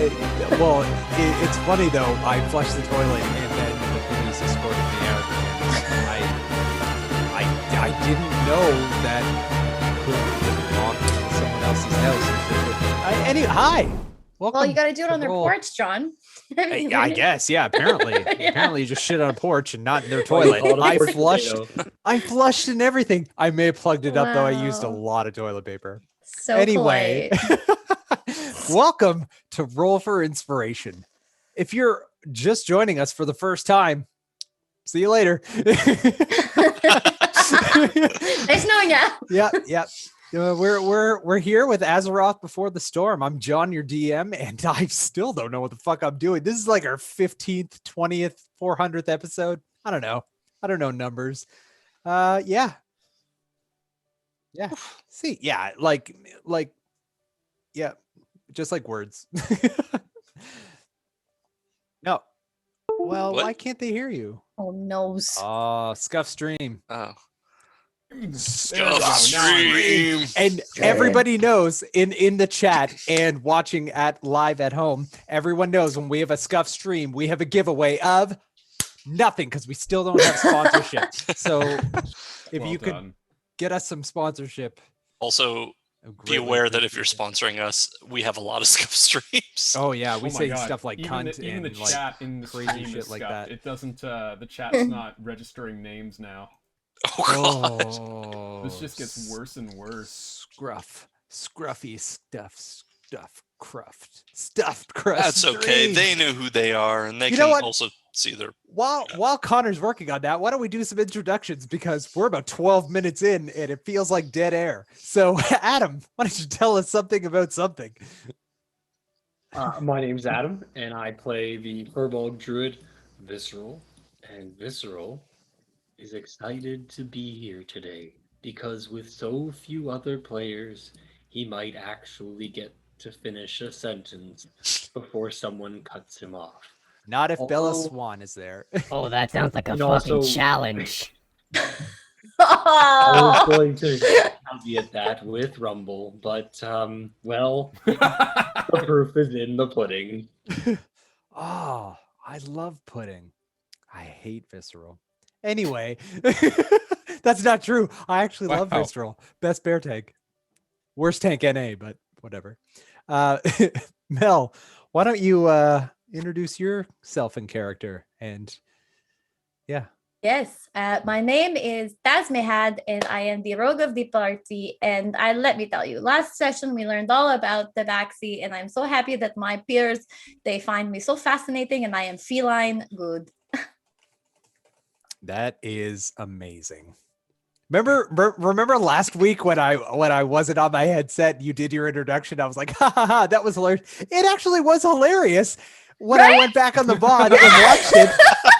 It's funny though. I flushed the toilet and then the police escorted me out. I didn't know that could walk into someone else's house. Hi. Welcome. Well, you got to do it on their roll. porch, John. I guess, yeah. Apparently, apparently, you just shit on a porch and not in their Well, you toilet. called a I porch flushed. potato. I flushed and everything. I may have plugged it up though. I used a Wow. lot of toilet paper. So Anyway, polite. welcome to Roll for Inspiration. If you're just joining us for the first time, see you later. Nice knowing you. Yeah. We're here with Azeroth Before the Storm. I'm John, your DM, and I still don't know what the fuck I'm doing. This is like our 15th, 20th, 400th episode. I don't know numbers. Yeah. See, yeah, like, yeah, just like words. No. Well, What? why can't they hear you? Oh, no. Oh, scuff stream. Oh. Scuff Stream. And everybody knows in the chat and watching at live at home, everyone knows when we have a scuff stream, we have a giveaway of nothing because we still don't have sponsorship. So if you could get us some sponsorship. Also, be aware that if you're sponsoring us, we have a lot of scuff streams. Oh yeah, we say God. stuff like even cunt even and the like chat in the crazy stream shit is like scuffed. that. It doesn't. The chat's not registering names now. Oh god. Oh, This just gets worse and worse. Scruffy stuffed crust. That's okay. stream. They know who they are, and they You know can what? also see their. While Connor's working on that, why don't we do some introductions because we're about 12 minutes in and it feels like dead air. So Adam, why don't you tell us something about something? My name's Adam, and I play the Furball Druid Visceral. And Visceral is excited to be here today because with so few other players, he might actually get to finish a sentence before someone cuts him off. Not if Bella Although- Swan is there. Oh, that sounds like a And fucking also- challenge. I was Oh. going to caveat that with Rumble, but well, the proof is in the pudding. Oh, I love pudding. I hate visceral. Anyway, that's not true. I actually love Wow. visceral. Best bear tank. Worst tank NA, but whatever. Mel, why don't you introduce yourself and character? And yeah. Yes, my name is Tazmehad, and I am the rogue of the party. And let me tell you, last session we learned all about the Baxi, and I'm so happy that my peers, they find me so fascinating, and I am feline good. That is amazing. Remember last week when I wasn't on my headset and you did your introduction, I was like, ha ha ha, that was hilarious. It actually was hilarious. When I went back on the VOD and watched it,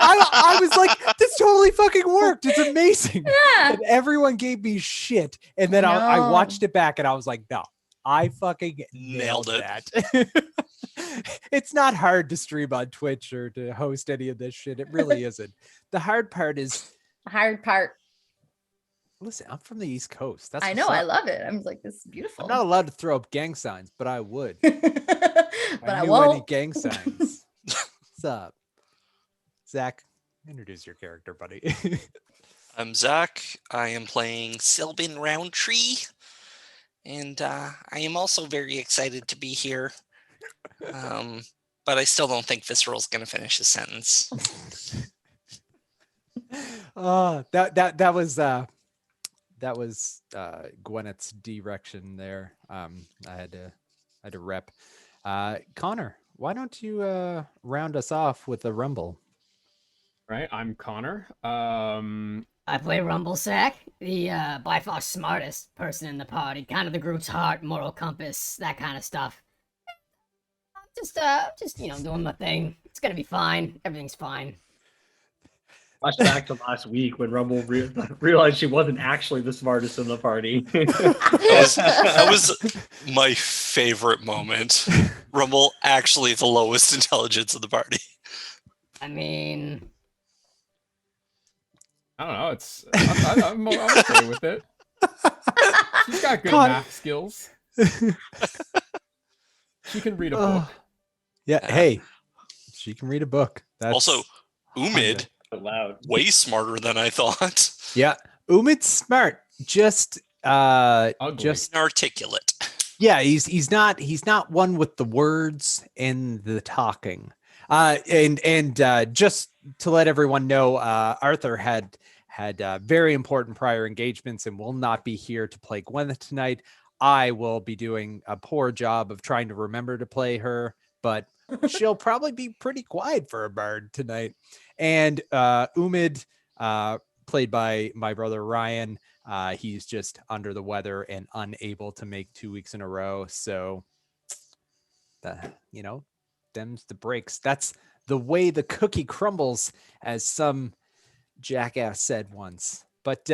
I was like, this totally fucking worked. It's amazing. Yeah. And everyone gave me shit. And then I No. watched it back and I was like, no, I fucking Nailed nailed it. that. It's not hard to stream on Twitch or to host any of this shit. It really isn't. The hard part is, Hard part. listen, I'm from the East Coast. That's I what's know, I up. love it. I'm like, this is beautiful. I'm not allowed to throw up gang signs, but I would. but I knew any won't. gang signs. What's up? Zach, introduce your character, buddy. I'm Zach. I am playing Sylvan Roundtree, and I am also very excited to be here. But I still don't think Visceral's gonna finish his sentence. That was Gwyneth's direction there. I had to rep. Connor, why don't you round us off with a rumble? Right, I'm Connor. I play Rumble Sack, the by far smartest person in the party, kind of the group's heart, moral compass, that kind of stuff. Just doing my thing. It's gonna be fine. Everything's fine. Flash back to last week when Rumble realized she wasn't actually the smartest in the party. That was my favorite moment. Rumble actually the lowest intelligence of the party. I mean, I don't know. I'm okay with it. She's got good Con- math skills. She can read a Oh, book. Yeah. Hey, she can read a book. That's Also, Umid, Out loud. way smarter than I thought. Yeah, Umid's smart. Just Ugly. Inarticulate. yeah, he's not one with the words and the talking. And just to let everyone know, Arthur had very important prior engagements and will not be here to play Gwyneth tonight. I will be doing a poor job of trying to remember to play her, but she'll probably be pretty quiet for a bard tonight. And Umid, played by my brother Ryan, he's just under the weather and unable to make 2 weeks in a row. So, them's the breaks. That's the way the cookie crumbles, as some jackass said once. But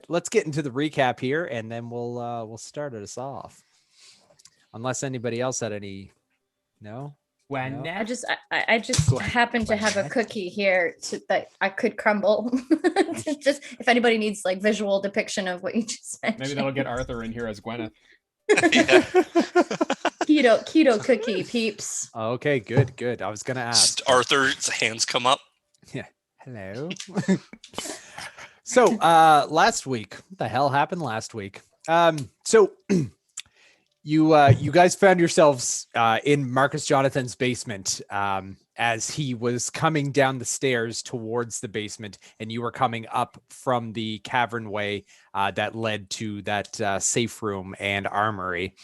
let's get into the recap here, and then we'll start us off. Unless anybody else had any, no. When I just happen to have a Gwyneth? cookie here that I could crumble. Just if anybody needs like visual depiction of what you just mentioned. maybe that'll get Arthur in here as Gwyneth. keto cookie peeps. Okay, good. I was gonna ask. Just Arthur's hands come up. Yeah. Hello. So last week, what the hell happened last week? So you guys found yourselves in Marcus Jonathan's basement as he was coming down the stairs towards the basement, and you were coming up from the cavern way that led to that safe room and armory.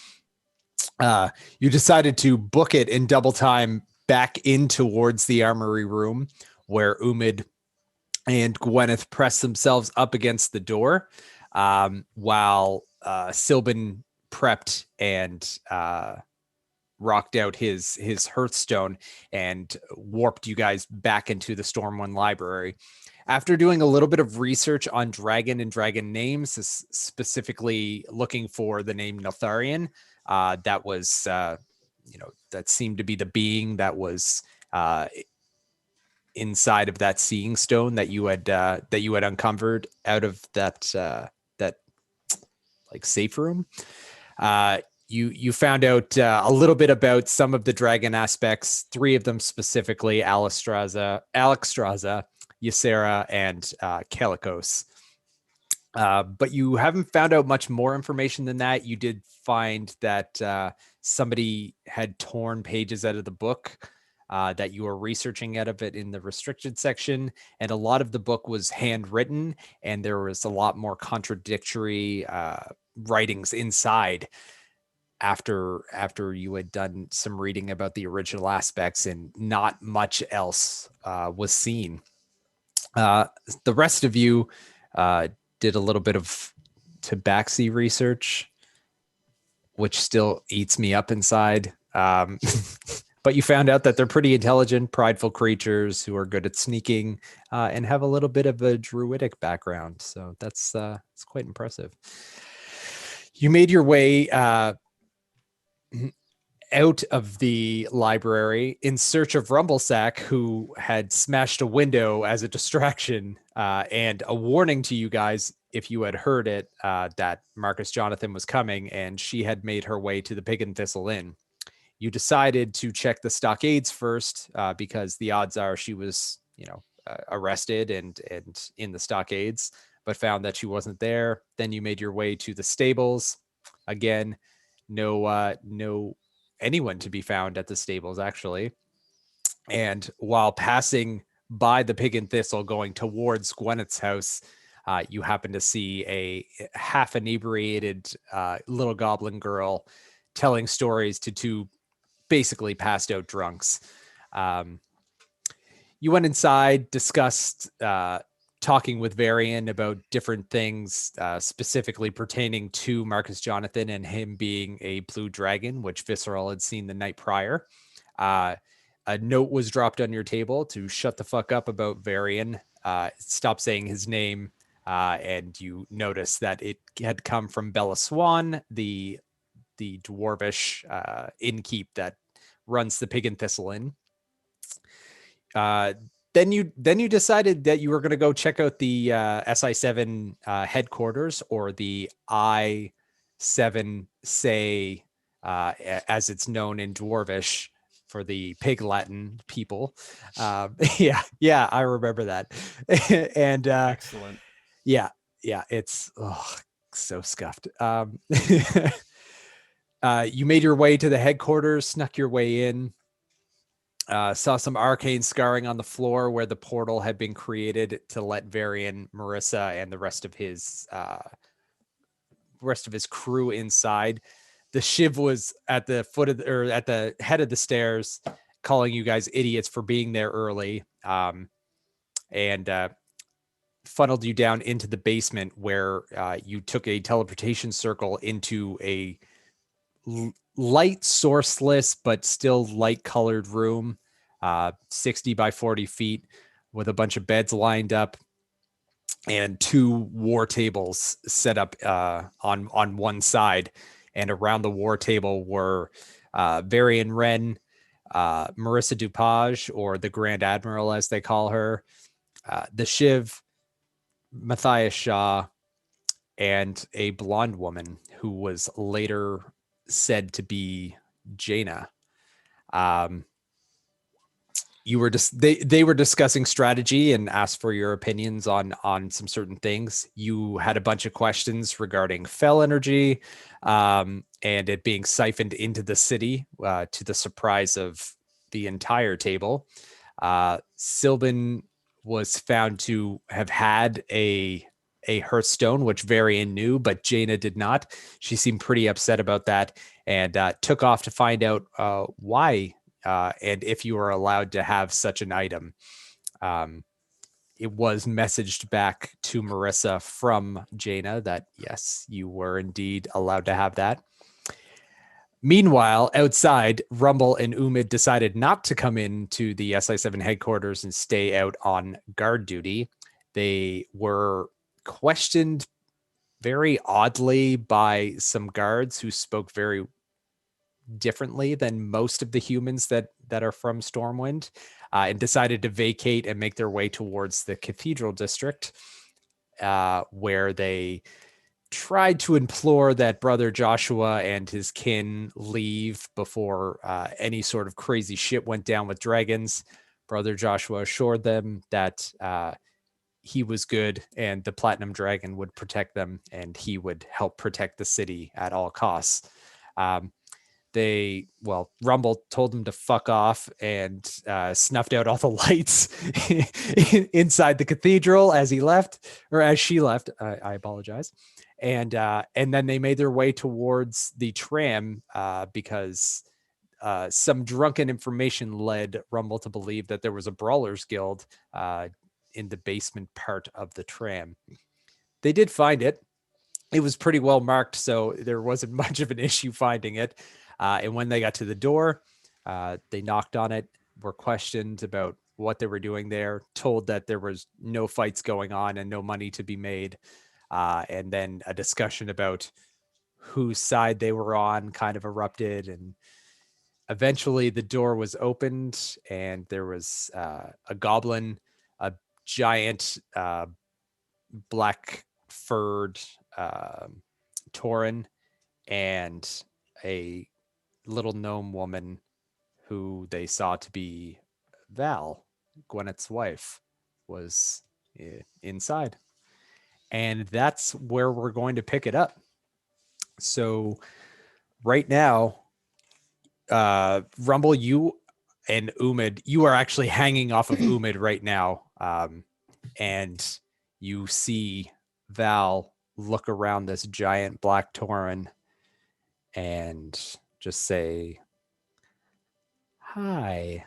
You decided to book it in double time back in towards the armory room, where Umid and Gwyneth pressed themselves up against the door, while Sylvan prepped and rocked out his Hearthstone and warped you guys back into the Storm One library. After doing a little bit of research on dragon and dragon names, specifically looking for the name Neltharion, that was that seemed to be the being that was inside of that seeing stone that you had uncovered out of that like safe room. You found out a little bit about some of the dragon aspects, 3 of them specifically: Alexstrasza, Ysera, and Calicos. But you haven't found out much more information than that. You did find that somebody had torn pages out of the book that you were researching out of it in the restricted section, and a lot of the book was handwritten, and there was a lot more contradictory writings inside after you had done some reading about the original aspects, and not much else was seen. The rest of you did a little bit of tabaxi research, which still eats me up inside. But you found out that they're pretty intelligent, prideful creatures who are good at sneaking and have a little bit of a druidic background. So that's it's quite impressive. You made your way out of the library in search of Rumblesack, who had smashed a window as a distraction and a warning to you guys, if you had heard it, that Marcus Jonathan was coming, and she had made her way to the Pig and Thistle Inn. You decided to check the stockades first because the odds are she was, arrested and in the stockades, but found that she wasn't there. Then you made your way to the stables. Again, no anyone to be found at the stables, actually. And while passing by the Pig and Thistle going towards Gwyneth's house, you happen to see a half inebriated little goblin girl telling stories to 2 basically passed out drunks. You went inside, discussed talking with Varian about different things, specifically pertaining to Marcus Jonathan and him being a blue dragon, which Visceral had seen the night prior. A note was dropped on your table to shut the fuck up about Varian, stop saying his name, and you notice that it had come from Bella Swan, the dwarvish innkeep that runs the Pig and Thistle Inn. Then you decided that you were going to go check out the SI7 headquarters, or the I7 say, as it's known in Dwarvish, for the Pig Latin people. Yeah, I remember that. And Excellent. yeah, it's so scuffed. You made your way to the headquarters, snuck your way in, saw some arcane scarring on the floor where the portal had been created to let Varian, Marissa, and the rest of his crew inside. The Shiv was at the foot of or at the head of the stairs, calling you guys idiots for being there early, and funneled you down into the basement where you took a teleportation circle into a light sourceless but still light colored room, 60 by 40 feet, with a bunch of beds lined up and 2 war tables set up on one side. And around the war table were Varian Wren, Marissa Dupage, or the Grand Admiral as they call her, the Shiv, Matthias Shaw, and a blonde woman who was later said to be Jaina. You were just they were discussing strategy and asked for your opinions on some certain things. You had a bunch of questions regarding fell energy, and it being siphoned into the city, to the surprise of the entire table. Sylvan was found to have had a Hearthstone, which Varian knew, but Jaina did not. She seemed pretty upset about that and took off to find out why and if you were allowed to have such an item. It was messaged back to Marissa from Jaina that yes, you were indeed allowed to have that. Meanwhile, outside, Rumble and Umid decided not to come into the SI7 headquarters and stay out on guard duty. They were questioned very oddly by some guards who spoke very differently than most of the humans that are from Stormwind, and decided to vacate and make their way towards the Cathedral District, where they tried to implore that Brother Joshua and his kin leave before any sort of crazy shit went down with dragons. Brother Joshua assured them that he was good and the Platinum Dragon would protect them and he would help protect the city at all costs. Rumble told them to fuck off and snuffed out all the lights inside the cathedral as he left, or as she left. I apologize. And then they made their way towards the tram because some drunken information led Rumble to believe that there was a Brawlers Guild in the basement part of the tram. They did find it. It was pretty well marked, so there wasn't much of an issue finding it. And when they got to the door, they knocked on it, were questioned about what they were doing there, told that there was no fights going on and no money to be made. And then a discussion about whose side they were on kind of erupted. And eventually the door was opened and there was a goblin, a giant black furred Tauren, and a little gnome woman who they saw to be Val, Gwyneth's wife, was inside. And that's where we're going to pick it up. So right now, Rumble, you and Umid, you are actually hanging off of Umid right now. And you see Val look around this giant black Tauren and just say, hi.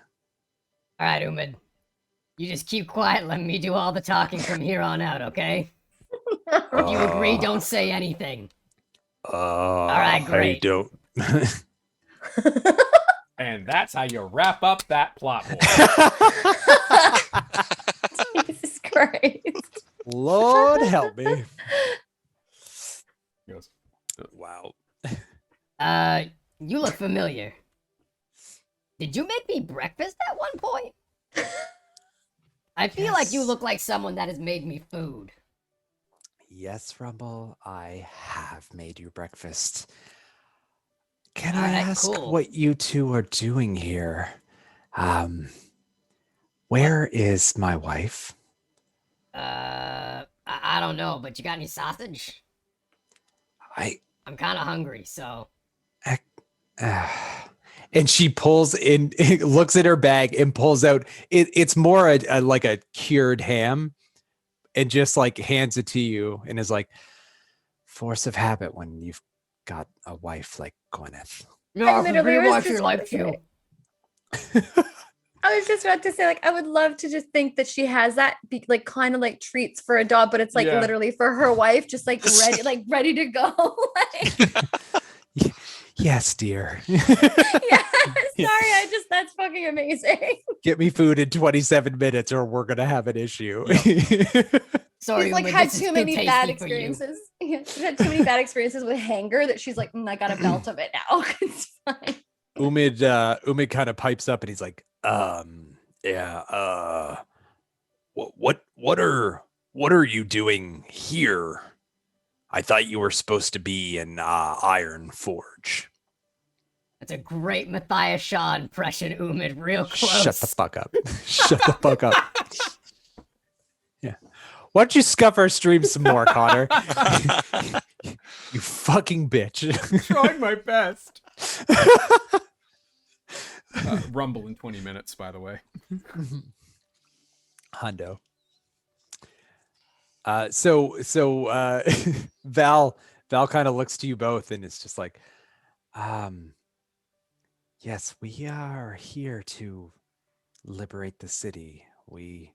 All right, Umid. You just keep quiet, let me do all the talking from here on out, okay? If you agree, don't say anything. All right, great. I don't. And that's how you wrap up that plot hole. Jesus Christ. Lord help me. He goes, Wow. You look familiar. Did you make me breakfast at one point? I feel like you look like someone that has made me food. Yes, Rumble, I have made you breakfast. Can All I right, ask cool. what you two are doing here? Where is my wife? I don't know, but you got any sausage? I I'm kind of hungry, so. uh, and she pulls in, looks at her bag and pulls out. It's more like a cured ham, and just like hands it to you, and is like, force of habit when you've got a wife like Gwyneth. No, literally pretty was much she just likes gonna you. I was just about to say, like, I would love to just think that she has that, like, kind of like treats for a dog, but it's like Yeah. literally for her wife, just like ready to go. Like, Yes, dear. yeah, sorry, that's fucking amazing. Get me food in 27 minutes or we're going to have an issue. Sorry, She's like Uma, had this is too too many bad tasty for you. experiences. Yeah, she's had too many bad experiences with hanger that she's like, I got a belt of it now. It's fine. Umid kind of pipes up and he's like, what are you doing here? I thought you were supposed to be in Iron Forge. That's a great Matthias Shaw impression, Umid, real close. Shut the fuck up. Shut the fuck up. Yeah. Why don't you scuff our stream some more, Connor? You fucking bitch. Trying my best. Rumble in 20 minutes, by the way. Hundo. So Val kind of looks to you both and it's just like, yes, we are here to liberate the city. We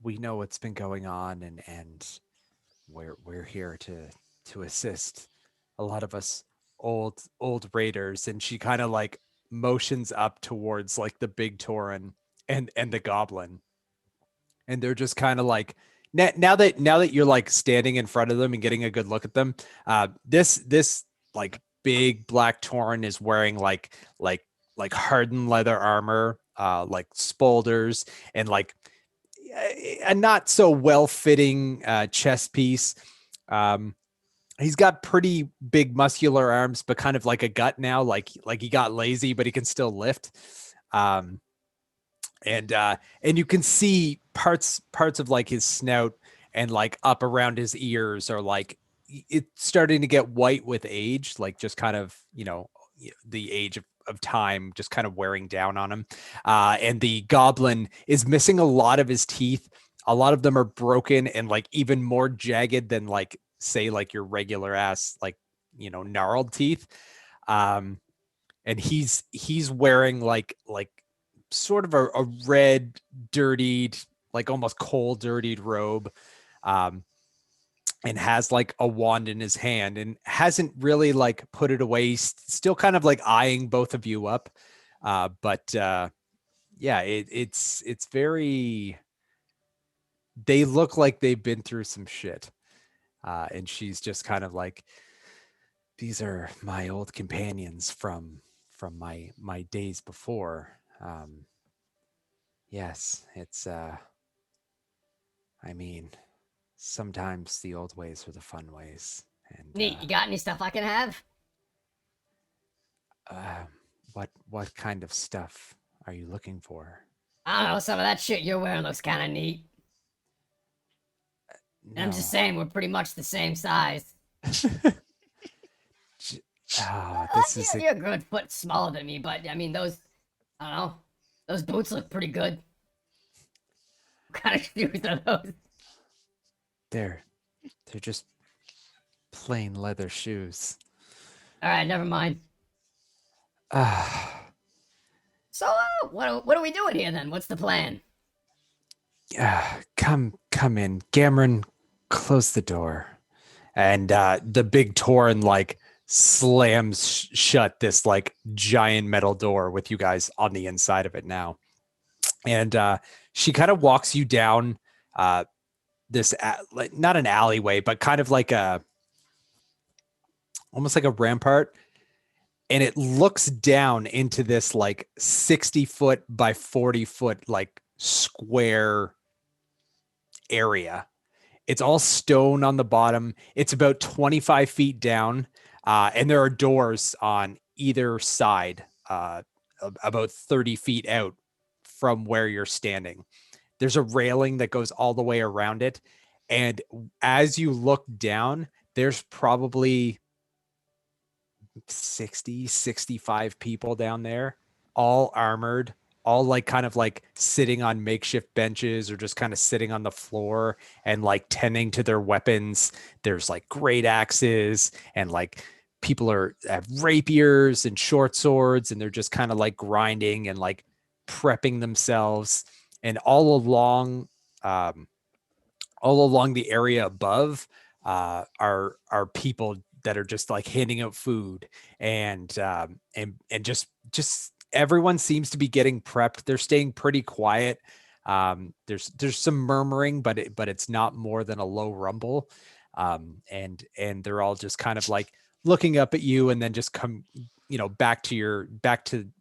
know what's been going on and we're here to assist. A lot of us old raiders, and she kind of like motions up towards like the big Tauren and the goblin. And they're just kind of like, now that you're like standing in front of them and getting a good look at them, this like big black Tauren is wearing like hardened leather armor, like spolders, and like a not so well-fitting chest piece. He's got pretty big muscular arms, but kind of like a gut now, like he got lazy, but he can still lift. And you can see parts of like his snout and like up around his ears are like it's starting to get white with age, like just kind of, the age of time just kind of wearing down on him. And the goblin is missing a lot of his teeth. A lot of them are broken and like even more jagged than like, say, like your regular ass, like, gnarled teeth. And he's wearing like sort of a red, dirtied, like almost coal dirtied robe, and has like a wand in his hand and hasn't really like put it away. He's still kind of like eyeing both of you up. But yeah, it's very, they look like they've been through some shit. And she's just kind of like, these are my old companions from my days before. Yes, it's I mean, sometimes the old ways are the fun ways. And Neat, you got any stuff I can have? what kind of stuff are you looking for? I don't know, some of that shit you're wearing looks kind of neat. No. I'm just saying, we're pretty much the same size. This is You're a good foot smaller than me, but I mean, those, I don't know, those boots look pretty good. What kind of shoes are those? they're just plain leather shoes. All right, never mind. So, what are we doing here then? What's the plan? Come in, Gamron. Close the door. And the big Tauren like slams shut this like giant metal door with you guys on the inside of it now. And she kind of walks you down this like not an alleyway, but kind of like almost like a rampart. And it looks down into this like 60-foot by 40-foot like square area. It's all stone on the bottom. It's about 25 feet down. And there are doors on either side, about 30 feet out from where you're standing. There's a railing that goes all the way around it. And as you look down, there's probably 60, 65 people down there, all armored, all like kind of like sitting on makeshift benches or just kind of sitting on the floor and like tending to their weapons. There's like great axes and like people have rapiers and short swords, and they're just kind of like grinding and like prepping themselves. And all along the area above are people that are just like handing out food, and just everyone seems to be getting prepped. They're staying pretty quiet. There's some murmuring, but it's not more than a low rumble. And they're all just kind of like looking up at you and then just come, back to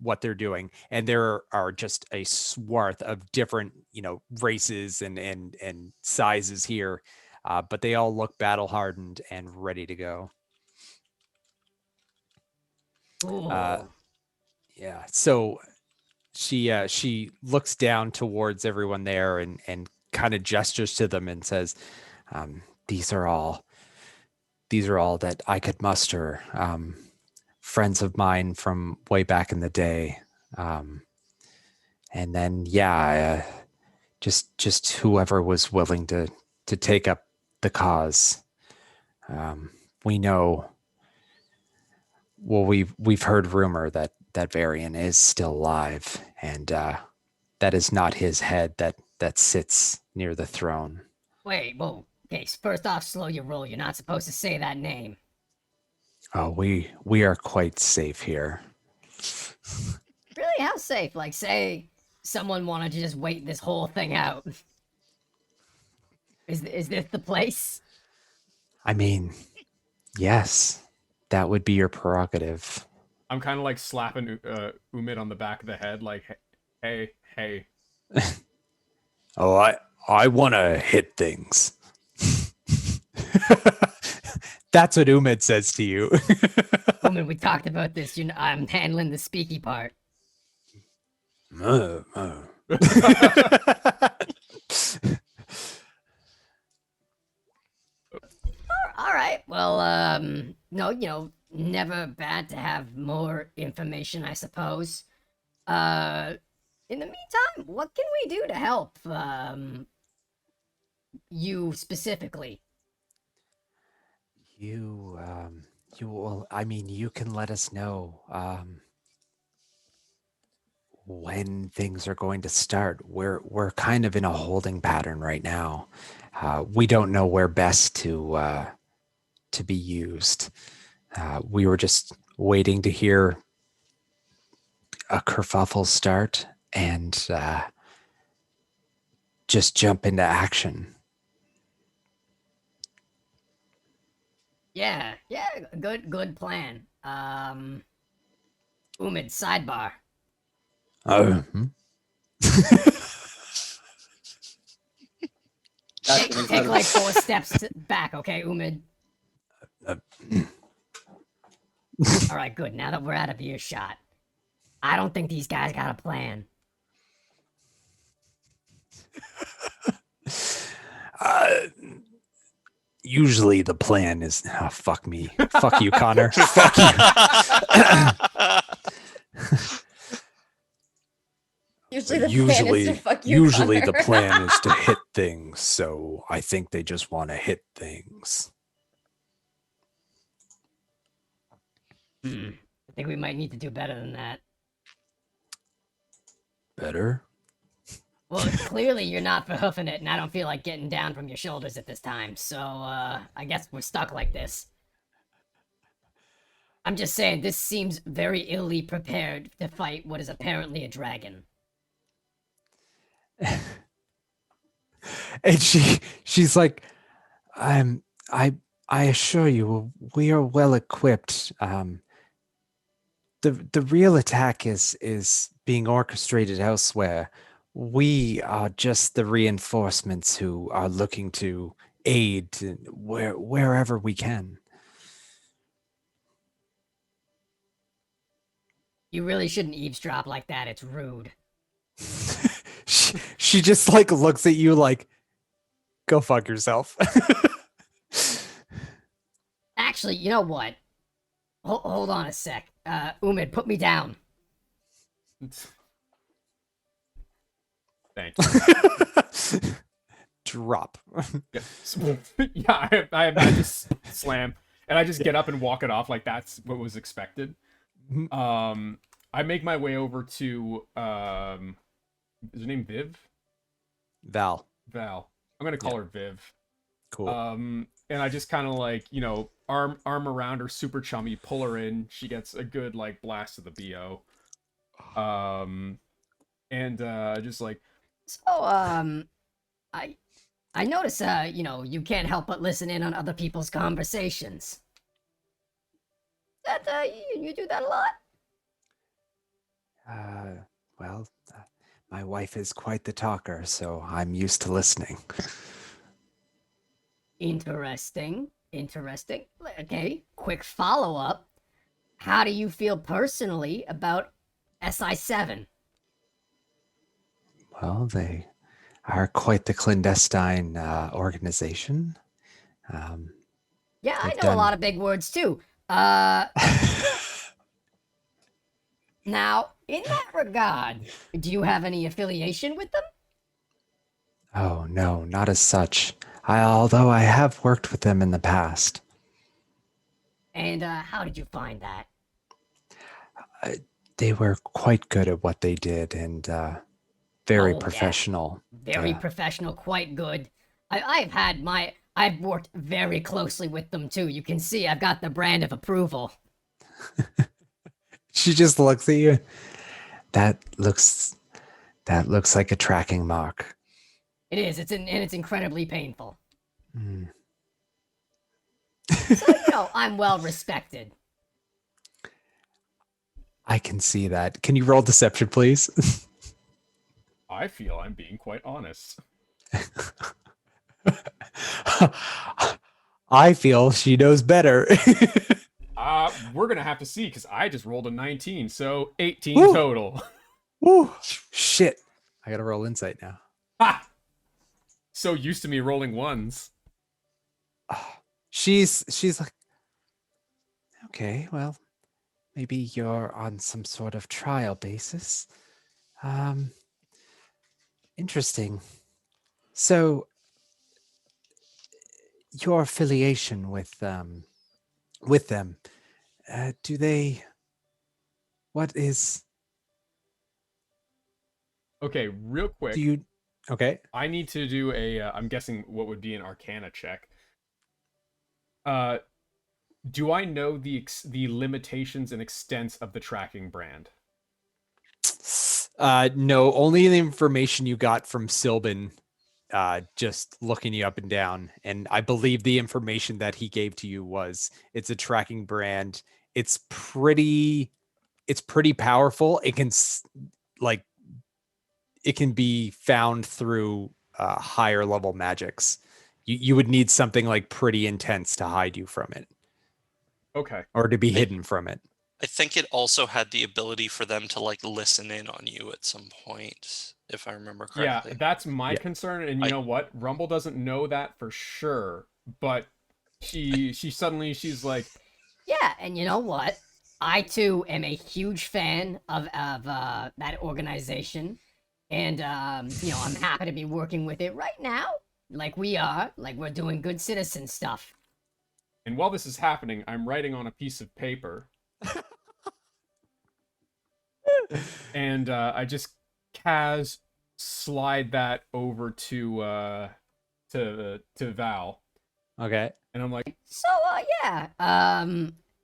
what they're doing. And there are just a swath of different, races and sizes here. But they all look battle hardened and ready to go. Yeah. So she looks down towards everyone there and kind of gestures to them and says, these are all that I could muster. Friends of mine from way back in the day. And then, just whoever was willing to take up the cause. We know, well, we've heard rumor that Varian is still alive, and that is not his head that sits near the throne. Wait, whoa. Okay, first off, slow your roll. You're not supposed to say that name. Oh, we are quite safe here. Really? How safe? Like, say someone wanted to just wait this whole thing out. Is this the place? I mean, yes, that would be your prerogative. I'm kind of like slapping Umid on the back of the head, like, hey. Oh, I want to hit things. That's what Umid says to you. Umid, we talked about this. I'm handling the speaky part. All right. Well, no, never bad to have more information, I suppose. In the meantime, what can we do to help you specifically? You will, I mean, you can let us know when things are going to start. We're kind of in a holding pattern right now. We don't know where best to be used. We were just waiting to hear a kerfuffle start and just jump into action. Yeah, good plan. Umid, sidebar. Take like 4 steps back, okay, Umid? All right, good. Now that we're out of earshot, I don't think these guys got a plan. Usually the plan is, fuck me. Fuck you, Connor. Fuck you. Usually the plan is to hit things, so I think they just want to hit things. I think we might need to do better than that. Better? Well, clearly you're not for hoofing it, and I don't feel like getting down from your shoulders at this time, so, I guess we're stuck like this. I'm just saying, this seems very illy prepared to fight what is apparently a dragon. And she's like, I assure you, we are well equipped. The real attack is being orchestrated elsewhere. We are just the reinforcements who are looking to aid wherever we can. You really shouldn't eavesdrop like that. It's rude. She just like looks at you like, go fuck yourself. Actually, you know what? Hold on a sec. Umid, put me down. Thank you. Drop. Yeah, yeah, I just slam, and I just get up and walk it off like that's what was expected. I make my way over to is her name Viv? Val. Val. I'm gonna call her Viv. Cool. And I just kind of like, you know, arm around her, super chummy, pull her in. She gets a good like blast of the BO. And just like, So, I notice, you know, you can't help but listen in on other people's conversations. That, you do that a lot? Well, my wife is quite the talker, so I'm used to listening. Interesting. Okay, quick follow-up. How do you feel personally about SI7? Well, they are quite the clandestine organization. Yeah, I They've know a done- lot of big words too. Now, in that regard, do you have any affiliation with them? Oh, no, not as such. Although I have worked with them in the past. And how did you find that? They were quite good at what they did and very Oh, yeah. professional. Very professional, quite good. I've worked very closely with them too. You can see I've got the brand of approval. She just looks at you. That looks like a tracking mark. It is. It's incredibly painful. Mm. So, you know, I'm well respected. I can see that. Can you roll deception, please? I feel I'm being quite honest. I feel she knows better. We're gonna have to see because I just rolled a 19, so 18 Woo. total. Woo. Shit. I gotta roll insight now. Ha! So used to me rolling ones. She's like, okay, well, maybe you're on some sort of trial basis. Interesting. So your affiliation with them, do they, what is, Okay, real quick. do you, okay. I need to do a. I'm guessing what would be an Arcana check. Do I know the limitations and extents of the tracking brand? No, only the information you got from Sylvan, just looking you up and down. And I believe the information that he gave to you was it's a tracking brand. It's pretty powerful. It can it can be found through higher level magics. You would need something like pretty intense to hide you from it. Okay. Or to be hidden from it. I think it also had the ability for them to like listen in on you at some point, if I remember correctly. Yeah, that's my Yeah. concern. And you know what? Rumble doesn't know that for sure, but she's like, Yeah, and you know what? I too am a huge fan of that organization, and you know, I'm happy to be working with it right now, like we're doing good citizen stuff. and while this is happening, I'm writing on a piece of paper, and I just slide that over to Val, Okay. and I'm like, So yeah,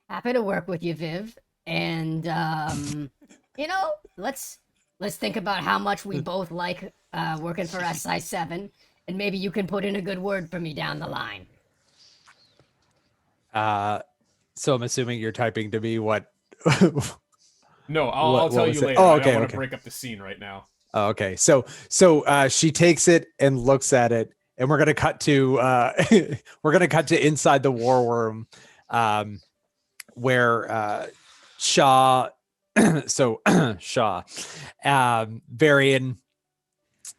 happy to work with you, Viv, and you know, let's think about how much we both like working for SI7, and maybe you can put in a good word for me down the line. So I'm assuming you're typing to me what no, I'll What tell was you it? later. Oh, I okay, don't want okay. to break up the scene right now. Oh, okay. So she takes it and looks at it, and we're gonna cut to inside the war room, where Shaw so Shaw, Varian,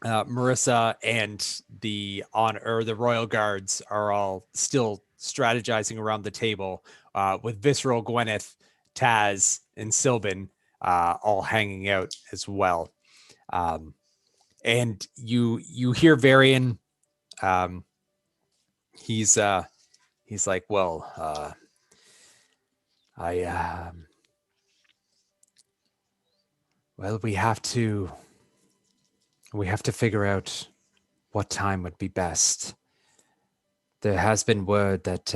Marissa, and the Royal Guards are all still strategizing around the table, with Visceral, Gwyneth, Taz, and Sylvan all hanging out as well. And you hear Varian. He's like, well, well, we have to figure out what time would be best. There has been word that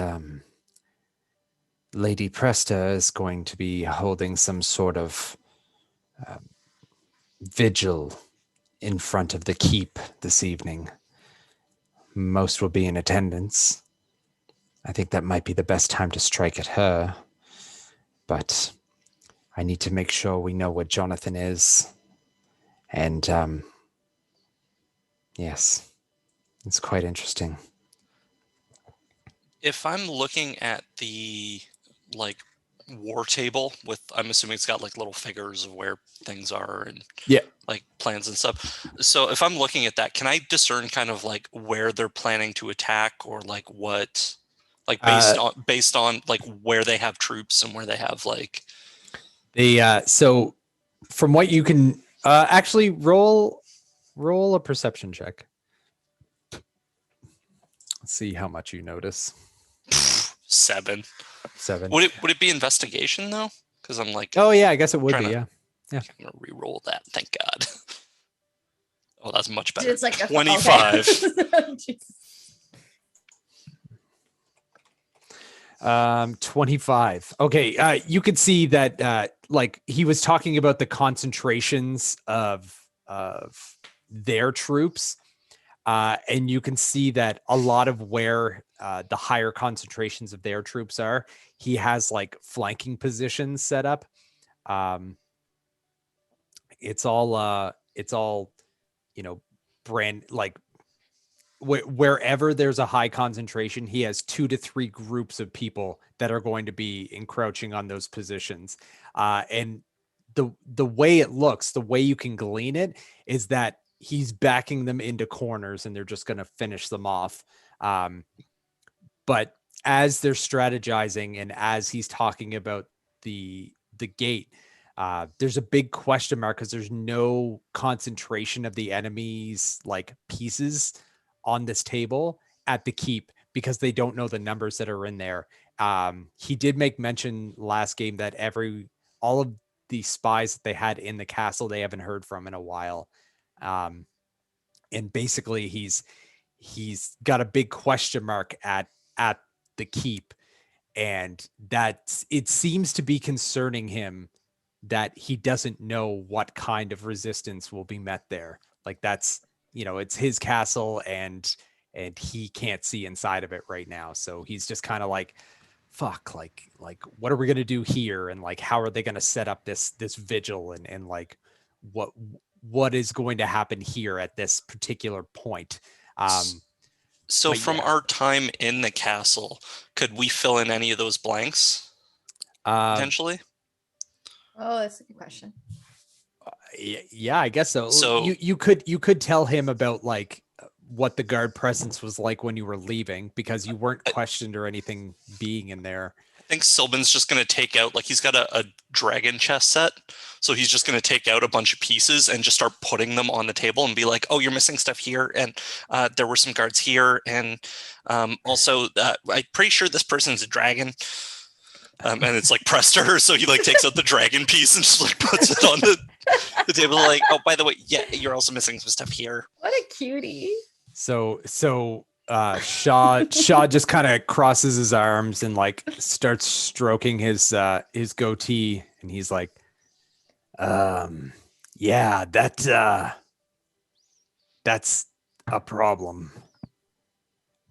Lady Presta is going to be holding some sort of vigil in front of the keep this evening. Most will be in attendance. I think that might be the best time to strike at her. But I need to make sure we know what Jonathan is. And yes, it's quite interesting. If I'm looking at the like war table with, I'm assuming it's got like little figures of where things are and like plans and stuff. So if I'm looking at that, can I discern kind of like where they're planning to attack, or like what, like based on like where they have troops and where they have like so from what you can actually roll a perception check. Let's see how much you notice. 7. Seven. Would it be investigation though? Because I'm like, oh yeah, I guess it would be. Yeah. I'm gonna re-roll that. Thank God. Oh, that's much better. It's like 25. Okay. 25. Okay, you could see that like he was talking about the concentrations of their troops, and you can see that a lot of where the higher concentrations of their troops are, he has like flanking positions set up. It's all brand like wherever there's a high concentration, he has 2 to 3 groups of people that are going to be encroaching on those positions. And the way it looks, the way you can glean it, is that he's backing them into corners and they're just going to finish them off. But as they're strategizing and as he's talking about the gate, there's a big question mark because there's no concentration of the enemy's like pieces on this table at the keep because they don't know the numbers that are in there. He did make mention last game that all of the spies that they had in the castle, they haven't heard from in a while. And basically he's got a big question mark at the keep, and that it seems to be concerning him that he doesn't know what kind of resistance will be met there. Like that's, it's his castle and he can't see inside of it right now. So he's just kind of like, fuck, like what are we going to do here? And like, how are they going to set up this vigil and like what is going to happen here at this particular point? So from our time in the castle, could we fill in any of those blanks potentially? Oh, that's a good question. Yeah, I guess so. So you could tell him about like what the guard presence was like when you were leaving, because you weren't questioned or anything being in there. I think Sylvan's just going to take out, like he's got a dragon chess set. So he's just going to take out a bunch of pieces and just start putting them on the table and be like, oh, you're missing stuff here. And there were some guards here. And also, I'm pretty sure this person's a dragon. And it's like pressed to her. So he like takes out the dragon piece and just like puts it on the table. Like, oh, by the way, yeah, you're also missing some stuff here. What a cutie. So Shaw just kind of crosses his arms and like starts stroking his goatee, and he's like, yeah, that's a problem.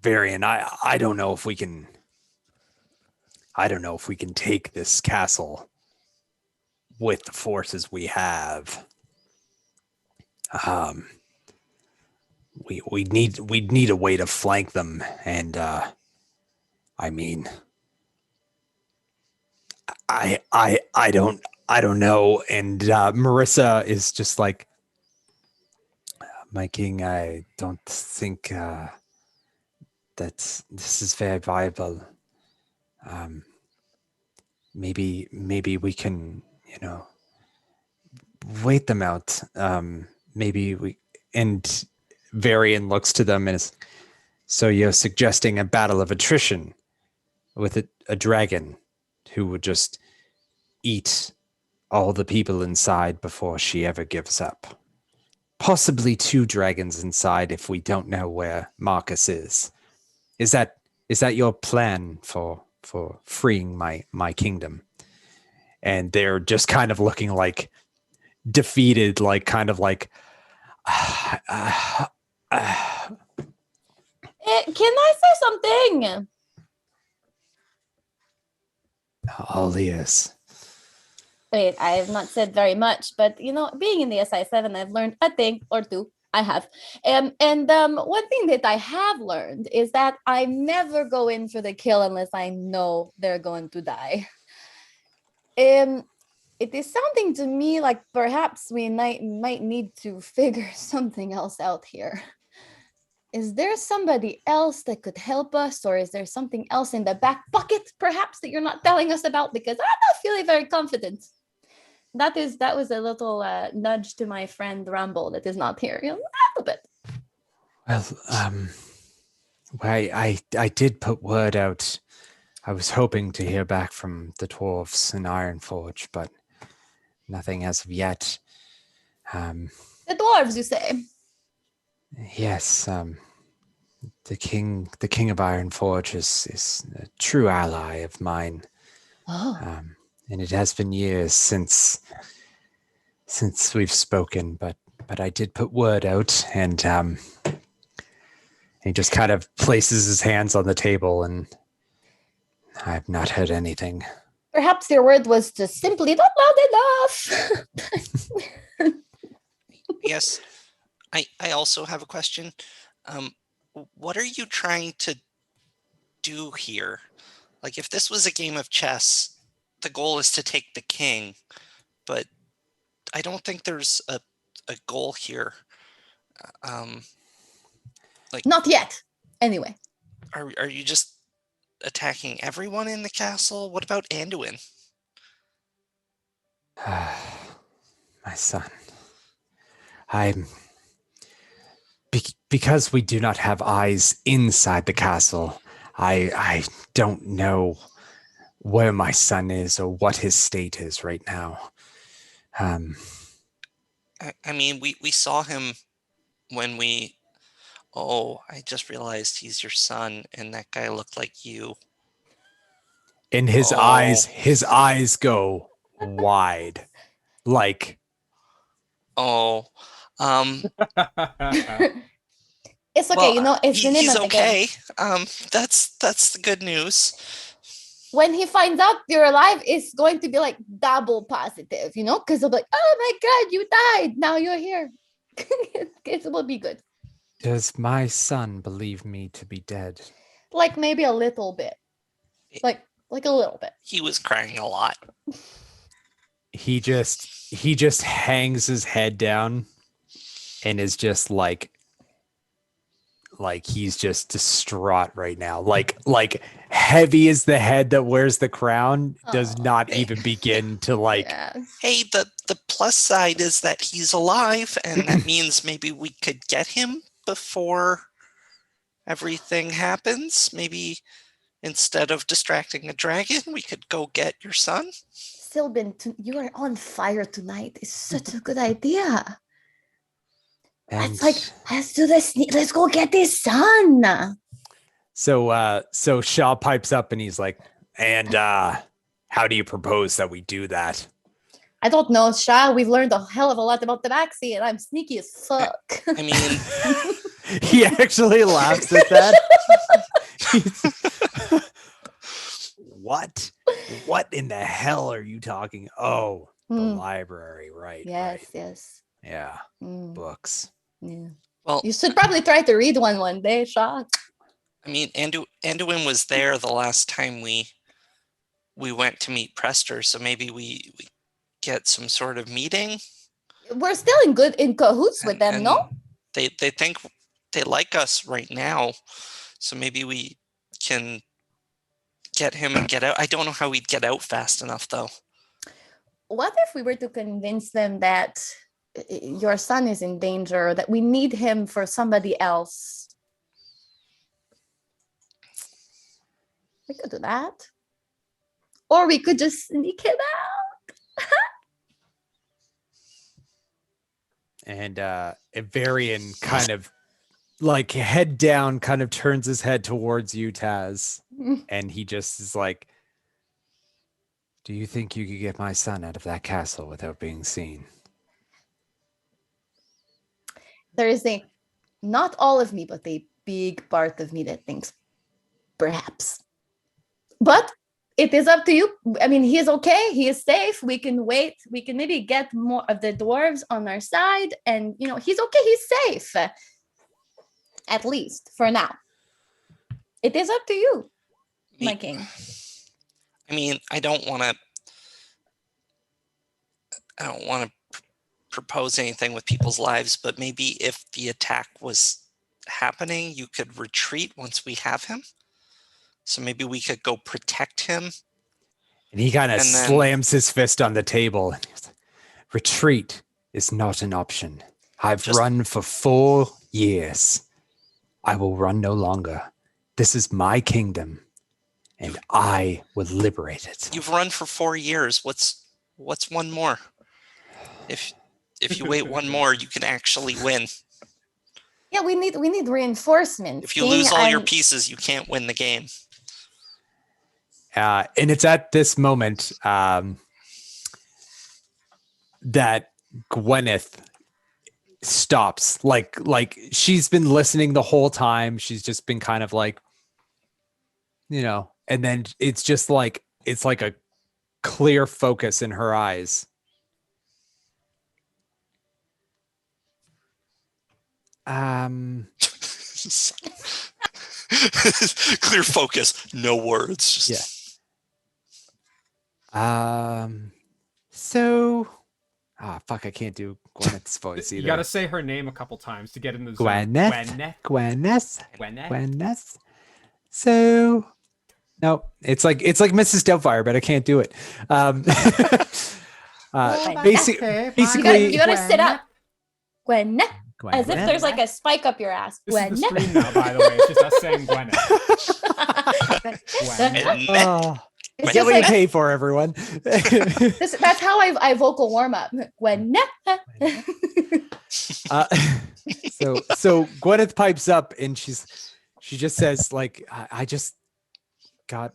Varian, I don't know if we can take this castle with the forces we have. We need a way to flank them, and I mean, I I don't know. And Marissa is just like, my king, I don't think that this is very viable. Maybe we can, wait them out. Maybe we. And Varian looks to them and is, so you're suggesting a battle of attrition with a dragon who would just eat all the people inside before she ever gives up. Possibly 2 dragons inside if we don't know where Marcus is. Is that your plan for freeing my kingdom? And they're just kind of looking like defeated, like kind of like Can I say something? all ears. Wait, I have not said very much, but being in the SI7, I've learned a thing or two. I have. And one thing that I have learned is that I never go in for the kill unless I know they're going to die. It is sounding to me like perhaps we might need to figure something else out here. Is there somebody else that could help us, or is there something else in the back pocket perhaps that you're not telling us about? Because I'm not feeling very confident. That was a little nudge to my friend Rumble that is not here. A little bit. Well, I did put word out. I was hoping to hear back from the dwarves in Ironforge, but nothing as of yet. The dwarves, you say? Yes, the king of Ironforge is a true ally of mine. Oh. And it has been years since we've spoken, but I did put word out, and he just kind of places his hands on the table, and I've not heard anything. Perhaps your word was just simply not loud enough. Yes. I also have a question. What are you trying to do here? Like, if this was a game of chess, the goal is to take the king, but I don't think there's a goal here. Not yet. Anyway. Are you just attacking everyone in the castle? What about Anduin? My son, because we do not have eyes inside the castle, I don't know where my son is or what his state is right now. I mean, we saw him when we... Oh, I just realized he's your son, and that guy looked like you. And his eyes go wide. Like... Oh. It's okay, well, it's the name he's of the game. okay. That's the good news. When he finds out you're alive, it's going to be like double positive, because he'll be like, oh my God, you died. Now you're here. It will be good. Does my son believe me to be dead? Like maybe a little bit. Like a little bit. He was crying a lot. He just hangs his head down and is just like he's just distraught right now. Like heavy as the head that wears the crown does not even begin to Yeah. Hey, the plus side is that he's alive, and that means maybe we could get him before everything happens. Maybe instead of distracting a dragon, we could go get your son. Sylvan, you are on fire tonight. It's such a good idea. And it's like, let's do this. Let's go get his son. So Shaw pipes up and he's like, and how do you propose that we do that? I don't know, Shah. We've learned a hell of a lot about the backseat, and I'm sneaky as fuck. I mean, he actually laughs at that. What in the hell are you talking? Oh, the library, right? Yes, right. yes. Yeah, books. Yeah. Well, you should probably try to read one day, Shaw. I mean, Anduin was there the last time we went to meet Prester, so maybe we get some sort of meeting. We're still in cahoots with them, no? They think they like us right now, so maybe we can get him and get out. I don't know how we'd get out fast enough, though. What if we were to convince them that your son is in danger, that we need him for somebody else? We could do that. Or we could just sneak him out. And Varian kind of like head down, kind of turns his head towards you, Taz. And he just is like, do you think you could get my son out of that castle without being seen? There is not all of me, but a big part of me that thinks perhaps. But it is up to you. I mean, he is okay. He is safe. We can wait. We can maybe get more of the dwarves on our side. And, he's okay. He's safe. At least for now. It is up to you, my king. I mean, I don't want to propose anything with people's lives, but maybe if the attack was happening, you could retreat once we have him. So maybe we could go protect him. And he kind of slams his fist on the table. Retreat is not an option. I've run for 4 years. I will run no longer. This is my kingdom, and I will liberate it. You've run for 4 years. What's one more? If you wait one more, you can actually win. Yeah, we need reinforcements. If you lose all your pieces, you can't win the game. And it's at this moment that Gwyneth stops. Like she's been listening the whole time. She's just been kind of like, and then it's just like, it's like a clear focus in her eyes. Clear focus, no words. Yeah. So, fuck, I can't do Gwyneth's voice either. You gotta say her name a couple times to get in the zone. Gwyneth. So, no, it's like Mrs. Doubtfire, but I can't do it. Basically, you gotta sit up. Gwyneth. Gwyneth. As if there's like a spike up your ass. This is the stream now, by the way. It's just us saying Gwyneth. It's what you pay for, everyone. That's how I vocal warm up. Gwyneth. So Gwyneth pipes up and she just says, like, I just got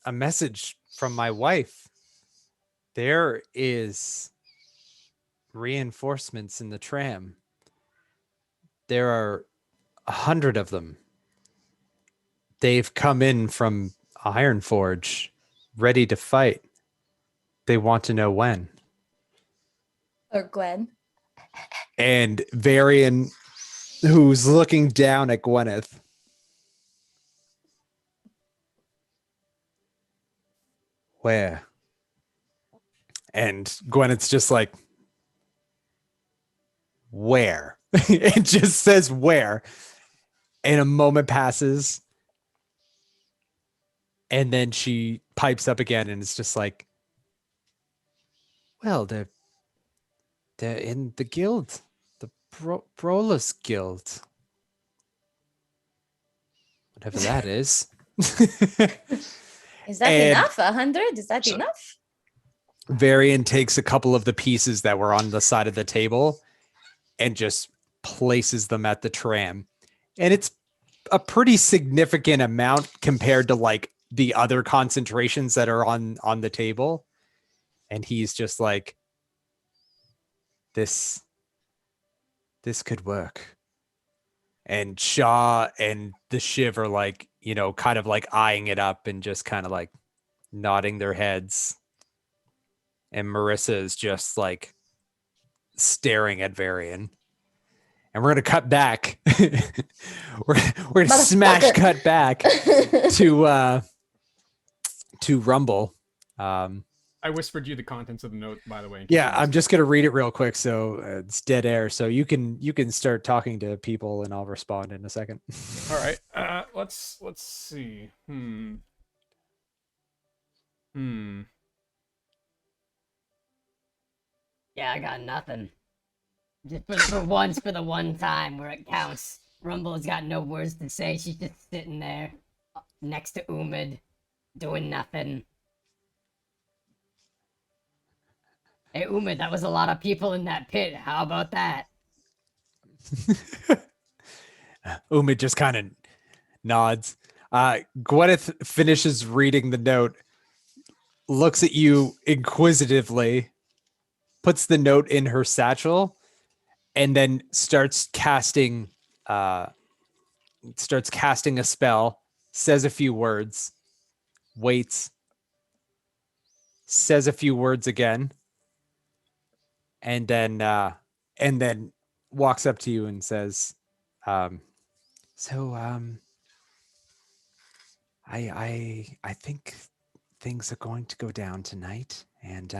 a message from my wife. There is reinforcements in the tram. There are 100 of them. They've come in from Ironforge, ready to fight. They want to know when. Or Gwen. And Varian, who's looking down at Gwyneth, where? And Gwyneth's just like, where? It just says where. And a moment passes. And then she pipes up again and it's just like, well, they're in the guild, the Brawlers Guild. Whatever that is. Is that enough? 100? Is that enough? Varian takes a couple of the pieces that were on the side of the table and just places them at the tram. And it's a pretty significant amount compared to like the other concentrations that are on the table. And he's just like, this could work. And Shaw and the Shiv are like, kind of like eyeing it up and just kind of like nodding their heads. And Marissa is just like staring at Varian. And we're going to cut back. we're going to smash cut back to Rumble. I I whispered you the contents of the note, by the way. in case Yeah, you I'm missed just gonna read it real quick, so it's dead air. So you can start talking to people, and I'll respond in a second. it. All right. Let's see. Yeah, I got nothing. Just for once, for the one time where it counts. Rumble's got no words to say. She's just sitting there next to Umid, doing nothing. Hey, Umid, that was a lot of people in that pit. How about that? Umid just kind of nods. Gwyneth finishes reading the note, looks at you inquisitively, puts the note in her satchel, and then starts casting a spell, says a few words, waits, says a few words again, and then walks up to you and says, I think things are going to go down tonight, and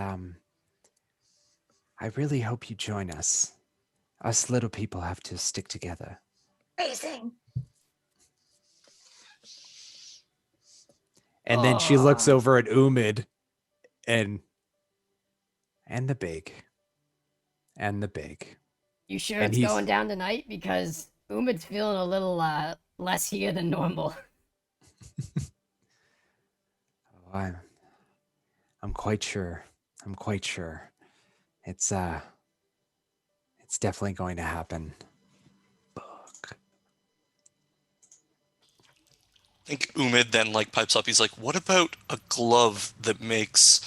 I really hope you join us. Us little people have to stick together. Amazing. And then she looks over at Umid and the big. You sure And it's he's- going down tonight? Because Umid's feeling a little less here than normal. Oh, I'm quite sure. It's definitely going to happen. Fuck. I think Umid then like pipes up. He's like, "What about a glove that makes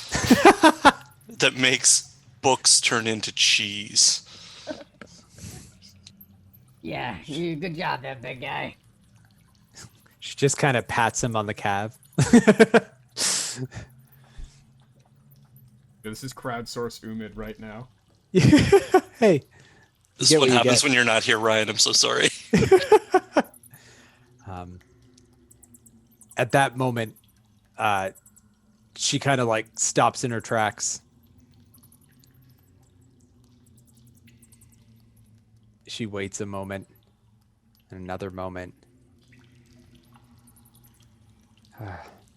books turn into cheese?" Yeah, you good job there, big guy. She just kind of pats him on the calf. This is crowdsource Umid right now. Hey, This get is what what you happens get. when you're not here, Ryan. I'm so sorry. At that moment, she kind of like stops in her tracks. She waits a moment, and another moment.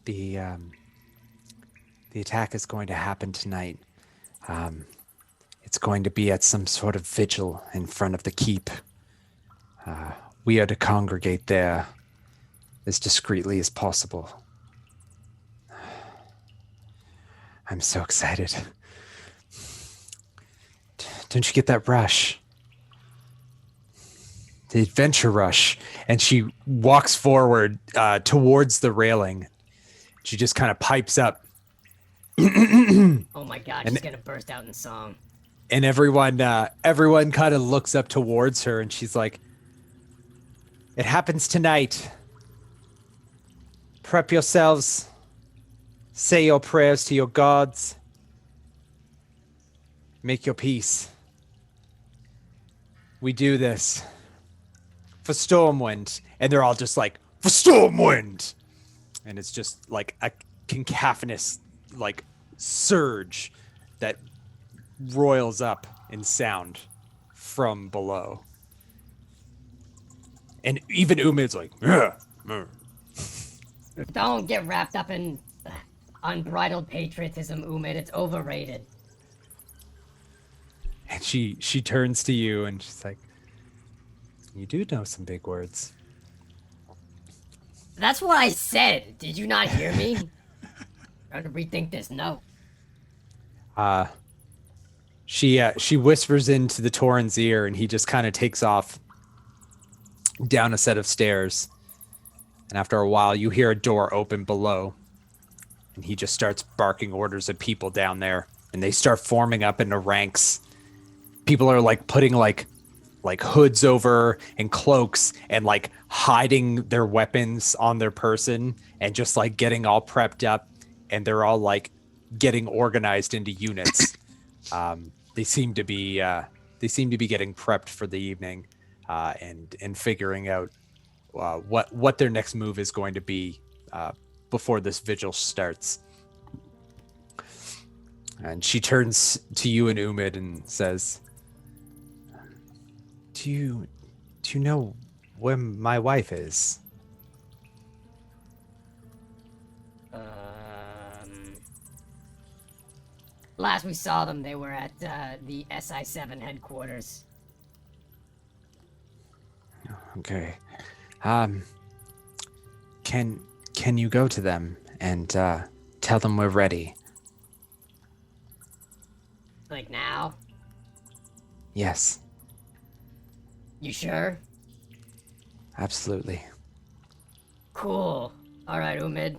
The attack is going to happen tonight. It's going to be at some sort of vigil in front of the keep. We are to congregate there as discreetly as possible. I'm so excited. Don't you get that rush? The adventure rush. And she walks forward towards the railing. She just kind of pipes up. Oh my god, she's gonna burst out in song. And everyone kind of looks up towards her, and she's like, "It happens tonight. Prep yourselves. Say your prayers to your gods. Make your peace. We do this for Stormwind." And they're all just like, "For Stormwind!" And it's just like a cacophonous like surge that roils up in sound from below. And even Umid's like, "Yeah." Don't get wrapped up in unbridled patriotism, Umid. It's overrated. And she turns to you and she's like, "You do know some big words." That's what I said. Did you not hear me? Trying to rethink this note. She whispers into the Tauren's ear, and he just kind of takes off down a set of stairs. And after a while, you hear a door open below, and he just starts barking orders at people down there, and they start forming up into ranks. People are like putting like hoods over and cloaks and like hiding their weapons on their person and just like getting all prepped up, and they're all like getting organized into units. They seem to be getting prepped for the evening, and figuring out what their next move is going to be before this vigil starts. And she turns to you and Umid and says, Do you know where my wife is? Last we saw them, they were at the SI7 headquarters. Okay. Can you go to them and tell them we're ready? Like now? Yes, You sure? absolutely. Cool. Alright, Umid.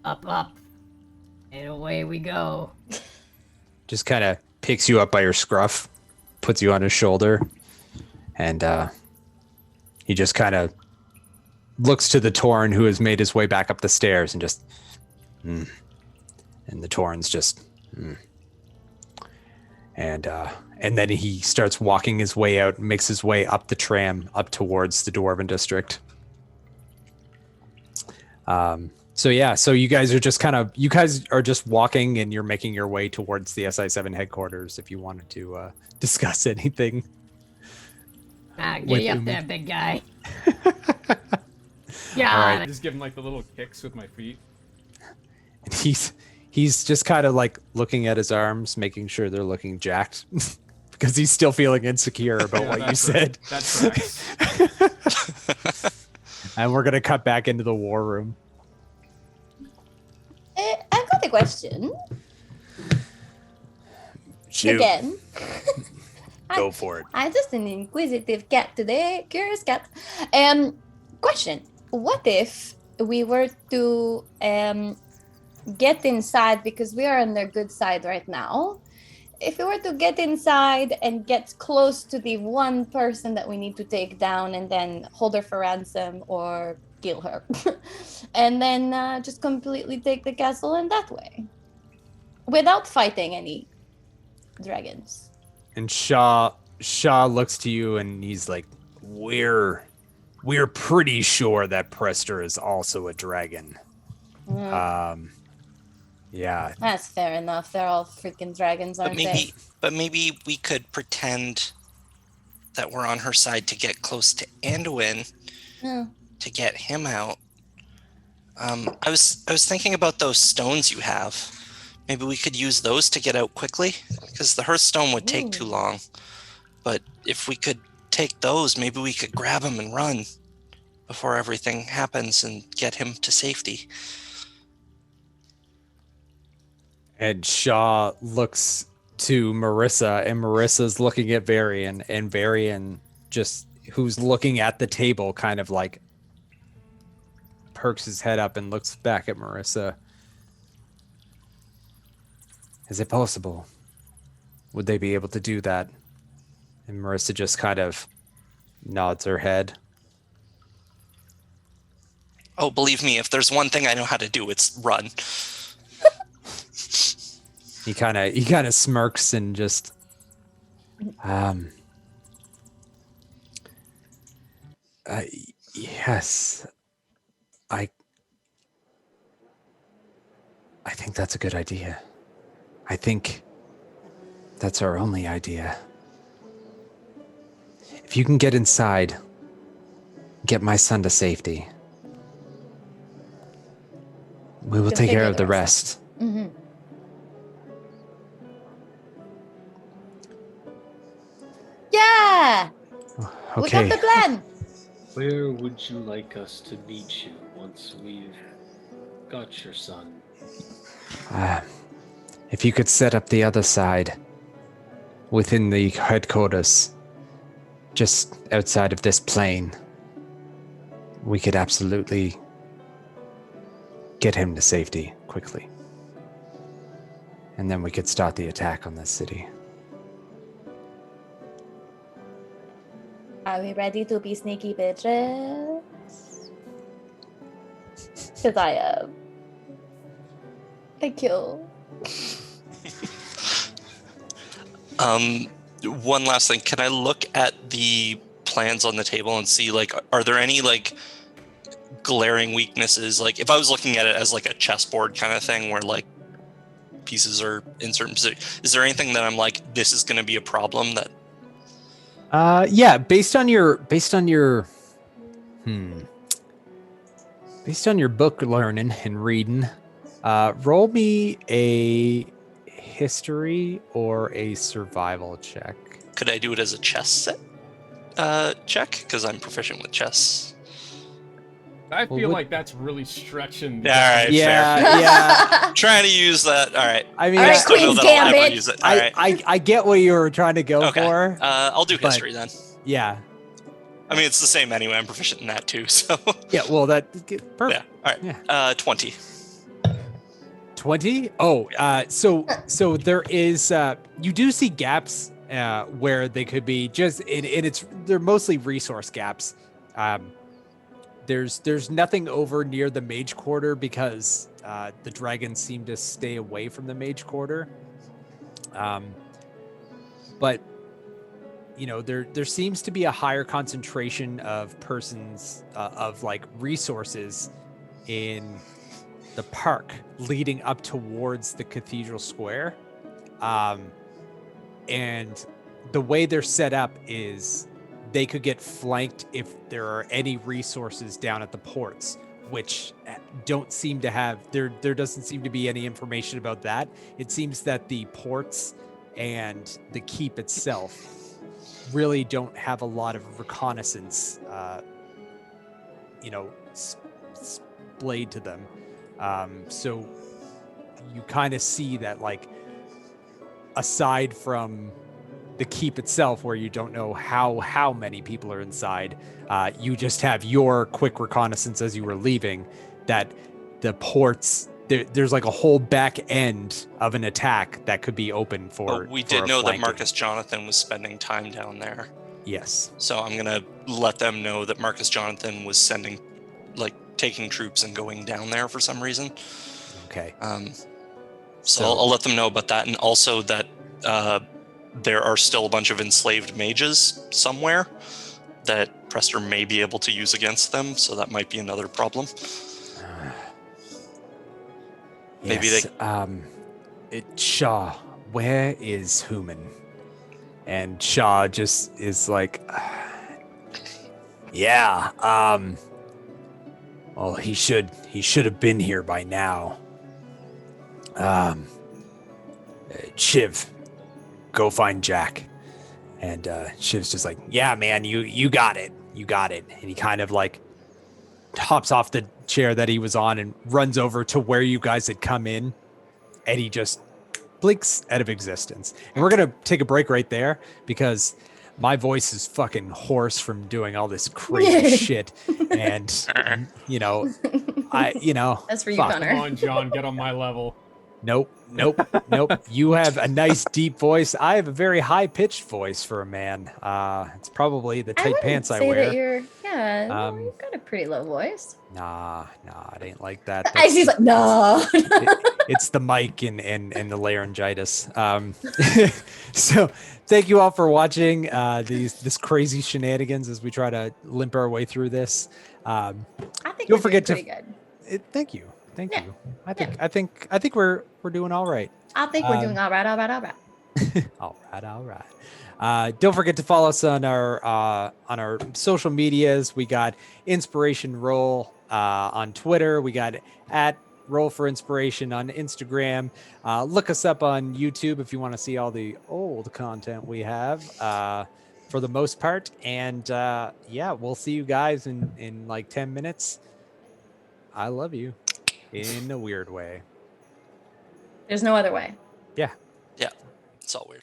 Up. And away we go. Just kind of picks you up by your scruff, puts you on his shoulder, and he just kind of looks to the Tauren who has made his way back up the stairs and just, and the Tauren's just, and then he starts walking his way out, makes his way up the tram up towards the Dwarven district. So you guys are just walking and you're making your way towards the SI7 headquarters if you wanted to discuss anything. Giddy up there, big guy. Yeah. All right. I just give him like the little kicks with my feet. And he's just kind of like looking at his arms, making sure they're looking jacked because he's still feeling insecure about Yeah, what you that's said. That tracks. And we're going to cut back into the war room. I've got a question. Shoot. Again. Go for it. I'm just an inquisitive cat today. Curious cat. Question. What if we were to get inside, because we are on their good side right now. If we were to get inside and get close to the one person that we need to take down and then hold her for ransom or kill her, and then just completely take the castle in that way, without fighting any dragons. And Shaw looks to you and he's like, We're pretty sure that Prester is also a dragon. Yeah. That's fair enough. They're all freaking dragons, aren't they? But maybe we could pretend that we're on her side to get close to Anduin to get him out. I was thinking about those stones you have. Maybe we could use those to get out quickly, because the Hearthstone would take too long. But if we could take those, maybe we could grab him and run before everything happens and get him to safety. And Shaw looks to Marissa, and Marissa's looking at Varian, and Varian just, who's looking at the table, kind of like perks his head up and looks back at Marissa. Is it possible? Would they be able to do that? And Marissa just kind of nods her head. Oh, believe me, if there's one thing I know how to do, it's run. He kind of smirks and just yes, I think that's a good idea. I think that's our only idea. If you can get inside, get my son to safety, we will take care of the rest. Mm-hmm. Yeah! Okay. We got the plan! Where would you like us to meet you once we've got your son? If you could set up the other side within the headquarters, just outside of this plane, we could absolutely get him to safety quickly. And then we could start the attack on this city. Are we ready to be sneaky bitches? Because I am. Thank you. One last thing. Can I look at the plans on the table and see, like, are there any, like, glaring weaknesses? Like, if I was looking at it as, like, a chessboard kind of thing where, like, pieces are in certain positions. Is there anything that I'm like, this is going to be a problem that? Yeah, based on your book learning and reading, roll me a history or a survival check. Could I do it as a chess set check? Because I'm proficient with chess. I Well, feel would- like that's really stretching. The All right, definition. Yeah. Trying to use that. All right. I mean, All I right, just don't know Queen's that I'll ever Gambit. use it. All right. I get what you were trying to go Okay. for. I'll do but- history then. Yeah. I mean, it's the same anyway. I'm proficient in that too. So Yeah. Well, that yeah. perfect. All right. Yeah. 20. 20? Oh, so there is you do see gaps where they could be just they're mostly resource gaps. There's nothing over near the mage quarter because the dragons seem to stay away from the mage quarter. But you know, there seems to be a higher concentration of persons of like resources in the park leading up towards the cathedral square. And the way they're set up is they could get flanked if there are any resources down at the ports, which don't seem to have, there doesn't seem to be any information about that. It seems that the ports and the keep itself really don't have a lot of reconnaissance, splayed to them. So you kind of see that, like, aside from the keep itself, where you don't know how many people are inside, you just have your quick reconnaissance as you were leaving that the ports, there's like a whole back end of an attack that could be open for. We for did a know that flanking. Marcus Jonathan was spending time down there. Yes. So I'm gonna let them know that Marcus Jonathan was taking troops and going down there for some reason. Okay. So I'll let them know about that, and also that there are still a bunch of enslaved mages somewhere that Prester may be able to use against them. So that might be another problem. Maybe yes, Shaw, where is Human? And Shaw just is like, yeah, well, he should have been here by now. Shiv, go find Jack. And Shiv's just like, yeah, man, you got it. And he kind of like hops off the chair that he was on and runs over to where you guys had come in, and he just blinks out of existence. And we're gonna take a break right there because my voice is fucking hoarse from doing all this crazy shit. And That's for you, fuck. Connor. Come on, John, get on my level. Nope. You have a nice deep voice. I have a very high pitched voice for a man. It's probably the I tight wouldn't pants I say wear. that you've got a pretty low voice. Nah, it ain't like that. I see, like, no. It's the mic and the laryngitis. So thank you all for watching this crazy shenanigans as we try to limp our way through this. I think Don't we're forget doing to- pretty good. Thank you. Yeah. I think we're doing all right. I think we're doing all right. All right. Don't forget to follow us on our social medias. We got Inspiration Roll on Twitter. We got at Roll for Inspiration on Instagram. Look us up on YouTube if you want to see all the old content we have for the most part. And we'll see you guys in like 10 minutes. I love you in a weird way. There's no other way. Yeah. It's all weird.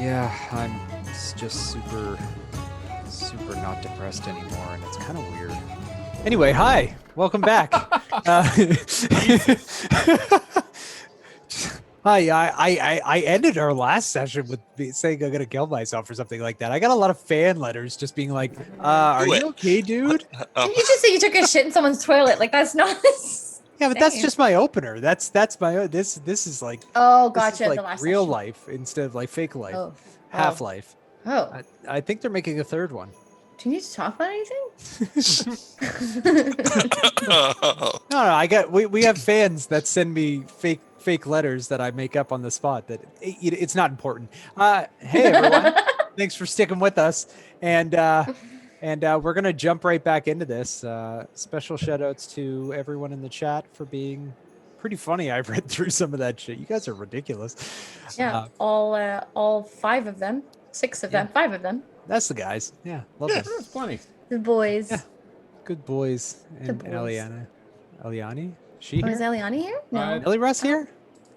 Yeah, I'm just super not depressed anymore, and it's kind of weird. Anyway, hi, welcome back. Hi, I ended our last session with saying I'm gonna kill myself or something like that. I got a lot of fan letters just being like, "Are Do you it. okay, dude?" Oh, Didn't you just say you took a shit in someone's toilet? Like that's not. Yeah, but that's Same. just my opener. That's my this is like Oh, this is gotcha. like The last real session. life instead of like fake life, Oh. half life. Oh. I think they're making a third one. Do you need to talk about anything? No, we have fans that send me fake letters that I make up on the spot. It's not important. Hey everyone, thanks for sticking with us, and we're gonna jump right back into this. Special shout outs to everyone in the chat for being pretty funny. I've read through some of that shit. You guys are ridiculous. Yeah, all 5 of them, 6 of them, 5 of them. That's the guys. Yeah, love Yeah. that. That's plenty. The boys. Yeah. Good boys. And boys. Eliani? She Oh, is here? Eliani here? No. Nelly Russ here? Is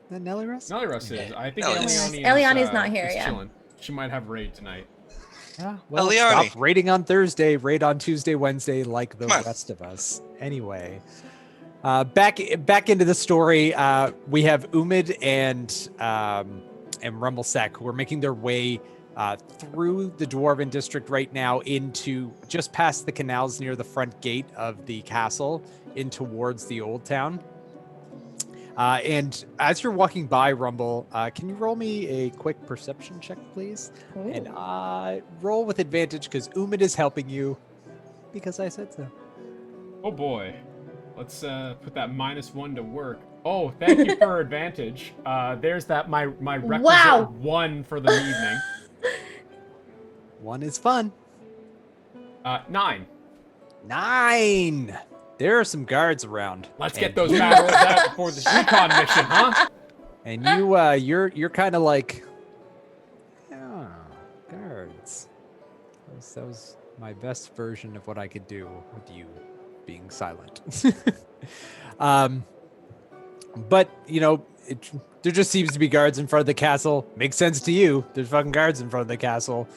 that Nelly Russ? Nelly Russ is. I think Nelly is. Eliani Eliani's not here, is yeah. chilling. She might have raid tonight. Yeah. Well, Eliani. stop raiding on Thursday, raid on Tuesday, Wednesday, like the Come on. rest of us. Anyway, back into the story. We have Umid and Rumblesack who are making their way through the Dwarven district right now into just past the canals near the front gate of the castle in towards the old town. And as you're walking by, Rumble, can you roll me a quick perception check, please? Ooh. And roll with advantage because Umid is helping you because I said so. Oh boy. Let's put that -1 to work. Oh, thank you for advantage. There's that my requisite Wow. 1 for the evening. 1 is fun. 9. 9. There are some guards around. Let's get And those bad rolls out before this recon mission, huh? And you're kind of like, yeah, guards. That was my best version of what I could do with you being silent. But there just seems to be guards in front of the castle. Makes sense to you. There's fucking guards in front of the castle,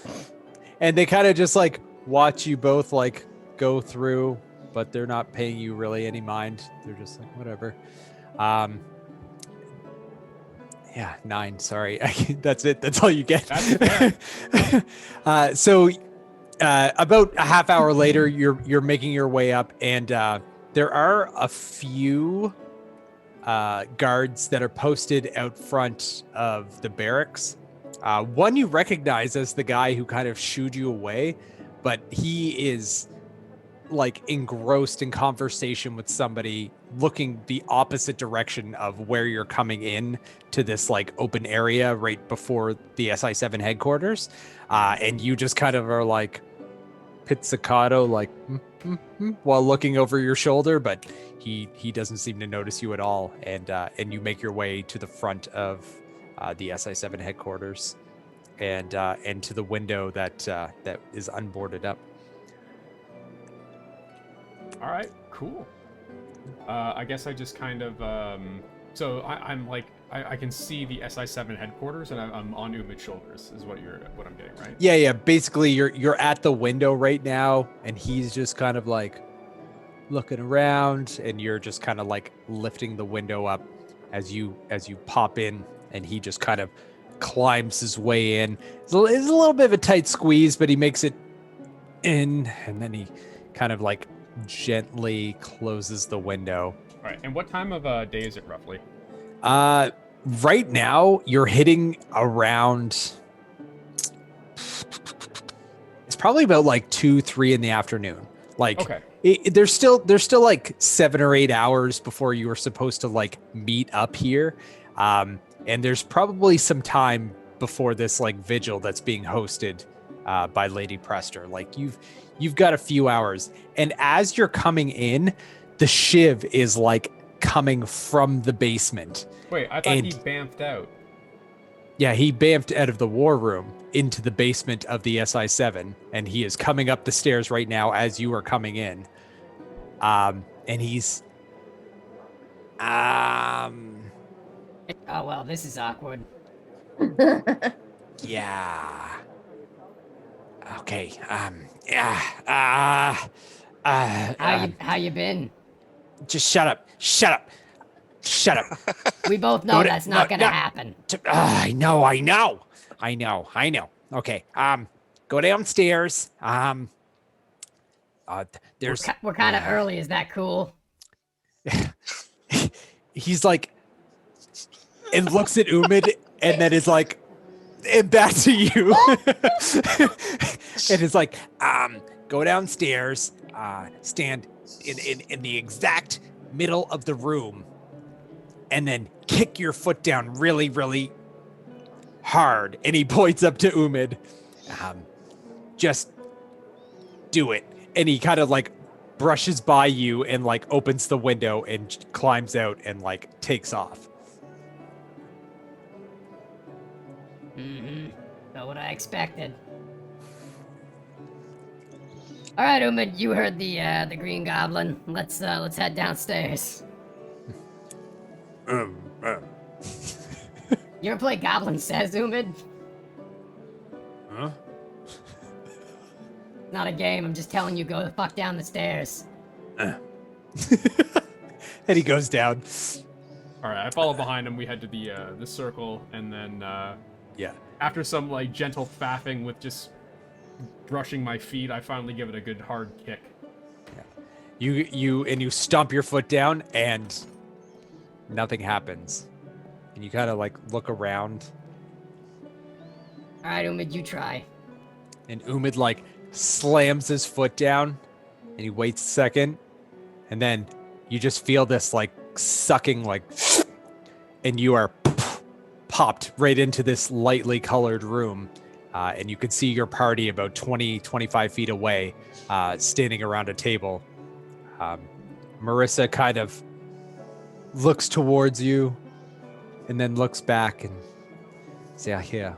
and they kind of just like watch you both like go through, but they're not paying you really any mind. They're just like whatever. Yeah, 9. Sorry, that's it. That's all you get. That's fair. So, about a half hour later, you're making your way up, and there are a few guards that are posted out front of the barracks. One you recognize as the guy who kind of shooed you away, but he is like engrossed in conversation with somebody looking the opposite direction of where you're coming in to this like open area right before the SI7 headquarters. And you just kind of are like pizzicato, like while looking over your shoulder, but he doesn't seem to notice you at all. And you make your way to the front of the SI7 headquarters and to the window that is unboarded up. All right, cool. I guess I just kind of so I'm like I can see the SI7 headquarters and I'm on Umid's shoulders is what I'm getting, right? Yeah. Basically, you're at the window right now, and he's just kind of like looking around, and you're just kind of like lifting the window up as you pop in, and he just kind of climbs his way in. It's a little bit of a tight squeeze, but he makes it in, and then he kind of like gently closes the window. All right, and what time of day is it roughly? Right now you're hitting around, it's probably about like 2-3 in the afternoon. Like Okay. There's still like 7 or 8 hours before you were supposed to like meet up here. And there's probably some time before this like vigil that's being hosted by Lady Prester. Like you've got a few hours, and as you're coming in, the Shiv is like coming from the basement. Wait, I thought he bamfed out. Yeah, he bamfed out of the war room into the basement of the SI7, and he is coming up the stairs right now as you are coming in. And he's Oh well, this is awkward. Yeah. Okay. Yeah. How you been? Just shut up. Shut up. Shut up. We both know that's not gonna happen. I know. Okay. Go downstairs. There's. We're kind of early. Is that cool? He's like, and looks at Umid, and then is like, and back to you. And it's like, go downstairs. Stand in the exact middle of the room, and then kick your foot down really, really hard. And he points up to Umid. Just do it. And he kind of like brushes by you and like opens the window and climbs out and like takes off. Not what I expected. All right, Umid, you heard the Green Goblin. Let's head downstairs. You ever play Goblin Says, Umid? Huh? Not a game. I'm just telling you, go the fuck down the stairs. And he goes down. All right, I follow behind him. We head to the circle, and then Yeah. after some like gentle faffing with just brushing my feet, I finally give it a good hard kick. You stomp your foot down and nothing happens. And you kind of like look around, All right, Umid, you try. and Umid like slams his foot down, and he waits a second, and then you just feel this like sucking, like, and you are popped right into this lightly colored room. And you can see your party about 25 feet away, standing around a table. Marissa kind of looks towards you and then looks back and says, "Yeah, here."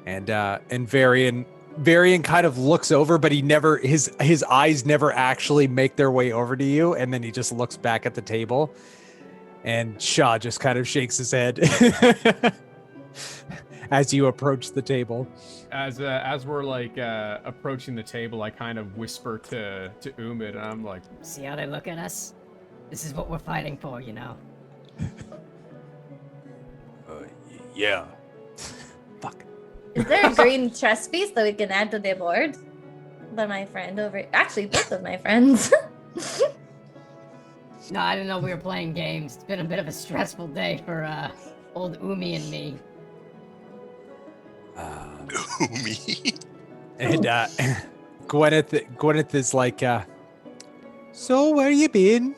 And Varian kind of looks over, but he never, his eyes never actually make their way over to you. And then he just looks back at the table, and Shaw just kind of shakes his head as you approach the table. As we're like approaching the table, I kind of whisper to Umid, and I'm like, See how they look at us? This is what we're fighting for, you know. Yeah. Fuck. Is there a green chess piece that we can add to the board? By my friend over. Actually, both of my friends. No, I didn't know we were playing games. It's been a bit of a stressful day for old Umi and me. Me. And Gwyneth is like, so where you been?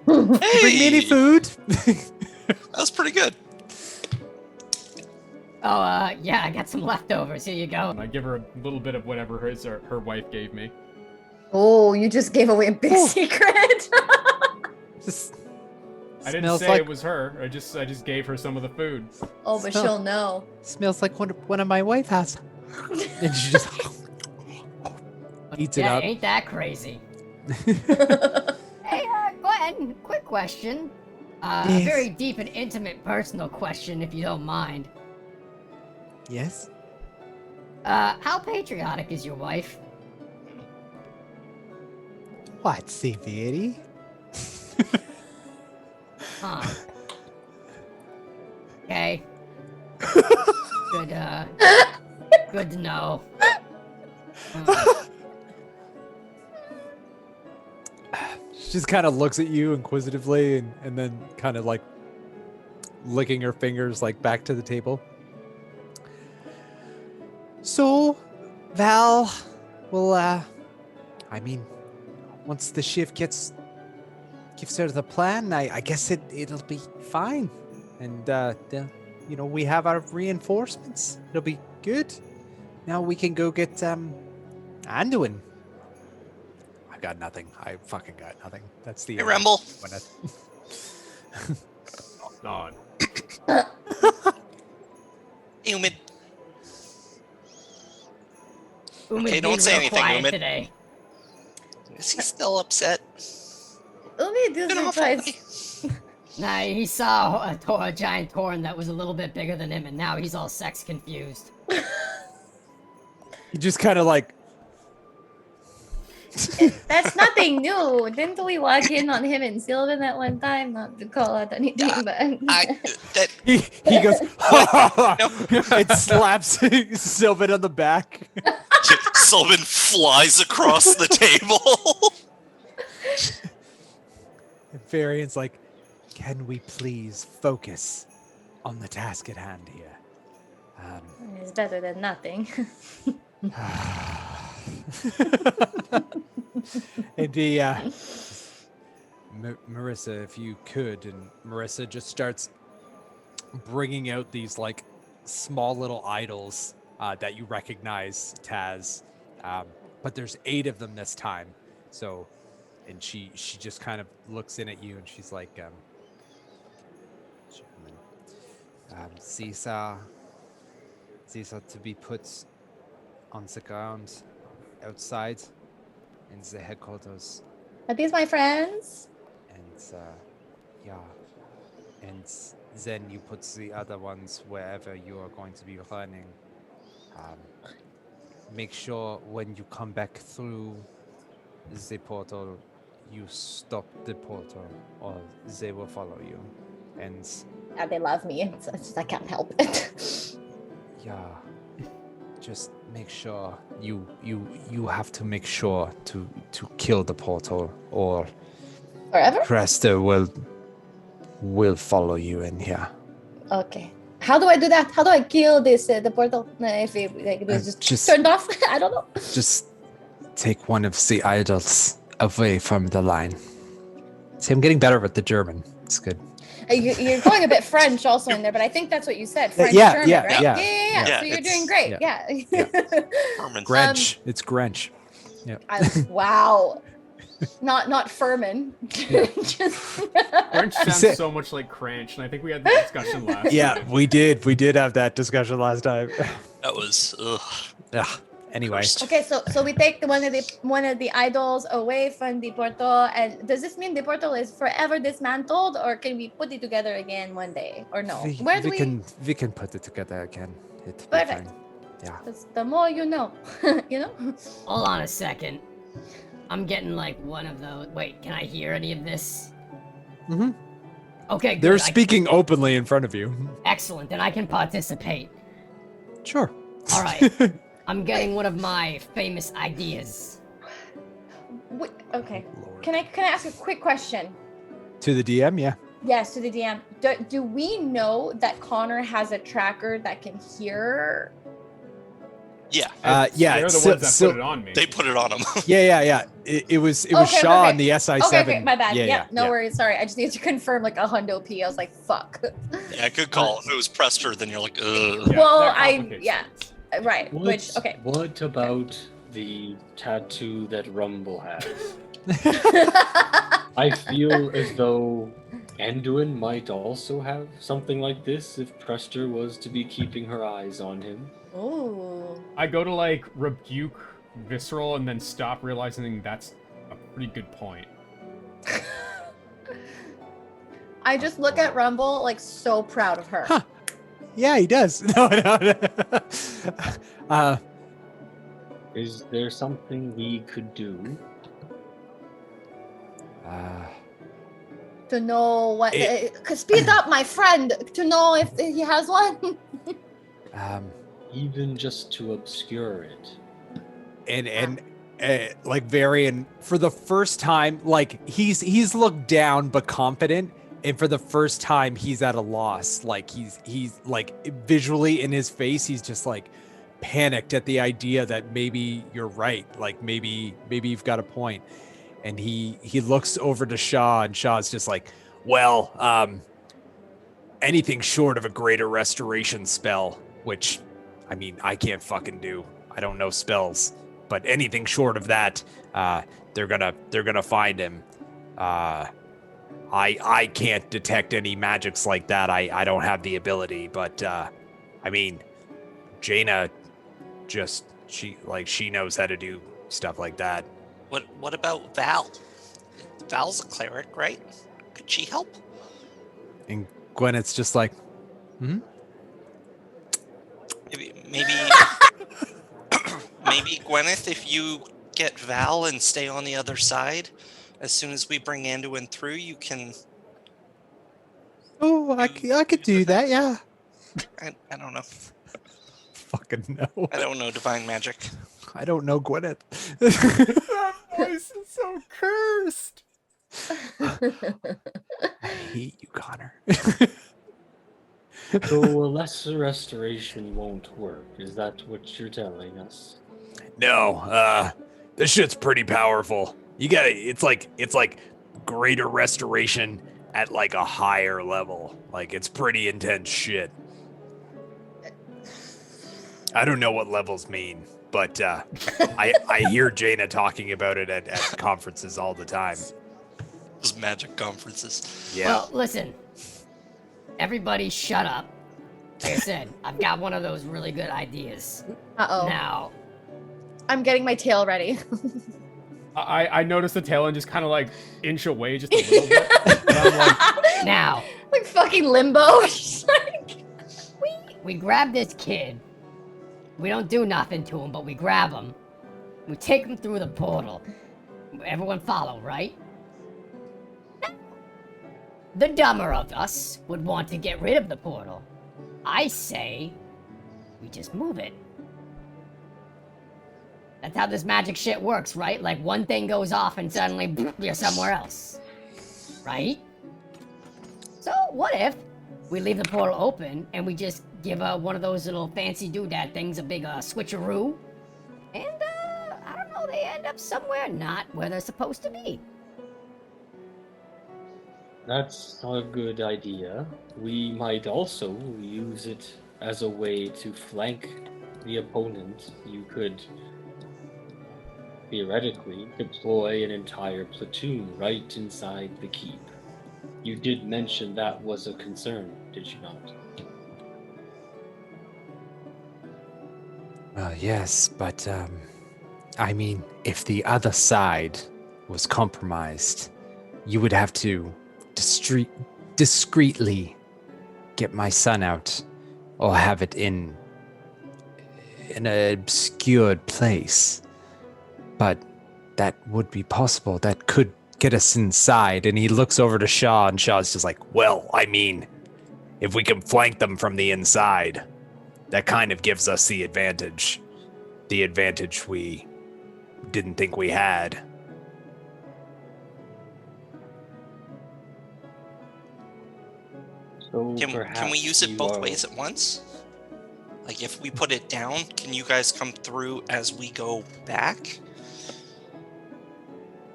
Bring me any food? That was pretty good. Oh, yeah, I got some leftovers. Here you go. and I give her a little bit of whatever her wife gave me. Oh, you just gave away a big secret. Just I didn't smells say like it was her. I just gave her some of the food. Oh, but Smell- she'll know. smells like one of my wife has. And she just eats it Yeah, up. ain't that crazy? Hey, Gwen, quick question. A Yes. very deep and intimate personal question, if you don't mind. Yes. How patriotic is your wife? What, Severi? Huh. Okay. Good, good to know. She just kind of looks at you inquisitively and then kind of like licking her fingers like back to the table. So, Val, well, I mean, once the shift gives her the plan, I guess it'll be fine. And, we have our reinforcements. It'll be good. Now we can go get, Anduin. I got nothing. I fucking got nothing. That's the Hey, Rumble. Nod. Humid. Uma's Okay, don't being say real anything, quiet Umid. today. Is he still upset? Umi Been doesn't off all try. day. Nah, he saw a giant Tauren that was a little bit bigger than him, and now he's all sex confused. He just kind of like, That's nothing new. Didn't we walk in on him and Sylvan at one time? Not to call out anything, but That he goes, it slaps Sylvan on the back. Sylvan flies across the table. And Varian's like, can we please focus on the task at hand here? it's better than nothing. And the Marissa, if you could, and Marissa just starts bringing out these like small little idols that you recognize, Taz, but there's 8 of them this time. So, and she just kind of looks in at you, and she's like, these are to be put on the ground outside in the headquarters, Are these my friends? and yeah, and then you put the other ones wherever you are going to be running. Make sure when you come back through the portal, you stop the portal, or they will follow you. And They love me. It's just, I can't help it. yeah, just make sure you have to make sure to kill the portal, or Forever? Cresta will follow you in here. Okay. How do I do that? How do I kill this the portal? If it was just turned off? I don't know. Just take one of the idols away from the line. See, I'm getting better at the German. It's good. You're going a bit French also in there, but I think that's what you said. French, yeah, German, yeah, right? yeah. Yeah, So you're it's- doing great. Yeah. Herman. Grench. It's Grench. Wow. Not Furman. Just French sounds said- so much like Cranch, and I think we had the discussion last Yeah, time. we did. We did have that discussion last time. That was ugh. Yeah. Anyway, Cursed. Okay, so we take one of the idols away from the portal, and does this mean the portal is forever dismantled, or can we put it together again one day, or no? Where do we can put it together again. It'll be Perfect. fine. Yeah. The more you know, you know. Hold on a second. I'm getting like one of those. Wait, can I hear any of this? Mm-hmm. Okay, good. They're speaking openly in front of you. Excellent, then I can participate. Sure. All right. I'm getting one of my famous ideas. Okay. Lord. Can I ask a quick question? To the DM, yeah. Yes, to the DM. Do we know that Connor has a tracker that can hear? Yeah, Yeah. They're the so- ones that so- put it on me. they put it on him. Yeah. It was Okay, Shaw okay. on the SI7. Okay, my bad. Yeah, Yeah, no yeah. worries. Sorry, I just need to confirm like a hundo P. I was like, fuck. Yeah, good call. If it was Prester, then you're like, ugh. Yeah, Well, that complicates yeah. things. Right. Which okay. What about the tattoo that Rumble has? I feel as though Anduin might also have something like this if Prester was to be keeping her eyes on him. Ooh. I go to like rebuke Visceral and then stop realizing that's a pretty good point. I just look at Rumble like so proud of her. Huh. Yeah, he does. No. Is there something we could do? To know what It- could speed up my friend to know if he has one. Even just to obscure it. and like Varian, for the first time, like he's looked down but confident, and for the first time he's at a loss. Like he's like visually in his face, he's just like panicked at the idea that maybe you're right. Like maybe you've got a point. And he looks over to Shaw, and Shaw's just like, well, anything short of a greater restoration spell, which, I mean, I can't fucking do. I don't know spells, but anything short of that, they're gonna find him. I can't detect any magics like that. I don't have the ability, but I mean, Jaina, she knows how to do stuff like that. What about Val? Val's a cleric, right? Could she help? And Gwyneth's just like, hmm? Maybe maybe Gwyneth, if you get Val and stay on the other side, as soon as we bring Anduin through, you can. Oh, I could do that, yeah. I don't know. Fucking no. I don't know divine magic. I don't know Gwyneth. That voice is so cursed. I hate you, Connor. So a lesser restoration won't work. Is that what you're telling us? No, this shit's pretty powerful. You gotta, it's like greater restoration at like a higher level. Like it's pretty intense shit. I don't know what levels mean, but I hear Jaina talking about it at conferences all the time. Those magic conferences. Yeah. Well, listen. Everybody shut up. Like I said, I've got one of those really good ideas. Uh-oh. Now, I'm getting my tail ready. I noticed the tail end just kind of like inch away just a little bit. And I'm like, now, like fucking limbo. we grab this kid. We don't do nothing to him, but we grab him. We take him through the portal. Everyone follow, right? The dumber of us would want to get rid of the portal. I say we just move it. That's how this magic shit works, right? Like one thing goes off and suddenly you're somewhere else. Right? So what if we leave the portal open and we just give one of those little fancy doodad things a big switcheroo? And I don't know, they end up somewhere not where they're supposed to be. That's a good idea. We might also use it as a way to flank the opponent. You could theoretically deploy an entire platoon right inside the keep. You did mention that was a concern, did you not? Well, yes, but I mean, if the other side was compromised, you would have to discreetly get my son out, or have it in an obscured place. But that would be possible. That could get us inside. And he looks over to Shaw, and Shaw's just like, well, I mean, if we can flank them from the inside, that kind of gives us the advantage. The advantage we didn't think we had. So Can we use it both ways at once? Like if we put it down, can you guys come through as we go back?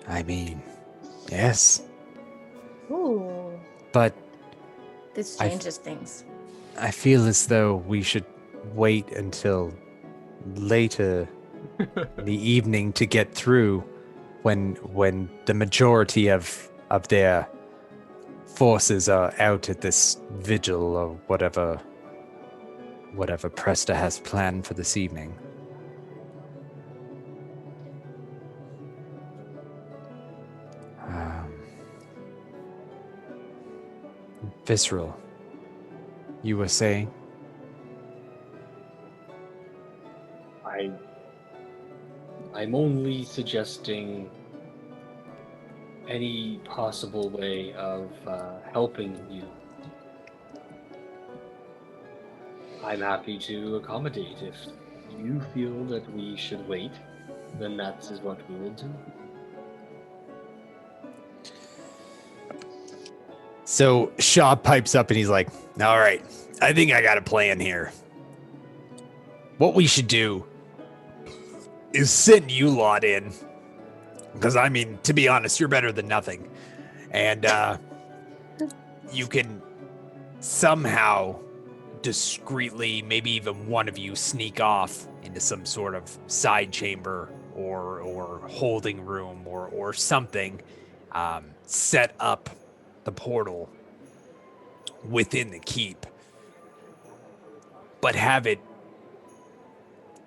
I mean, yes. Ooh, But this I- changes things. I feel as though we should wait until later in the evening to get through when the majority of their forces are out at this vigil or whatever Presta has planned for this evening. Visceral, you were saying? I'm only suggesting any possible way of helping you. I'm happy to accommodate. If you feel that we should wait, then that is what we will do. So Shaw pipes up and he's like, all right, I think I got a plan here. What we should do is send you lot in. Because, I mean, to be honest, you're better than nothing. And you can somehow discreetly, maybe even one of you, sneak off into some sort of side chamber or holding room or something. Set up the portal within the keep. But have it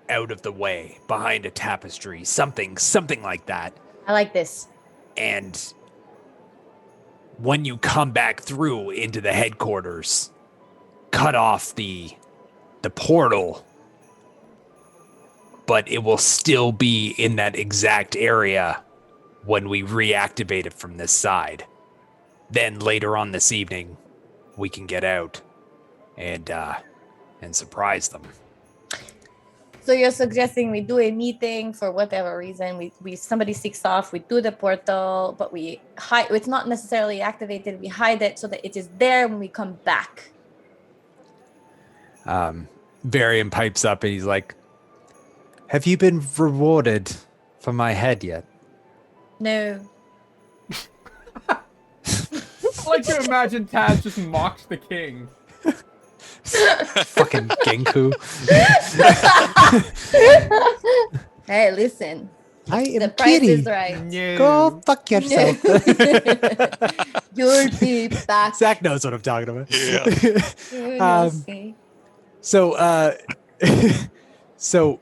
out of the way, behind a tapestry, something like that. I like this. And when you come back through into the headquarters, cut off the portal, but it will still be in that exact area when we reactivate it from this side. Then later on this evening, we can get out and surprise them. So you're suggesting we do a meeting for whatever reason. We somebody seeks off, we do the portal, but we hide. It's not necessarily activated. We hide it so that it is there when we come back. Varian pipes up and he's like, "Have you been rewarded for my head yet?" No. I like to imagine Taz just mocked the king. Fucking Genku. Hey, listen. I am The price kitty. is right. No. Go fuck yourself. You'll be back. Zach knows what I'm talking about. Yeah. You will see. So, so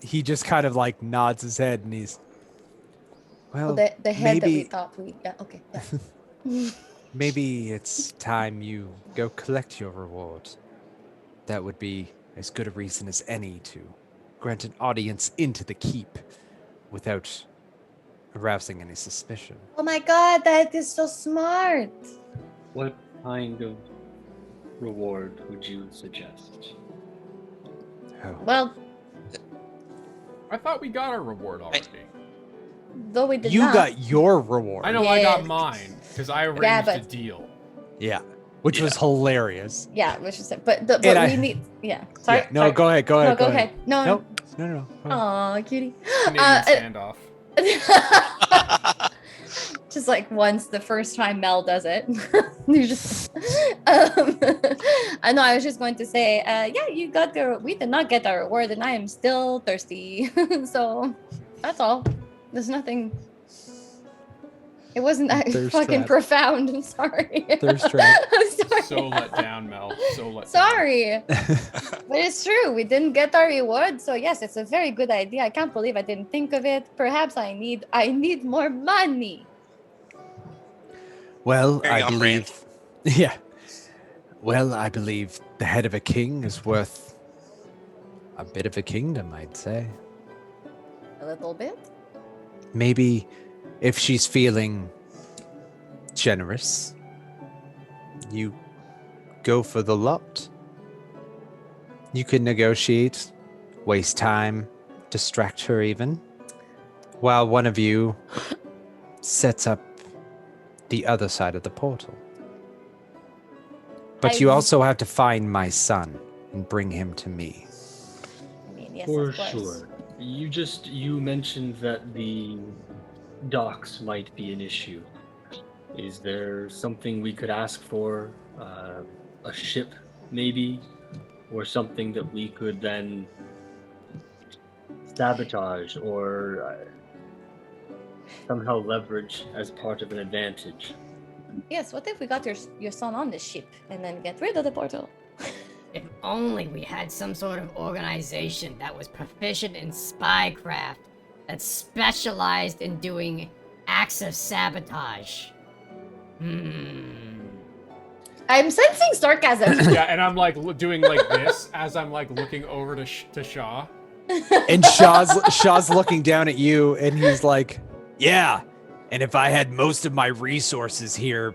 he just kind of like nods his head and he's, well, The head that we maybe, thought we. Yeah. Okay. Yeah. maybe it's time you go collect your reward. That would be as good a reason as any to grant an audience into the keep without arousing any suspicion. Oh my God, that is so smart. What kind of reward would you suggest? Oh. Well, I thought we got our reward already. though we did You not. got your reward. I know I got Yes. mine because I arranged Yeah, a but- deal. Yeah, which was hilarious. Yeah, which is but And we I- need. Yeah. Sorry. Yeah, no, sorry. go ahead. Go No, ahead. go ahead. No. Nope. No. Go ahead. Aw, cutie. Canadian standoff. Just like once the first time Mel does it. You just I know I was just going to say, yeah, you got we did not get our reward and I am still thirsty. So that's all. There's nothing. It wasn't that Thirst fucking trap. profound. I'm sorry. Thirst trap. I'm sorry. So let down, Mel. So let down. Sorry. But it's true. We didn't get our reward. So yes, it's a very good idea. I can't believe I didn't think of it. Perhaps I need more money. Well, Very I on believe. Yeah. Well, I believe the head of a king is worth a bit of a kingdom, I'd say. A little bit. Maybe if she's feeling generous, you go for the lot. You can negotiate, waste time, distract her even, while one of you sets up the other side of the portal. But you I- also have to find my son and bring him to me. I mean, yes, For of course. sure. You mentioned that the docks might be an issue. Is there something we could ask for? A ship, maybe? Or something that we could then sabotage or somehow leverage as part of an advantage? Yes, what if we got your son on the ship and then get rid of the portal? If only we had some sort of organization that was proficient in spycraft, that specialized in doing acts of sabotage. I'm sensing sarcasm. Yeah, and I'm like doing like this as I'm like looking over to Shaw. And Shaw's looking down at you and he's like, yeah. And if I had most of my resources here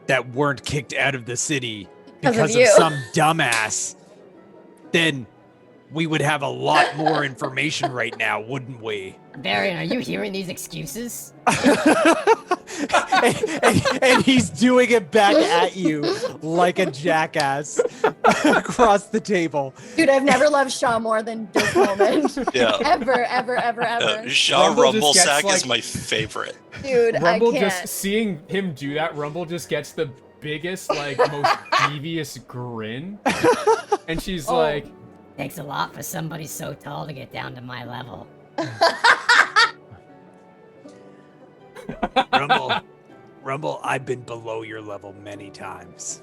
that weren't kicked out of the city because of you. some dumbass, then we would have a lot more information right now, wouldn't we? Varian, are you hearing these excuses? and he's doing it back at you like a jackass across the table. Dude, I've never loved Shaw more than this moment. Yeah. Ever, ever, ever, ever. Shaw Rumble just gets, Rumblesack is like- my favorite. Dude, Rumble I just can't. seeing him do that. Rumble just gets the biggest, like most devious grin, and she's Oh. like, Takes a lot for somebody so tall to get down to my level. Rumble, I've been below your level many times.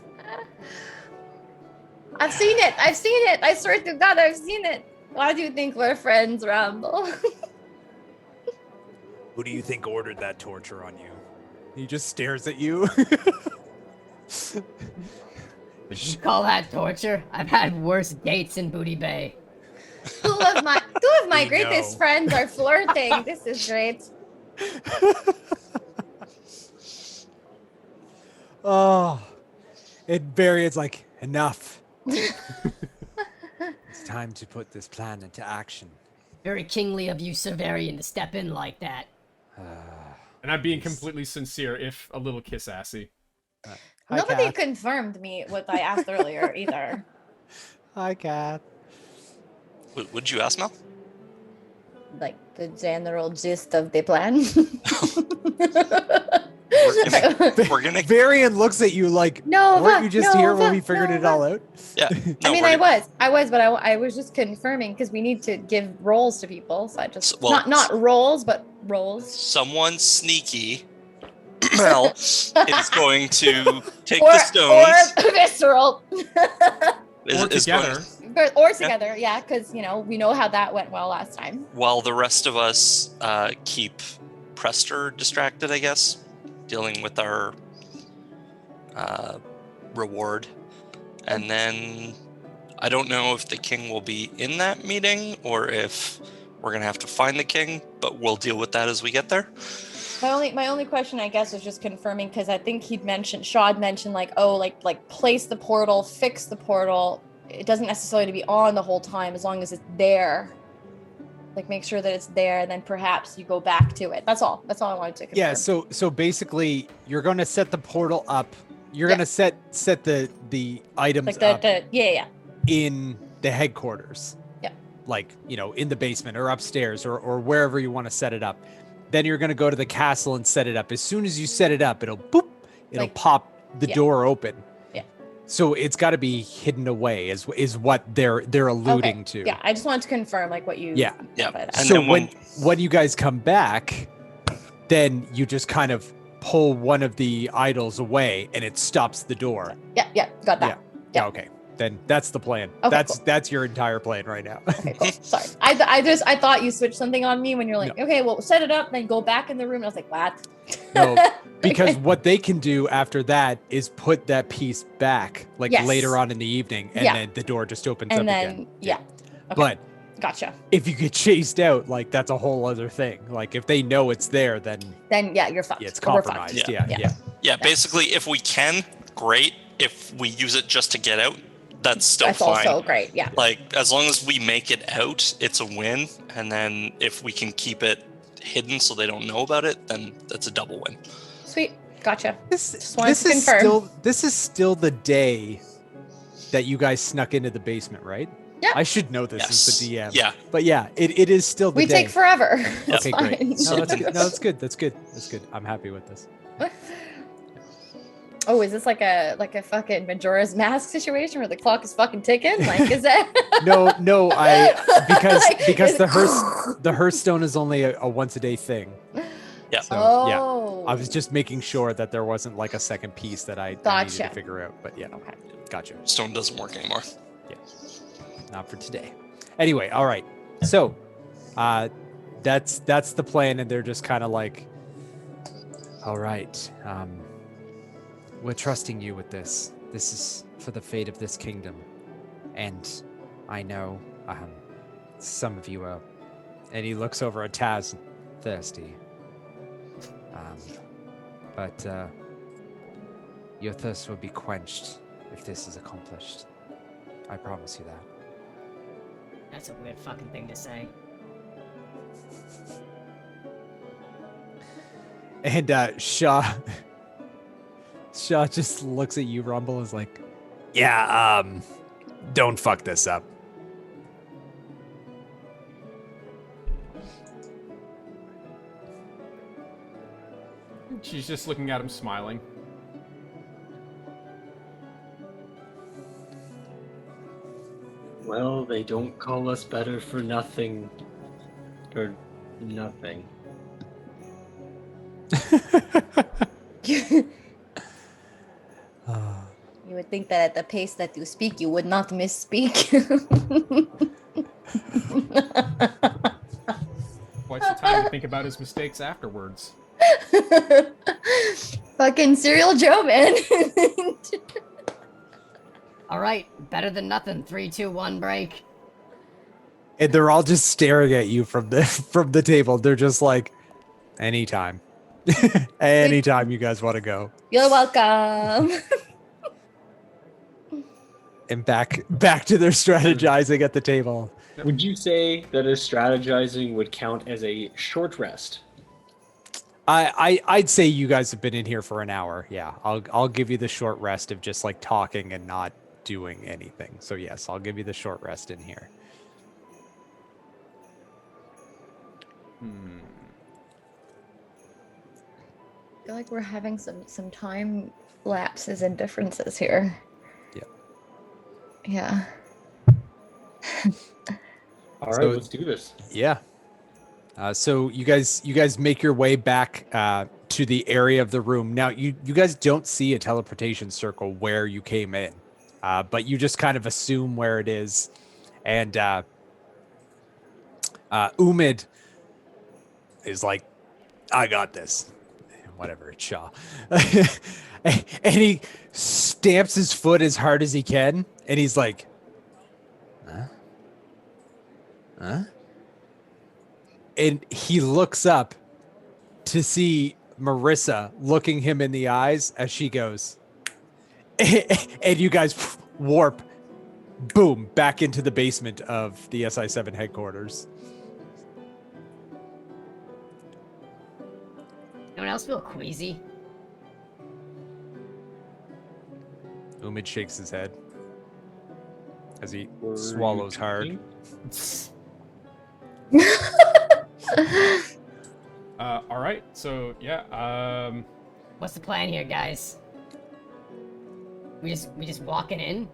I've seen it. I've seen it. I swear to God, I've seen it. Why do you think we're friends, Rumble? Who do you think ordered that torture on you? He just stares at you. Would you call that torture? I've had worse dates in Booty Bay. Two of my We greatest know. friends are flirting. This is great. Oh, Varian's like, enough. It's time to put this plan into action. Very kingly of you, Severian, to step in like that. And I'm being completely sincere, if a little kiss assy. Hi, Nobody Kath. confirmed me what I asked earlier either. Hi, Kath. Would you ask Mel? Like the general gist of the plan. We're gonna. Varian looks at you like, Nova, weren't you just here when Nova, we figured it Nova. all out? Yeah. I No, mean, we're gonna- I was, but I was just confirming because we need to give roles to people. So I just Well, not roles, but roles. Someone sneaky, Mel, is going to take Or the stones. visceral, Or together. or together, yeah, because we know how that went well last time. While the rest of us keep Prester distracted, I guess, dealing with our reward. And then I don't know if the king will be in that meeting or if we're going to have to find the king, but we'll deal with that as we get there. My only question, I guess, was just confirming because I think Shaw had mentioned like place the portal, fix the portal. It doesn't necessarily be on the whole time as long as it's there. Like make sure that it's there, and then perhaps you go back to it. That's all. That's all I wanted to confirm. Yeah, so basically you're going to set the portal up. You're Yeah. going to set the items like up yeah. in the headquarters. Yeah. Like, in the basement or upstairs or wherever you want to set it up. Then you're going to go to the castle and set it up. As soon as you set it up, it'll Like- pop the yeah. door open. Yeah. So it's got to be hidden away is what they're alluding to. Yeah, I just wanted to confirm like what you. Yeah. Yeah. by that. And So then when you guys come back, then you just kind of pull one of the idols away and it stops the door. Yeah, got that. Yeah. Okay. Then that's the plan. Okay, That's your entire plan right now. Okay, cool. Sorry. I thought you switched something on me when you're like, okay, well, set it up, then go back in the room. And I was like, what? No, because Okay. what they can do after that is put that piece back like Yes. later on in the evening and Yeah. then the door just opens And up then again. yeah. Okay. But Gotcha. if you get chased out, like that's a whole other thing. Like if they know it's there, then Then yeah, you're fucked. it's Or we're fucked. compromised. Yeah. Yeah. Yeah, basically, if we can, great. If we use it just to get out, that's still That's fine. also great. Yeah. Like, as long as we make it out, it's a win. And then if we can keep it hidden so they don't know about it, then that's a double win. Sweet. Gotcha. This Just wanted to confirm. this is still the day that you guys snuck into the basement, right? Yeah. I should know this Yes. as the DM. Yeah. But yeah, it is still the We day. take forever. It's Okay, fine. great. No, that's good. No, that's good. That's good. That's good. I'm happy with this. Oh, is this like a fucking Majora's Mask situation where the clock is fucking ticking? Like, is that? No, I because Like, the Hearthstone is only a once a day thing. Yeah. So yeah, Oh. I was just making sure that there wasn't like a second piece that I needed Gotcha. to figure out. But yeah, Okay. gotcha. Stone doesn't work anymore. Not for today. Anyway, all right. So, that's the plan, and they're just kind of like, all right, we're trusting you with this. This is for the fate of this kingdom, and I know some of you are. And he looks over at Taz, thirsty. But your thirst will be quenched if this is accomplished. I promise you that. That's a weird fucking thing to say. And Shaw just looks at you, Rumble, is like, yeah, don't fuck this up. She's just looking at him, smiling. Well, they don't call us better for nothing. Or nothing. You would think that at the pace that you speak, you would not misspeak. Quite some time to think about his mistakes afterwards. Fucking Serial Joe, man. All right, better than nothing. 3, 2, 1, break. And they're all just staring at you from the from the table. They're just like, anytime. Anytime you guys want to go. You're welcome. And back to their strategizing at the table. Would you say that a strategizing would count as a short rest? I'd say you guys have been in here for an hour. Yeah, I'll give you the short rest of just like talking and not doing anything. So yes, I'll give you the short rest in here. I feel like we're having some time lapses and differences here. Yep. Yeah. All right, So- let's do this. Yeah. So you guys make your way back to the area of the room. Now you guys don't see a teleportation circle where you came in, but you just kind of assume where it is, and Umid is like, "I got this." Whatever, it's Shaw. And he stamps his foot as hard as he can, and he's like, Huh? And he looks up to see Marissa looking him in the eyes as she goes, and you guys warp, boom, back into the basement of the SI7 headquarters. Anyone else feel queasy? Umid shakes his head as he Were swallows you hard. talking? All right. So yeah. What's the plan here, guys? We just walking in?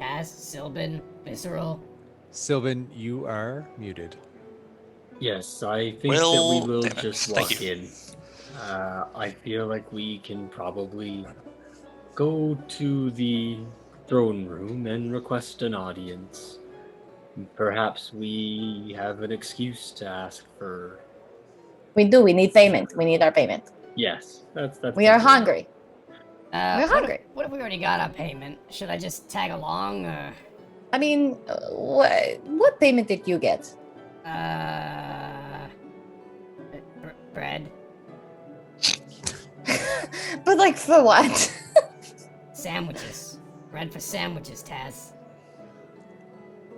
Kaz, Sylvan, Visceral. Sylvan, you are muted. Yes, I think Well, that we will damn it. just Thank walk you. in. I feel like we can probably go to the throne room and request an audience. Perhaps we have an excuse to ask for. We do. We need payment. We need our payment. Yes, that's. We are the- hungry. We're hungry. What if we already got our payment? Should I just tag along, or I mean, what payment did you get? bread, But like for what? sandwiches, bread for sandwiches, Taz.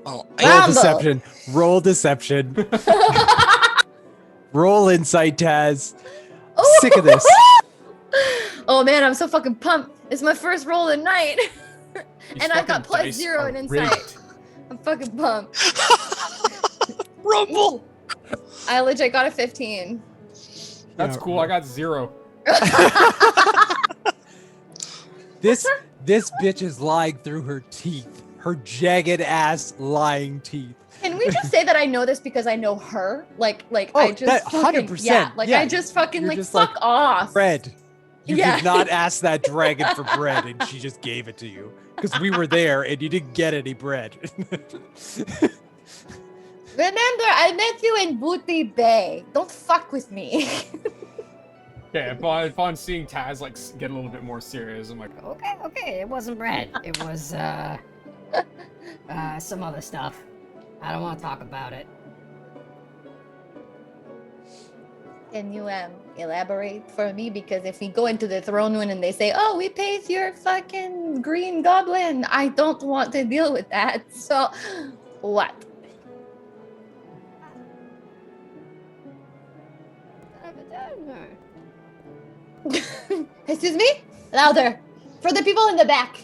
Well, Roll Rambo. deception. Roll deception. Roll insight, Taz. Sick of this. Oh man, I'm so fucking pumped. It's my first roll of the night. These And I've got fucking plus dice 0 are in rigged. insight. I'm fucking pumped. Rumble. I legit got a 15. That's Yeah, cool. I got 0. This bitch is lying through her teeth. Her jagged ass lying teeth. Can we just say that I know this because I know her? Like Oh, I just that fucking, 100%, yeah, like yeah. I just fucking You're like just fuck like, off. Bread. You Yeah. did not ask that dragon for bread, and she just gave it to you because we were there and you didn't get any bread. Remember, I met you in Booty Bay. Don't fuck with me. Yeah, upon seeing Taz like get a little bit more serious, I'm like, Okay, it wasn't bread. It was some other stuff. I don't want to talk about it. Can you elaborate for me? Because if we go into the throne room and they say, "Oh, we paid your fucking green goblin," I don't want to deal with that. So, what? Excuse me? Louder. For the people in the back.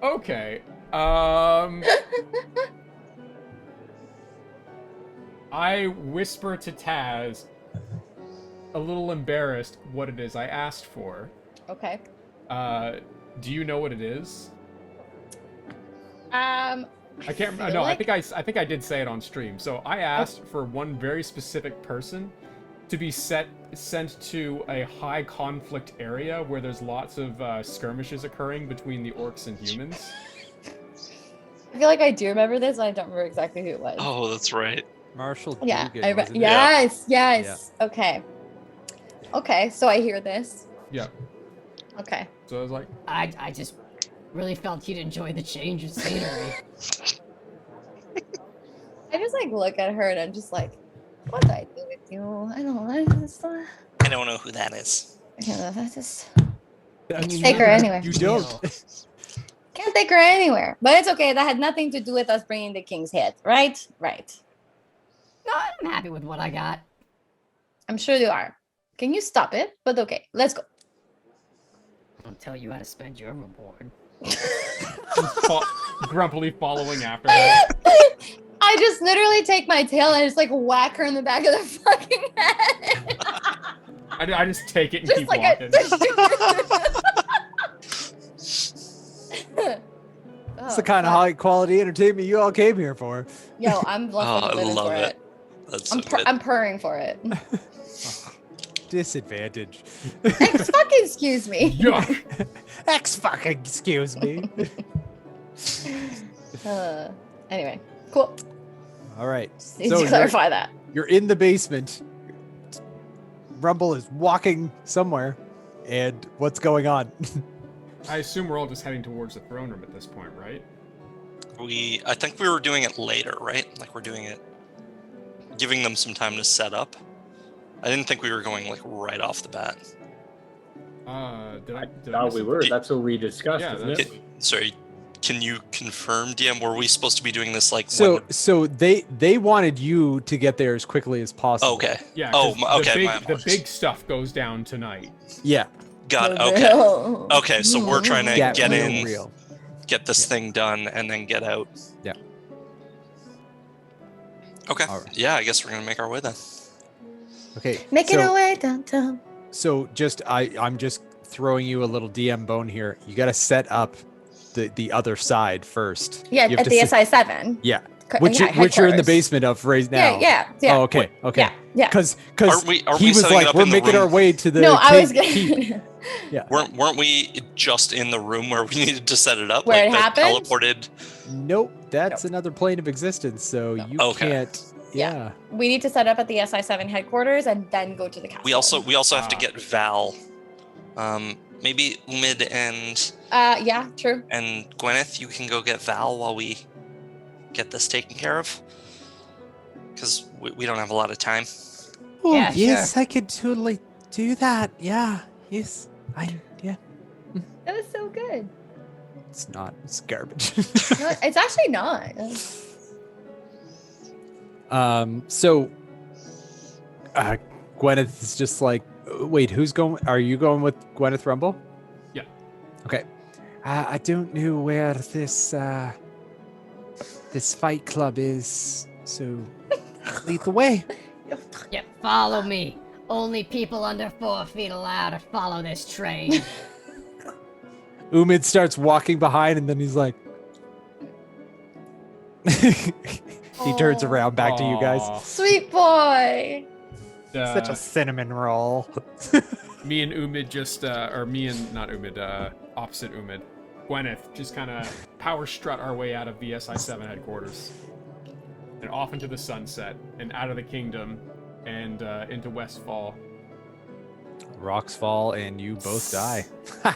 okay. I whisper to Taz, a little embarrassed, what it is I asked for. Okay. Do you know what it is? I I can't remember. feel No, like- I think I did say it on stream. So I asked for one very specific person to be sent to a high conflict area where there's lots of skirmishes occurring between the orcs and humans. I feel like I do remember this. I don't remember exactly who it was. Oh, that's right. Marshall yeah. Dugan, wasn't it? Yes. Yes. Okay. Okay. So I hear this. Yeah. Okay. So I was like, I just really felt you'd enjoy the change of scenery. I just like look at her and I'm just like, what do I do with you? I don't know. I I don't know who that is. just And you take her never anywhere. You feel- don't. Can't take her anywhere. But it's okay. That had nothing to do with us bringing the king's head, right? Right. No, I'm happy with what I got. I'm sure you are. Can you stop it? But okay, let's go. I'll tell you how to spend your reward. grumpily following after her. I just literally take my tail and just like whack her in the back of the fucking head. I just take it and Just keep like walking. It's the kind of high quality entertainment you all came here for. Yo, I'm Oh, I living love for it. it. That's so good. I'm purring for it. Disadvantage. Ex fucking excuse me. Yuck. X fucking excuse me. Anyway, cool. All right. Just need So to you're- clarify that. You're in the basement. Rumble is walking somewhere. And what's going on? I assume we're all just heading towards the throne room at this point, right? I think we were doing it later, right? Like we're doing it, giving them some time to set up. I didn't think we were going like right off the bat. Did I thought miss we it? were. That's what we discussed, Yeah, isn't that's- it? Sorry, can you confirm, DM? Were we supposed to be doing this like? So they wanted you to get there as quickly as possible. Oh, okay. Yeah. Oh, 'cause okay. The big stuff goes down tonight. Yeah. Got it. For Okay. real. Okay, so we're trying to Get get real, in, real. get this thing done, and then get out. Yeah. Okay. All right. Yeah, I guess we're gonna make our way then. Okay. Making so, our way downtown. So I'm just throwing you a little DM bone here. You got to set up the other side first. Yeah, You have at to the sit- SI7. Yeah. Co- Which yeah, which you're in the headquarters. basement of right now. Yeah. Oh, okay. Okay. Yeah, yeah. Because Are we he was setting it like, up we're in the making our room? way to the No, I was keep." gonna. Yeah. Weren't we just in the room where we needed to set it up? Where like it that happened? teleported. Nope. That's another plane of existence. So you Okay. can't. Yeah. We need to set up at the SI7 headquarters and then go to the castle. We also have to Ah. get Val. Maybe Umid and Yeah, true. Gwyneth, you can go get Val while we get this taken care of. Because we don't have a lot of time. Oh, Yeah, yes, I could totally do that. Yeah. Yes. Yeah. That was so good. It's not. It's garbage. No, it's actually not. So Gwyneth is just like, wait, who's going? Are you going with Gwyneth Rumble? Yeah. Okay. I don't know where this fight club is, so lead the way. Yep, follow me. Only people under 4 feet allowed to follow this train. Umid starts walking behind, and then he's like, he turns Oh. around back to you guys. Aw. Sweet boy. Such a cinnamon roll. Me and Umid just, or me and, not Umid, opposite Umid. Gwyneth just kind of power strut our way out of VSI 7 headquarters. And off into the sunset, and out of the kingdom, and into Westfall. Rocks fall, and you both die. Take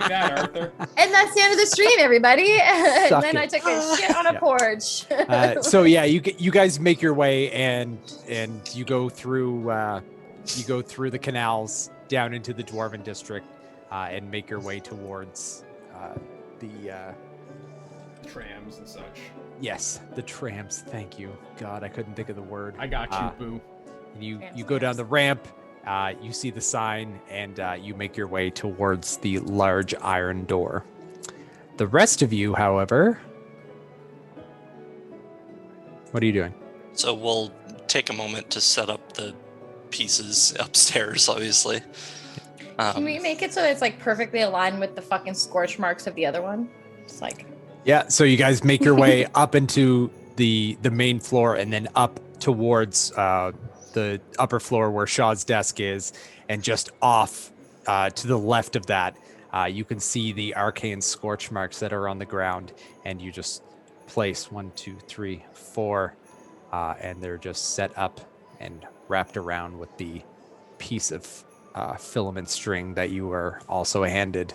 that, Arthur. And that's the end of the stream, everybody. And Suck then I it. took a shit on a Yeah. porch. So yeah, you guys make your way, and you go through the canals down into the Dwarven district, and make your way towards the Trams and such. yes, the trams. Thank you, God, I couldn't think of the word. I got you, boo. And you Trams, go down trams. the ramp. You see the sign, and you make your way towards the large iron door. The rest of you, however, what are you doing? So we'll take a moment to set up the pieces upstairs, obviously. Can we make it so that it's like perfectly aligned with the fucking scorch marks of the other one? It's like, Yeah, so you guys make your way up into the main floor, and then up towards the upper floor where Shaw's desk is, and just off to the left of that, You can see the arcane scorch marks that are on the ground, and you just place 1, 2, 3, 4, and they're just set up and wrapped around with the piece of filament string that you were also handed,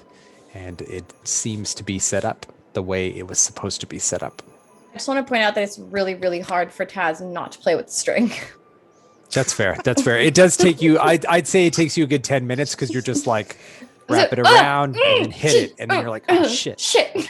and it seems to be set up the way it was supposed to be set up. I just want to point out that it's really, really hard for Taz not to play with string. That's fair. That's fair. It does take you. I'd say it takes you a good 10 minutes because you're just like wrap it around and then hit it, and then you're like, oh shit. Shit.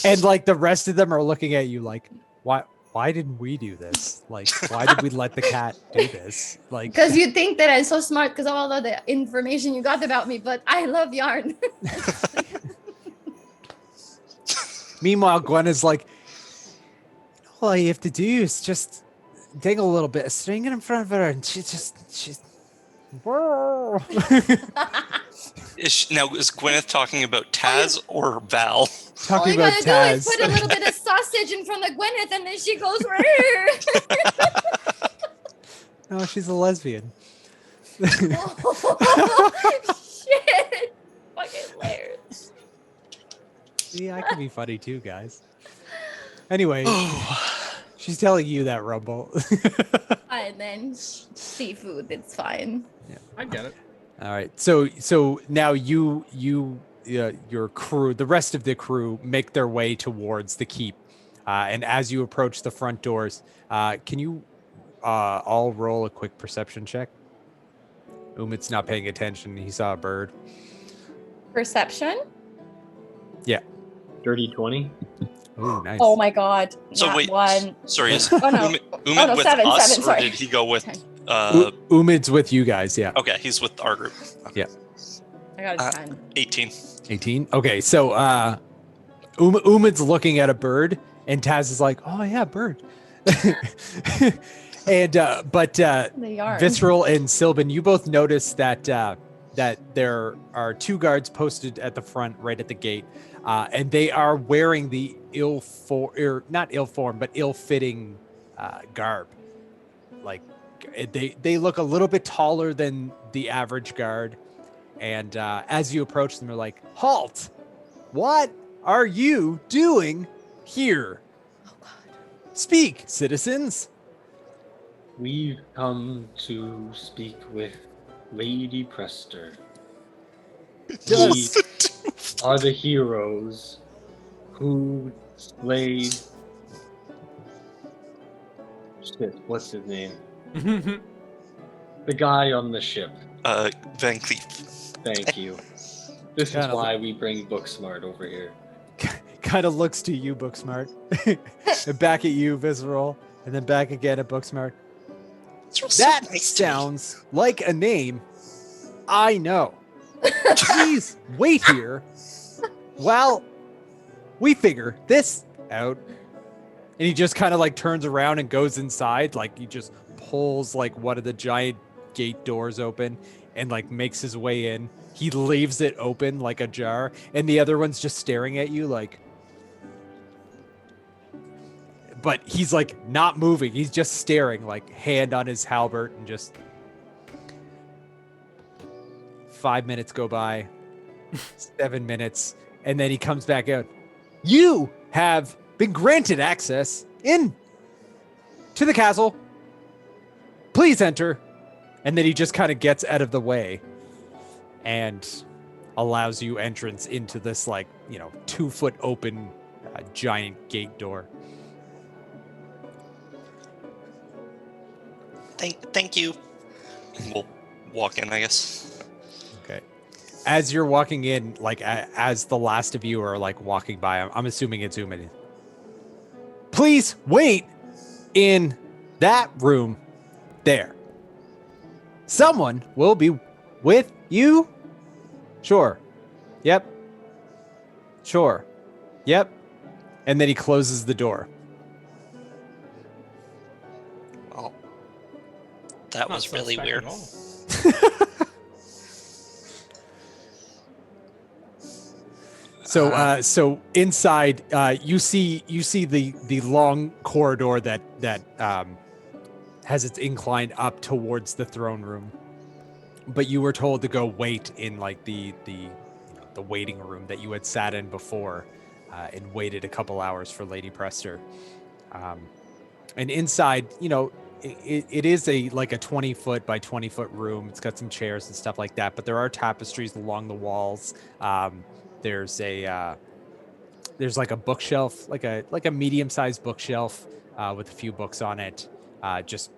And like the rest of them are looking at you like, why didn't we do this? Like, why did we let the cat do this? Like, Because you think that I'm so smart because of all of the information you got about me, but I love yarn. meanwhile, Gwen is like, all you have to do is just dig a little bit of string in front of her, and she's. Now, is Gwyneth talking about Taz or Val? All Talking you about gotta do Taz. is put a little bit of sausage in front of Gwyneth, and then she goes right No, she's a lesbian. Oh, shit. Fucking hilarious. Yeah, I can be funny too, guys. Anyway, she's telling you that, Rumble. And then seafood, it's fine. I get it. All right. So now your crew, the rest of the crew, make their way towards the keep, and as you approach the front doors, can you all roll a quick perception check? Umid's not paying attention. He saw a bird. Perception? Yeah. Dirty 20. Oh, nice. Oh my god. So Not wait, one. sorry, is Oh no. Umid with seven, us, seven, or sorry. did he go with? Umid's with you guys. Yeah. Okay, he's with our group. Yeah. I got a 10. 18. 18. Okay. So Umid's looking at a bird, and Taz is like, "Oh yeah, bird." And but The yarn. Visceral and Sylvan, you both notice that that there are two guards posted at the front, right at the gate, and they are wearing the not ill-formed, but ill-fitting garb. Like they look a little bit taller than the average guard, and as you approach them, they're like, "Halt! What are you doing here? Oh god. Speak, citizens." We've come to speak with Lady Prester. We are the heroes who slayed. Shit, what's his name? The guy on the ship. Van Cleef. Thank you. This is Kinda why we bring Booksmart over here. Kind of looks to you, Booksmart, and back at you, Visceral, and then back again at Booksmart. That sounds like a name I know. Please wait here while we figure this out. And he just kind of like turns around and goes inside. Like he just pulls like one of the giant gate doors open and like makes his way in. He leaves it open like ajar, and the other one's just staring at you like. But he's like not moving. He's just staring, like hand on his halberd, and just 5 minutes go by, 7 minutes, and then he comes back out. You have been granted access in to the castle. Please enter. And then he just kind of gets out of the way and allows you entrance into this 2 foot open giant gate door. Thank you. And we'll walk in, I guess. Okay. As you're walking in, as the last of you are walking by, I'm assuming it's Umid. Please wait in that room there. Someone will be with you. Sure. Yep. Sure. Yep. And then he closes the door. Well, that Not was really suspect weird. at all. So inside, you see the long corridor that has its incline up towards the throne room, but you were told to go wait in like the waiting room that you had sat in before, and waited a couple hours for Lady Prester. And inside, it is a 20-foot by 20-foot room. It's got some chairs and stuff like that, but there are tapestries along the walls. There's like a bookshelf, like a medium-sized bookshelf, with a few books on it, just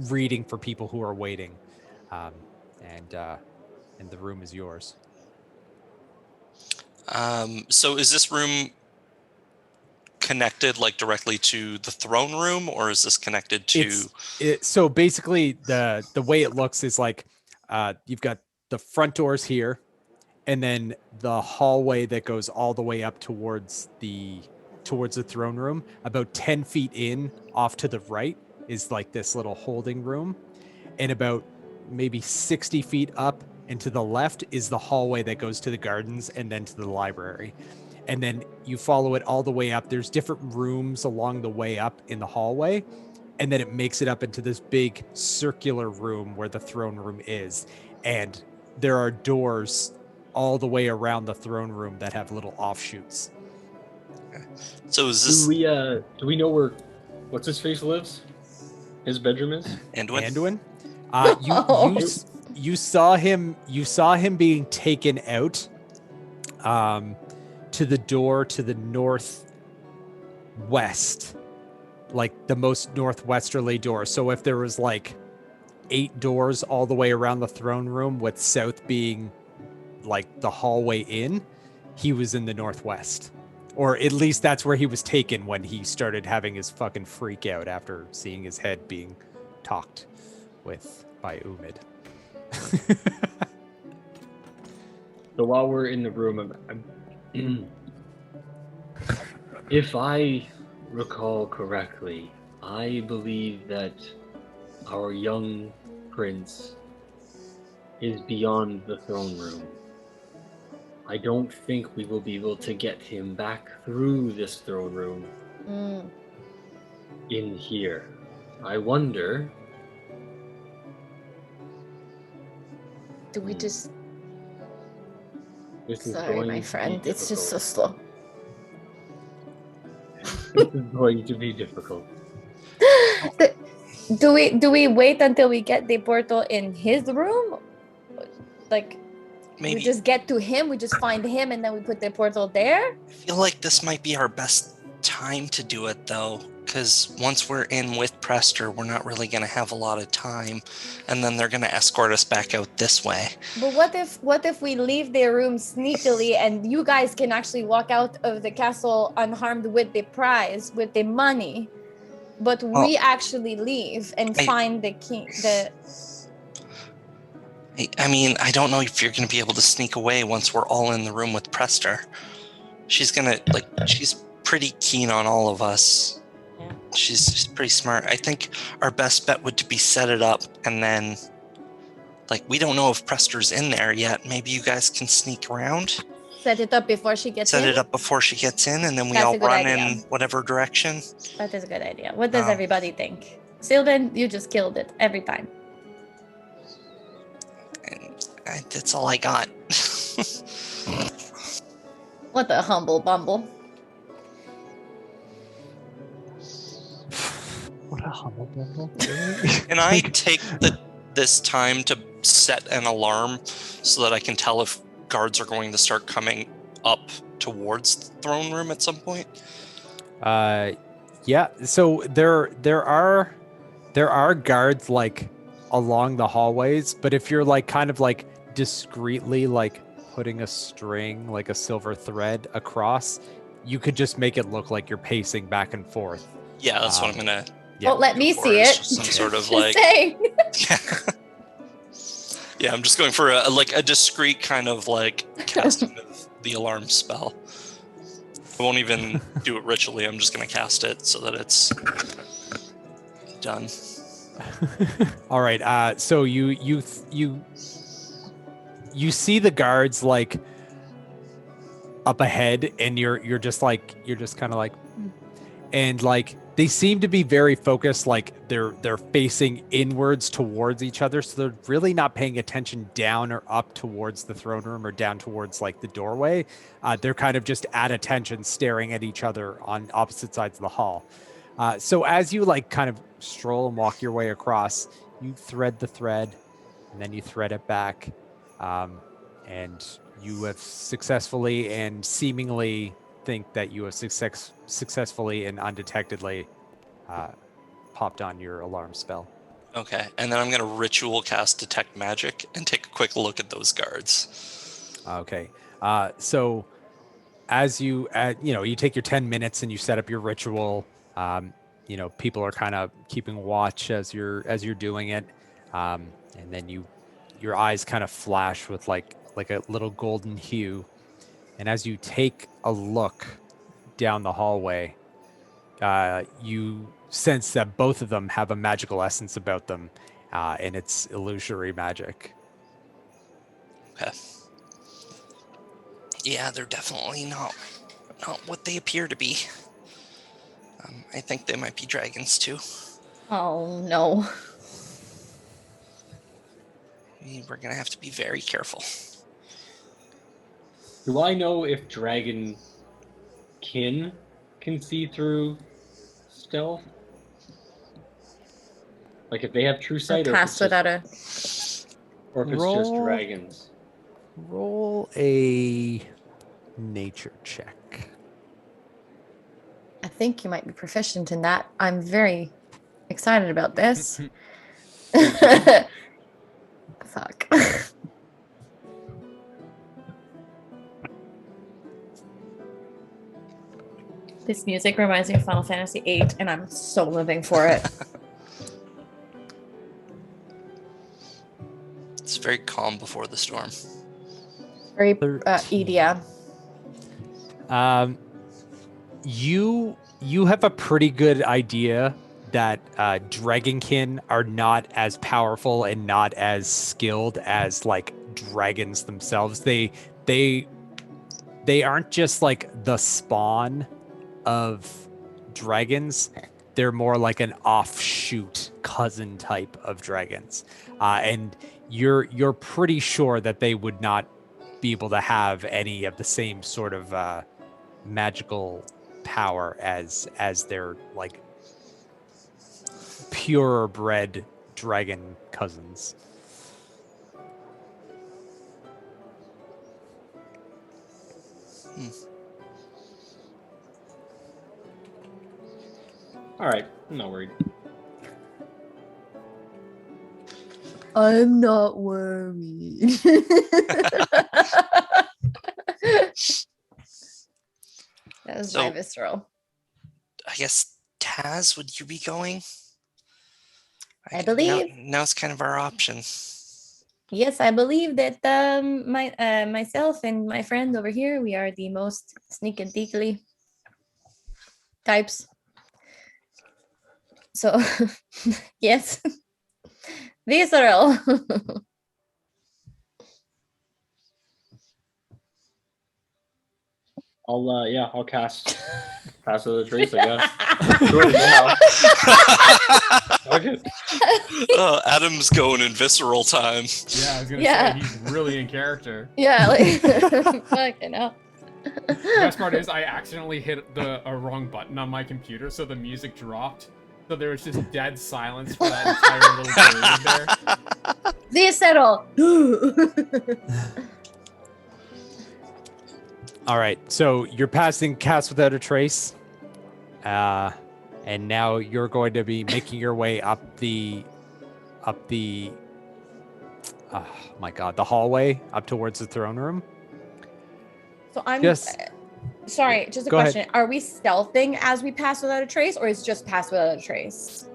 reading for people who are waiting. Um, and the room is yours. So is this room connected like directly to the throne room, or is this connected to? So basically, the way it looks is like, you've got the front doors here, and then the hallway that goes all the way up towards the throne room. About 10 feet in, off to the right, is like this little holding room, and about maybe 60 feet up and to the left is the hallway that goes to the gardens and then to the library. And then you follow it all the way up. There's different rooms along the way up in the hallway, and then it makes it up into this big circular room where the throne room is. And there are doors all the way around the throne room that have little offshoots. So is this Do we know where what's his face lives? His bedroom is? Anduin? Anduin? You saw him being taken out, to the door to the northwest, like the most northwesterly door. So if there was like 8 doors all the way around the throne room, with south being like the hallway in, he was in the northwest. Or at least that's where he was taken when he started having his fucking freak out after seeing his head being talked with by Umid. So while we're in the room, if I recall correctly, I believe that our young prince is beyond the throne room. I don't think we will be able to get him back through this throne room in here. I wonder... Do we just... This is Sorry, going my to be friend. It's just so difficult. slow. This is going to be difficult. Do we wait until we get the portal in his room? Like, Maybe. we just get to him, we just find him, and then we put the portal there? I feel like this might be our best time to do it, though, because once we're in with Prester, we're not really going to have a lot of time, and then they're going to escort us back out this way. But what if we leave their room sneakily, and you guys can actually walk out of the castle unharmed with the prize, with the money, but we actually leave and find the king? I mean, I don't know if you're going to be able to sneak away once we're all in the room with Prester. She's pretty keen on all of us. Yeah. She's pretty smart. I think our best bet would be set it up, and then, we don't know if Prester's in there yet. Maybe you guys can sneak around. Set it up before she gets in? Set it up before she gets in, and then we That's all a good run idea. in whatever direction. That is a good idea. What does everybody think? Sylvan, you just killed it every time. And that's all I got. What a humble bumble. What a humble bumble. Can I take this time to set an alarm so that I can tell if guards are going to start coming up towards the throne room at some point? Yeah. So there are guards along the hallways, but if you're kind of discreetly putting a string, a silver thread across, you could just make it look like you're pacing back and forth. Yeah, that's what I'm gonna. Yeah. Oh, let me see it. Some sort of Yeah, I'm just going for a discreet kind of casting of the alarm spell. I won't even do it ritually. I'm just gonna cast it so that it's done. All right. So you see the guards up ahead, and you're just kind of and they seem to be very focused, like they're facing inwards towards each other, so they're really not paying attention down or up towards the throne room or down towards like the doorway. They're kind of just at attention, staring at each other on opposite sides of the hall. So as you like kind of stroll and walk your way across, you thread the thread, and then you thread it back, and you have successfully and seemingly think that you have successfully and undetectedly popped on your alarm spell. Okay, and then I'm gonna ritual cast detect magic and take a quick look at those guards. Okay, so as you you take your 10 minutes and you set up your ritual. People are kind of keeping watch as you're doing it, and then your eyes kind of flash with like a little golden hue, and as you take a look down the hallway, you sense that both of them have a magical essence about them, and it's illusory magic. Okay. Yeah, they're definitely not what they appear to be. I think they might be dragons too. Oh no. We're gonna have to be very careful. Do I know if dragon kin can see through stealth? Like if they have true sight, or if it's Pass without just, a. or if it's just Roll. dragons. Roll a nature check. I think you might be proficient in that. I'm very excited about this. Fuck. This music reminds me of Final Fantasy VIII, and I'm so living for it. It's very calm before the storm. Very EDM. You have a pretty good idea that dragonkin are not as powerful and not as skilled as like dragons themselves. They aren't just like the spawn of dragons. They're more like an offshoot cousin type of dragons, and you're pretty sure that they would not be able to have any of the same sort of magical power as their like purebred dragon cousins. All right, I'm not worried. I'm not worried. That was So- my visceral. I guess Taz, would you be going? I believe. Now it's kind of our option. Yes, I believe that myself and my friend over here, we are the most sneak and deekly types. So, yes, visceral. I'll cast Pass of the Trace, I guess. Doing it now. Okay. Oh, Adam's going in visceral time. Yeah, I was gonna Yeah. say he's really in character. Yeah, like fucking hell. The best part is I accidentally hit a wrong button on my computer, so the music dropped. So there was just dead silence for that entire little period there. Visceral. All right, so you're passing Cast Without a Trace, and now you're going to be making your way up the, oh my god, the hallway up towards the throne room. So I'm Yes. sorry, just a Go ahead. question. Are we stealthing as we pass without a trace, or is it just pass without a trace?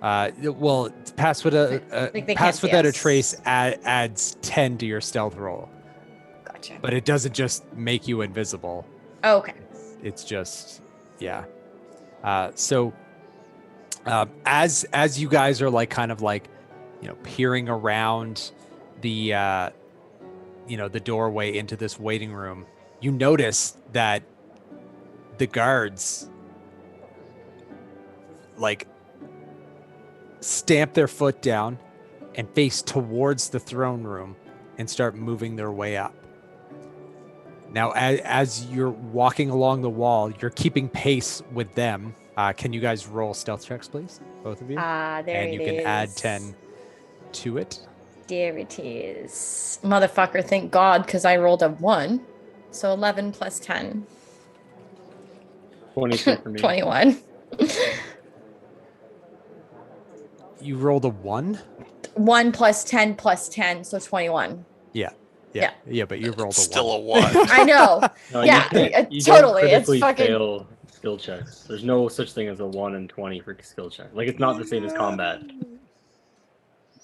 Well, Pass Without Like they Pass can't see Without a us. Trace adds 10 to your stealth roll, Gotcha. but it doesn't just make you invisible. Oh, okay. It's just, yeah. So as you guys are like kind of like, peering around the the doorway into this waiting room, you notice that the guards like stamp their foot down and face towards the throne room and start moving their way up. Now, as you're walking along the wall, you're keeping pace with them. Can you guys roll stealth checks, please? Both of you? There And it you can add is. 10 to it. There it is. Motherfucker, thank God, because I rolled a 1. So 11 plus 10. 22 for me. 21. You rolled a 1? 1 plus 10 plus 10, so 21. Yeah, but you rolled It's a still 1. a 1. I know. No, Yeah, you totally, Don't it's critically fucking- fail skill checks. There's no such thing as a 1 in 20 for skill check. Like, it's not the same as combat.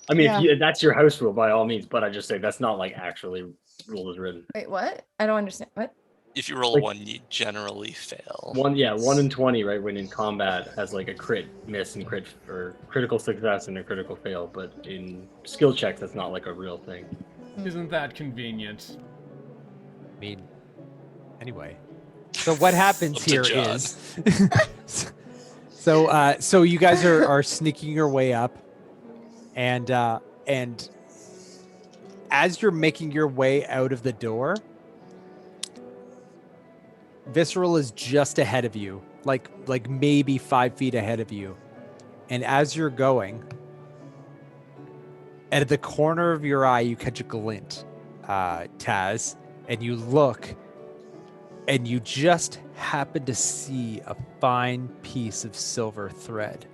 I mean, Yeah. that's your house rule by all means, but I just say that's not like actually rule is written. Wait, what? I don't understand. What? If you roll a Like- 1, you generally fail. 1 in 20, right? When in combat has like a crit miss and crit or critical success and a critical fail, but in skill checks, that's not like a real thing. Isn't that convenient? I mean, anyway. So what happens Up to here John. is, so you guys are sneaking your way up, and as you're making your way out of the door, Visceral is just ahead of you, like maybe 5 feet ahead of you, and as you're going, at the corner of your eye, you catch a glint, Taz, and you look. And you just happen to see a fine piece of silver thread.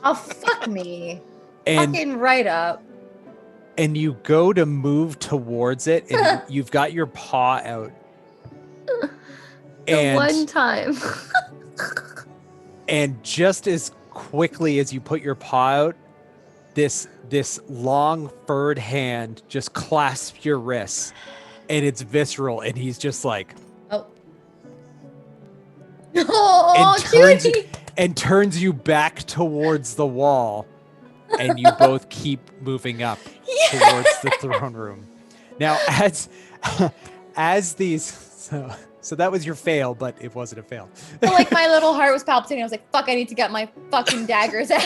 Oh, fuck me. And Fucking right up. and you go to move towards it, and you've got your paw out. The one And, time. and just as quickly as you put your paw out, this long furred hand just clasps your wrists, and it's Visceral, and he's just like, Oh. Oh, cutie. and turns you back towards the wall, and you both keep moving up towards the throne room. Now, as these, so that was your fail, but it wasn't a fail. So, like, my little heart was palpitating. I was like, fuck, I need to get my fucking daggers out.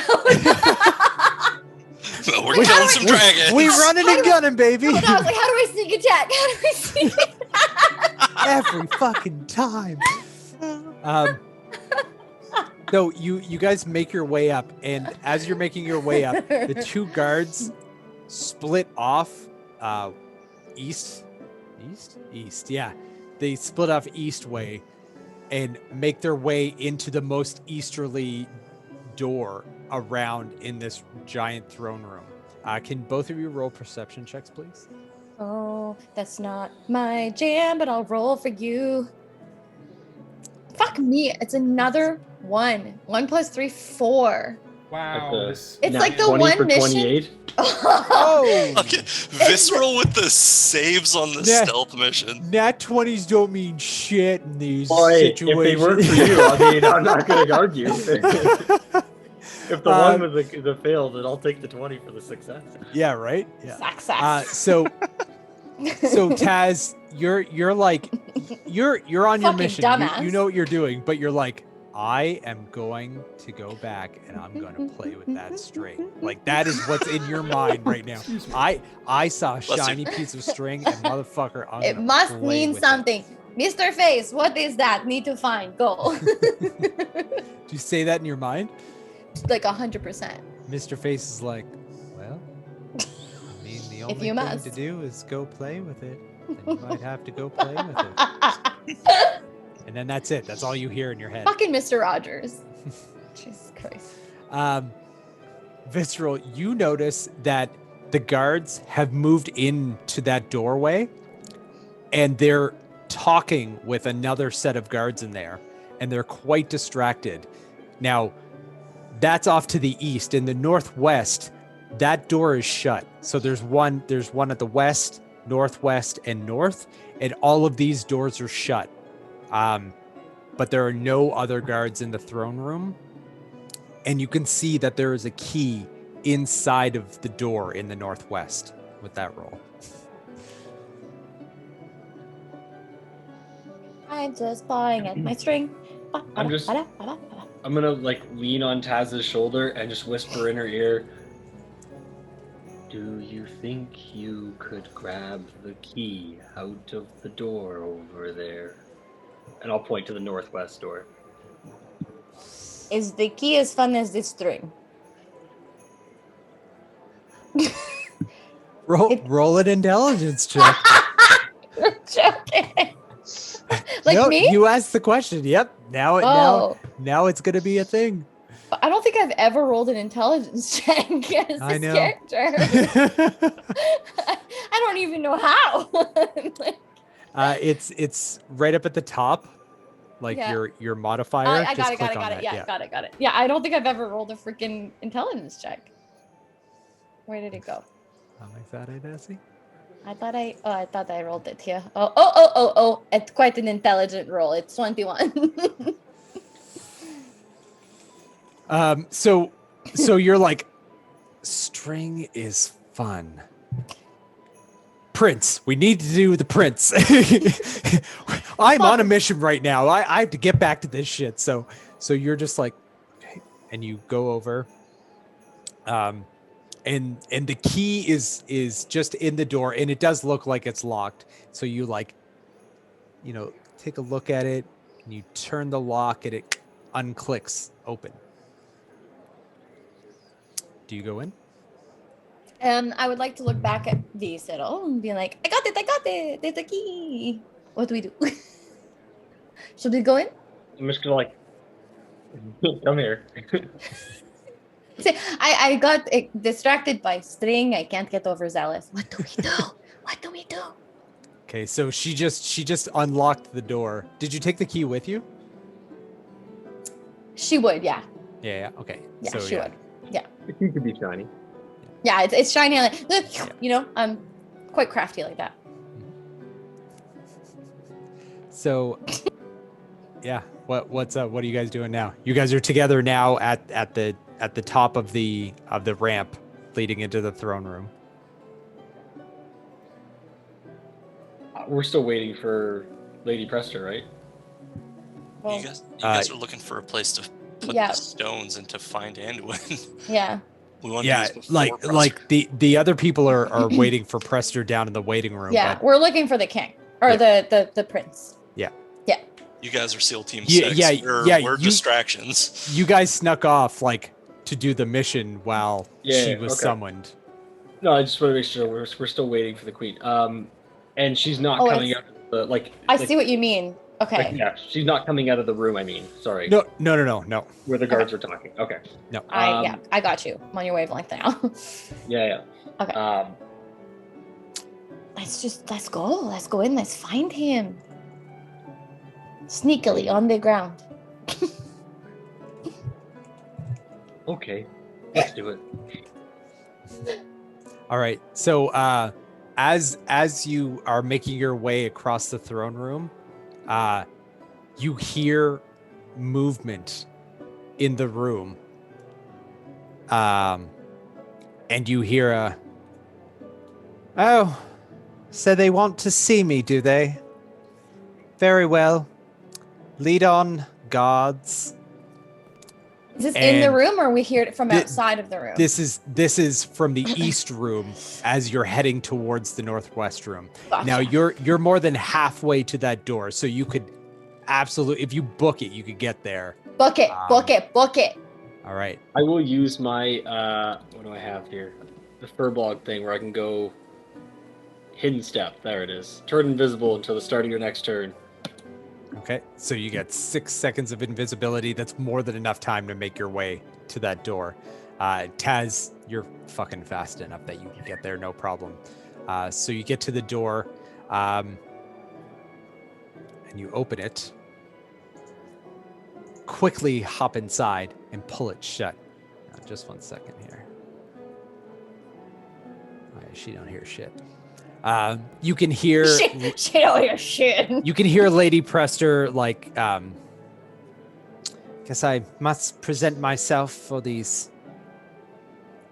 We're killing some dragons. We running and gunning, baby, Hold on, I was like, how do I sneak attack? How do I sneak attack? every fucking time. So you guys make your way up, and as you're making your way up, the two guards split off east. Yeah, they split off east way and make their way into the most easterly door around in this giant throne room. Can both of you roll perception checks, please? Oh, that's not my jam, but I'll roll for you. Fuck me. It's another 1. 1 plus 3, 4. Wow. That's It's nat like the 20 one for mission- 28. Oh, Okay, Visceral with the saves on the Yeah. stealth mission. nat 20s don't mean shit in these Boy, if situations. they work for you, I mean, I'm not going to argue. If the one was the fail, then I'll take the 20 for the success. Yeah, right? Yeah. Success. So Taz, you're like you're on your Fucking mission. dumbass. You know what you're doing, but you're like, I am going to go back and I'm going to play with that string. Like that is what's in your mind right now. I saw a you. shiny piece of string and motherfucker, I'm It gonna must play mean with it. something. Mr. Face, what is that? Need to find. Go. Do you say that in your mind? Like 100%. Mr. Face is like, well, I mean, the only you thing must. to do is go play with it. And you might have to go play with it. And then that's it. That's all you hear in your head. Fucking Mr. Rogers. Jesus Christ. Visceral, you notice that the guards have moved into that doorway and they're talking with another set of guards in there, and they're quite distracted. Now, that's off to the east. In the northwest, that door is shut. So there's one at the west, northwest, and north, and all of these doors are shut. But there are no other guards in the throne room. And you can see that there is a key inside of the door in the northwest with that roll. I'm just pawing at my string. I'm just- I'm gonna like lean on Taz's shoulder and just whisper in her ear. Do you think you could grab the key out of the door over there? And I'll point to the northwest door. Is the key as fun as this string? Roll an intelligence check. You're joking. Like No, me? you asked the question. Yep. Now Oh. now it's gonna be a thing. I don't think I've ever rolled an intelligence check as I this know. character. I don't even know how. It's right up at the top, like Yeah. your modifier. I Just got it, click got it, on got it. that, Yeah, got it. Yeah, I don't think I've ever rolled a freaking intelligence check. Where did it go? How excited, Essie? I thought I rolled it here. Oh. It's quite an intelligent roll. It's 21. So you're like, string is fun. Prince, we need to do the prince. I'm on a mission right now. I have to get back to this shit. So you're just like, okay, and you go over. And the key is just in the door, and it does look like it's locked. So you like, take a look at it, and you turn the lock, and it unclicks open. Do you go in? I would like to look back at the settle and be like, I got it. There's a key. What do we do? Should we go in? I'm just gonna like, come here. See, I got distracted by string. I can't get overzealous. What do we do? What do we do? Okay, so she just unlocked the door. Did you take the key with you? She would, yeah. Yeah. Okay. Yeah, so, she would. Yeah. The key could be shiny. Yeah, it's shiny. I'm quite crafty like that. So, yeah. What's up? What are you guys doing now? You guys are together now at the top of the ramp leading into the throne room. We're still waiting for Lady Prester, right? Well, You guys are looking for a place to put yeah. the stones and to find Anduin. yeah. We want to Yeah, use before Prester. like the other people are waiting for Prester down in the waiting room. Yeah, but we're looking for the king or the prince. Yeah. Yeah. You guys are SEAL Team Yeah, 6. yeah, We're you- distractions. you guys snuck off like to do the mission while she was okay. summoned. No, I just want to make sure we're still waiting for the queen. And she's not Oh, coming out of the I see what you mean. Okay. yeah, she's not coming out of the room. I mean, sorry. No. Where the guards are talking. Okay. I got you. I'm on your wavelength now. Yeah. Okay. Let's go. Let's go in. Let's find him. Sneakily on the ground. Okay. Let's do it. All right. So as you are making your way across the throne room, you hear movement in the room. And you hear oh, so they want to see me, do they? Very well. Lead on, guards. Is this in the And room or we hear it from thi- outside of the room? This is from the east room as you're heading towards the northwest room. Gotcha. Now you're more than halfway to that door, so you could absolutely, if you book it, you could get there. Book it. Book it. All right. I will use my what do I have here? The furbolg thing where I can go hidden step. There it is. Turn invisible until the start of your next turn. Okay. So you get 6 seconds of invisibility. That's more than enough time to make your way to that door. Taz, you're fucking fast enough that you can get there, no problem. So you get to the door, and you open it. Quickly hop inside and pull it shut. Just 1 second here. All right, she don't hear shit. You can hear. She don't hear shit. You can hear Lady Prester like. Guess I must present myself for these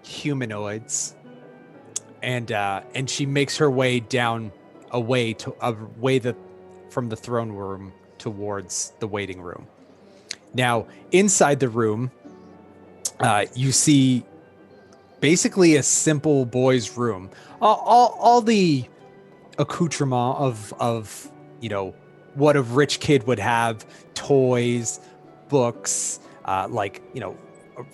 humanoids, and she makes her way down from the throne room towards the waiting room. Now, inside the room, you see basically a simple boy's room. All the accoutrement of what a rich kid would have: toys, books, like a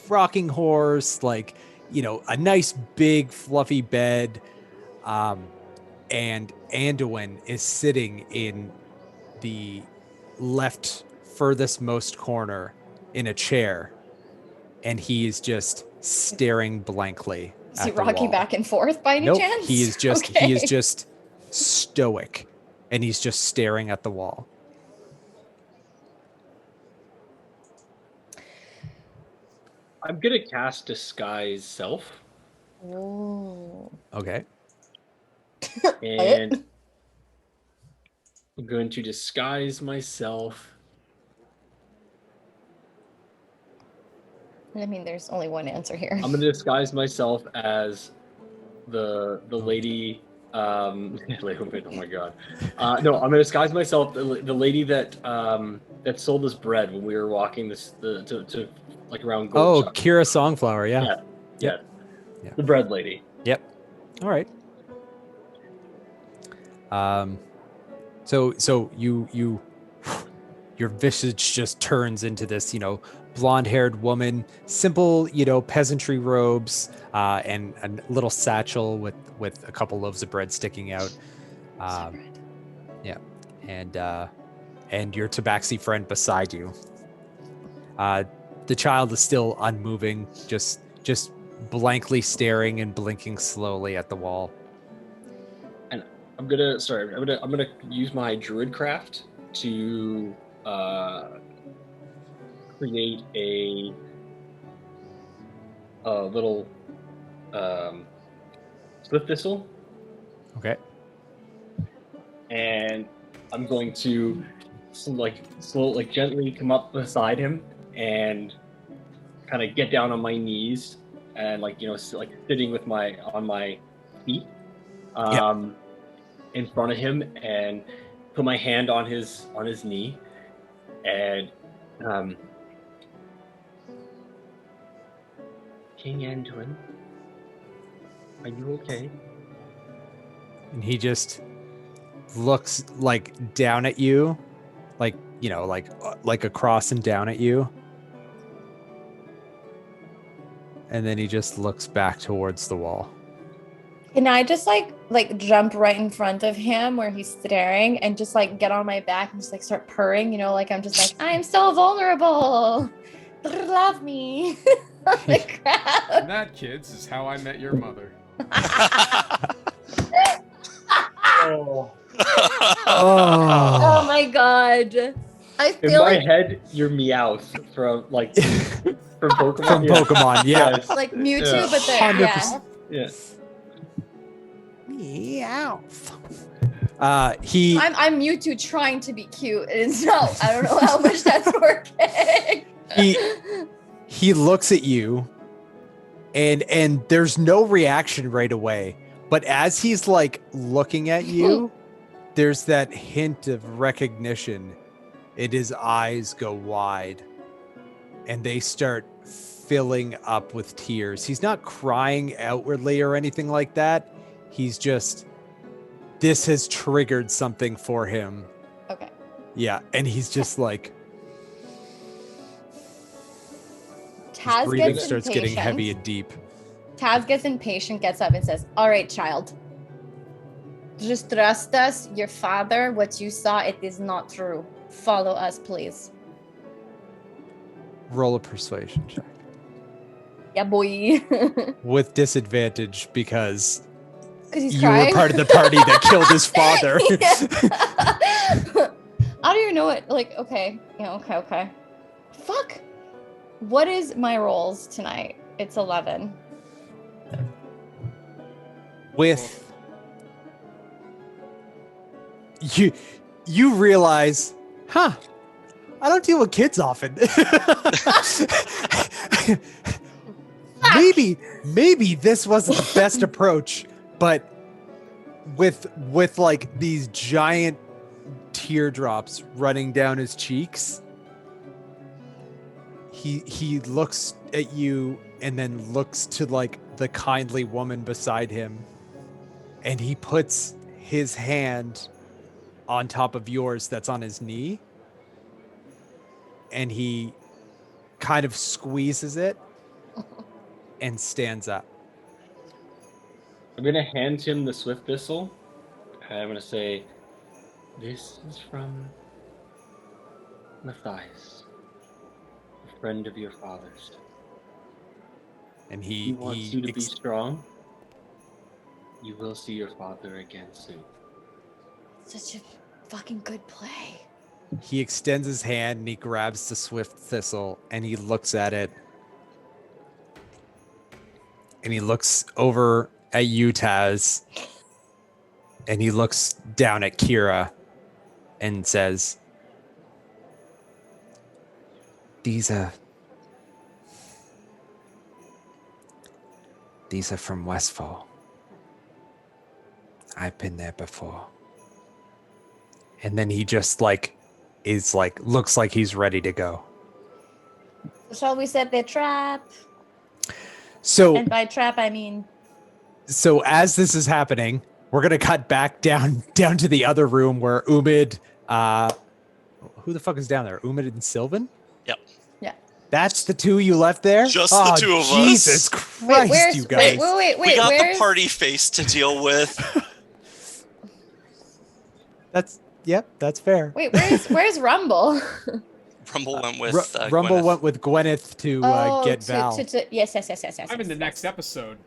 rocking horse, like a nice big fluffy bed. And Anduin is sitting in the left furthest most corner in a chair, and he is just staring blankly Is he at the rocking wall. back and forth by any Nope, chance? he is just Okay. stoic, and he's just staring at the wall. I'm gonna cast Disguise Self, Ooh. Okay. and I'm going to disguise myself. I mean, there's only one answer here. I'm gonna disguise myself as the lady. Wait, oh my god. No, I'm gonna disguise myself the lady that that sold us bread when we were walking to like around Gold Chuck. Kira Songflower, yeah. Yeah. Yeah. The bread lady. Yep. All right. So you your visage just turns into this, blonde-haired woman, simple, peasantry robes, and a little satchel with a couple loaves of bread sticking out. Yeah. And your tabaxi friend beside you. The child is still unmoving, just blankly staring and blinking slowly at the wall. And I'm gonna use my druidcraft to create a little split thistle, Okay. and I'm going to slowly, gently come up beside him and kind of get down on my knees and sitting with on my feet in front of him, and put my hand on his knee, and King Anduin, are you okay? And he just looks like down at you, like across and down at you. And then he just looks back towards the wall. Can I just like jump right in front of him where he's staring and just get on my back and just start purring, like I'm just I'm so vulnerable. Love me. On the ground. And that, kids, is how I met your mother. Oh. Oh my god. I In feel my like head, you're Meowth from Pokemon. From Pokemon, yeah. Yes. like Mewtwo, Yeah. but the yeah. 100%. Meow. He I'm Mewtwo trying to be cute, and so I don't know how much that's working. he looks at you, and there's no reaction right away. But as he's looking at you, there's that hint of recognition. And his eyes go wide, and they start filling up with tears. He's not crying outwardly or anything like that. He's just, this has triggered something for him. Okay. Yeah, and he's just his Taz breathing gets starts impatient. getting heavy and deep. Taz gets impatient, gets up and says, "All right, child. Just trust us. Your father, what you saw, it is not true. Follow us, please." Roll a persuasion check. Yeah, boy. With disadvantage because Because he's you crying. were part of the party that killed his father. Yeah. How do you know it? Okay. Yeah, okay. Fuck. What is my rolls tonight? It's 11. With you realize, I don't deal with kids often. maybe this wasn't the best approach, but with these giant teardrops running down his cheeks, he looks at you and then looks to like the kindly woman beside him, and he puts his hand on top of yours that's on his knee, and he kind of squeezes it and stands up. I'm gonna hand him the Swift Thistle, and I'm gonna say, "This is from Matthias, a friend of your father's. And He wants he you to be strong. You will see your father again soon." Such a fucking good play. he extends his hand and he grabs the Swift Thistle and he looks at it. And he looks over at you, Taz. And he looks down at Kira and says, These are from Westfall. I've been there before. And then he just looks like he's ready to go. Shall we set the trap? So And by trap, I mean... So as this is happening, we're gonna cut back down to the other room where Umid, who the fuck is down there? Umid and Sylvan? Yep. Yeah. That's the two you left there? Just the two of us. Jesus Christ, you guys. Wait, We got where's... the party face to deal with. That's fair. Wait, where's Rumble? Rumble went with Rumble Gwyneth. went with Gwyneth to get Val. Yes. I'm in the next episode.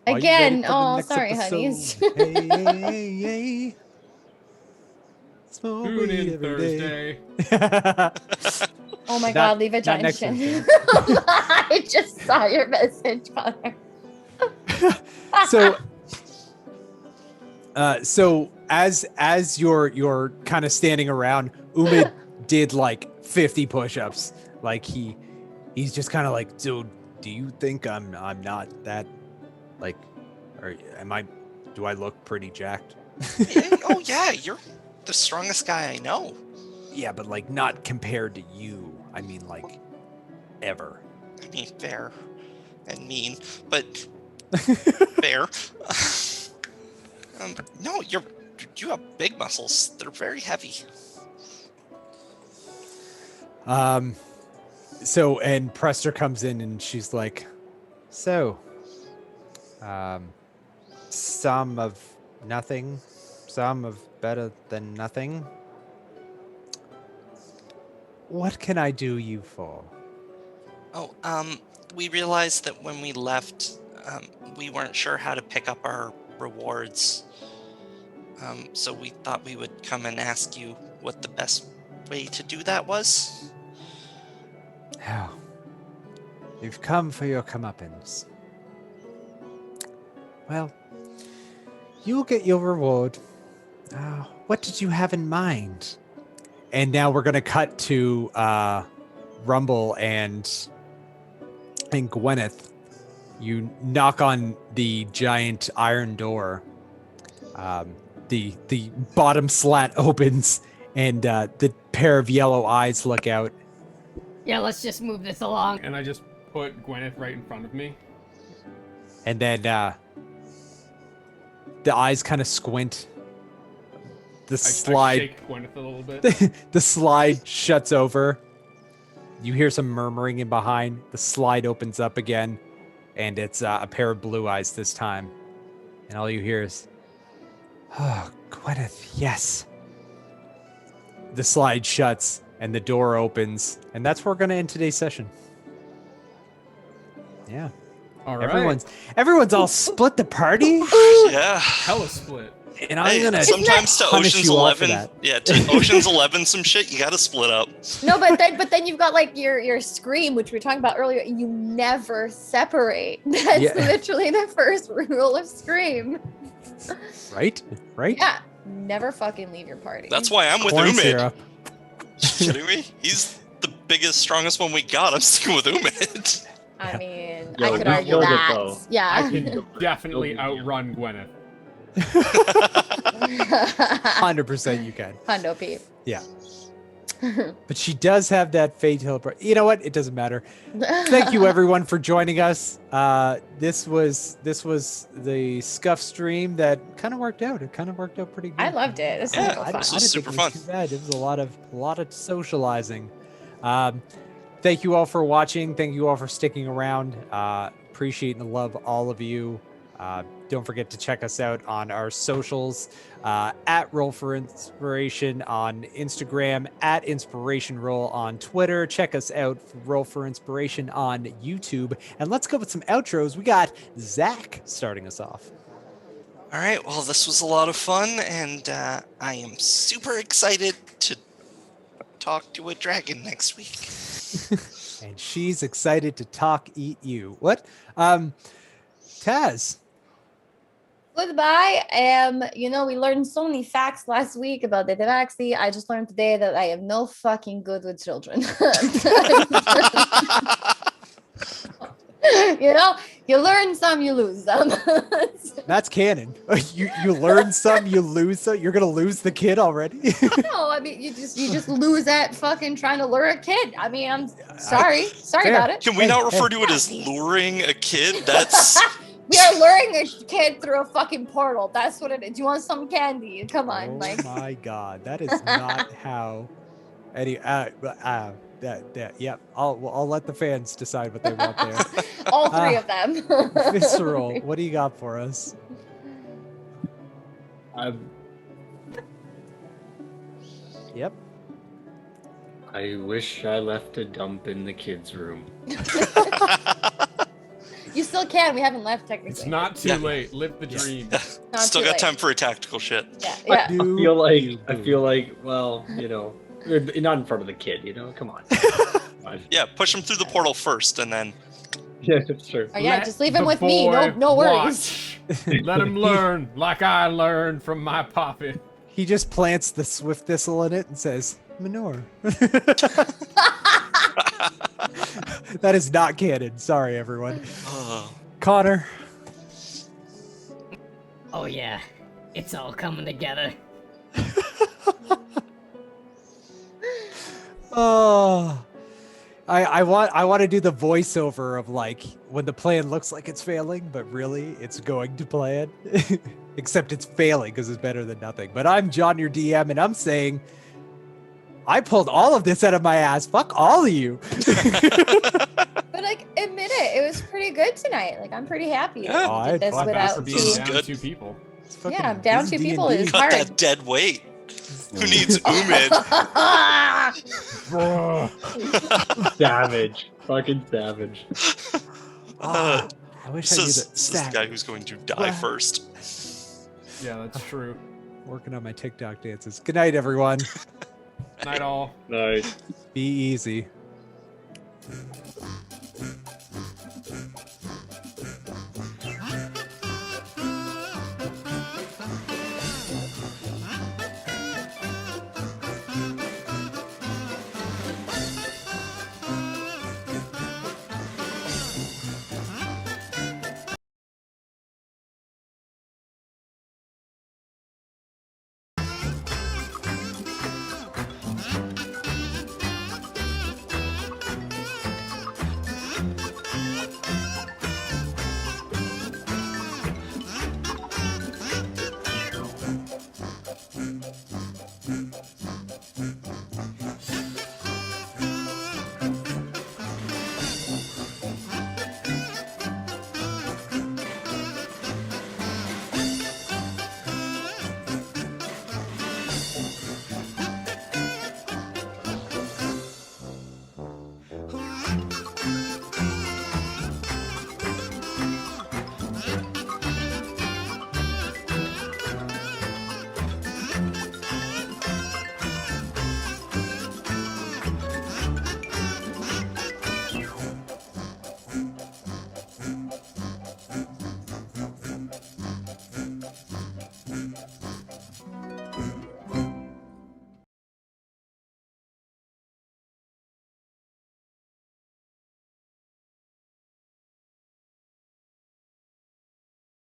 Are you Again, ready for the oh, next sorry, episode? honeys. Hey. Smoke Tune weed in every day. Thursday. Oh my Not- god, leave a not giant next shit. Wednesday. I just saw your message, Connor. So as you're kind of standing around, Umid did like 50 push-ups. Like he's just kind of like, dude, do you think I'm not that like, or do I look pretty jacked? Oh yeah, you're the strongest guy I know. Yeah, but like not compared to you. I mean like ever. I mean, fair and mean, but fair. No, you have big muscles. They're very heavy. So, and Prester comes in and she's like, so, some of nothing, some of better than nothing. What can I do you for? Oh, we realized that when we left, we weren't sure how to pick up our rewards. So we thought we would come and ask you what the best way to do that was. Oh, you've come for your comeuppance. Well, you'll get your reward. What did you have in mind? And now we're gonna cut to Rumble and Gwyneth. You knock on the giant iron door. The bottom slat opens, and the pair of yellow eyes look out. Yeah, let's just move this along. And I just put Gwyneth right in front of me. And then the eyes kind of squint. The I slide, shake Gwyneth a little bit. the slide shuts over. You hear some murmuring in behind. The slide opens up again, and it's a pair of blue eyes this time. And all you hear is, "Oh, Gwyneth, yes." The slide shuts, and the door opens, and that's where we're gonna end today's session. Yeah, All right. everyone's all split the party, Yeah. Hella split. and I'm Hey, gonna sometimes to punish Ocean's you all for 11. that. Yeah, to Ocean's 11, some shit you gotta split up. No, but then you've got like your scream, which we were talking about earlier. You never separate. That's Yeah. literally the first rule of Scream. Right? Yeah, never fucking leave your party. That's why I'm with Corn Umid. syrup. You kidding me? He's the biggest, strongest one we got. I'm sticking with Umid. I mean, Yo, I could you argue killed it, that. though. I Yeah. can definitely outrun Gwyneth. 100% you can. Hundo peep. Yeah. But she does have that fatal. You know what? It doesn't matter. Thank you everyone for joining us. This was the Scuff stream that kind of worked out. It kind of worked out pretty good. I loved it. It's so Yeah, fun. this was super fun. Too bad. It was a lot of socializing. Thank you all for watching. Thank you all for sticking around. Appreciate and love all of you. Don't forget to check us out on our socials, at Roll for Inspiration on Instagram, at Inspiration Roll on Twitter. Check us out for Roll for Inspiration on YouTube. And let's go with some outros. We got Zach starting us off. All right, well, this was a lot of fun, and I am super excited to talk to a dragon next week. And she's excited to talk eat you. What? Taz. Goodbye. We learned so many facts last week about the Devaxi. I just learned today that I am no fucking good with children. You learn some, you lose some. That's canon. You learn some, you lose some. You're gonna lose the kid already. No, I mean you just lose that fucking trying to lure a kid. I mean, I'm sorry Fair. about it. Can we not refer to it as luring a kid? That's We are luring a kid through a fucking portal. That's what it is. Do you want some candy? Come on, Oh like. my god, that is not how. Yeah. I'll let the fans decide what they want there. All three of them. Visceral, what do you got for us? Yep. I wish I left a dump in the kids' room. You still can. We haven't left technically. It's not too Yeah. late. Live the dream. Not still too got late. time for a tactical shit. Yeah. I feel like, well, not in front of the kid, come on. Yeah, push him through the portal first, and then Yeah, sure. Oh, yeah, Let just leave him the with me. boy No worries. watch. Let him learn like I learned from my poppy. He just plants the swift thistle in it and says, manure. That is not canon. Sorry, everyone. Connor. Oh yeah, it's all coming together. Oh, I want to do the voiceover of like when the plan looks like it's failing, but really it's going to plan. Except it's failing because it's better than nothing. But I'm John, your DM, and I'm saying I pulled all of this out of my ass. Fuck all of you. But admit it, it was pretty good tonight. I'm pretty happy that Oh, we did this I- without For being two. This is down good. 2 people. It's fucking- Yeah, down this 2 is people D&D. is Got hard. that dead weight. Who needs Umid? Savage. Fucking savage. Ah, I wish I knew This that. is the guy who's going to die first. Yeah, that's true. Working on my TikTok dances. Good night, everyone. Night all. Nice. Be easy.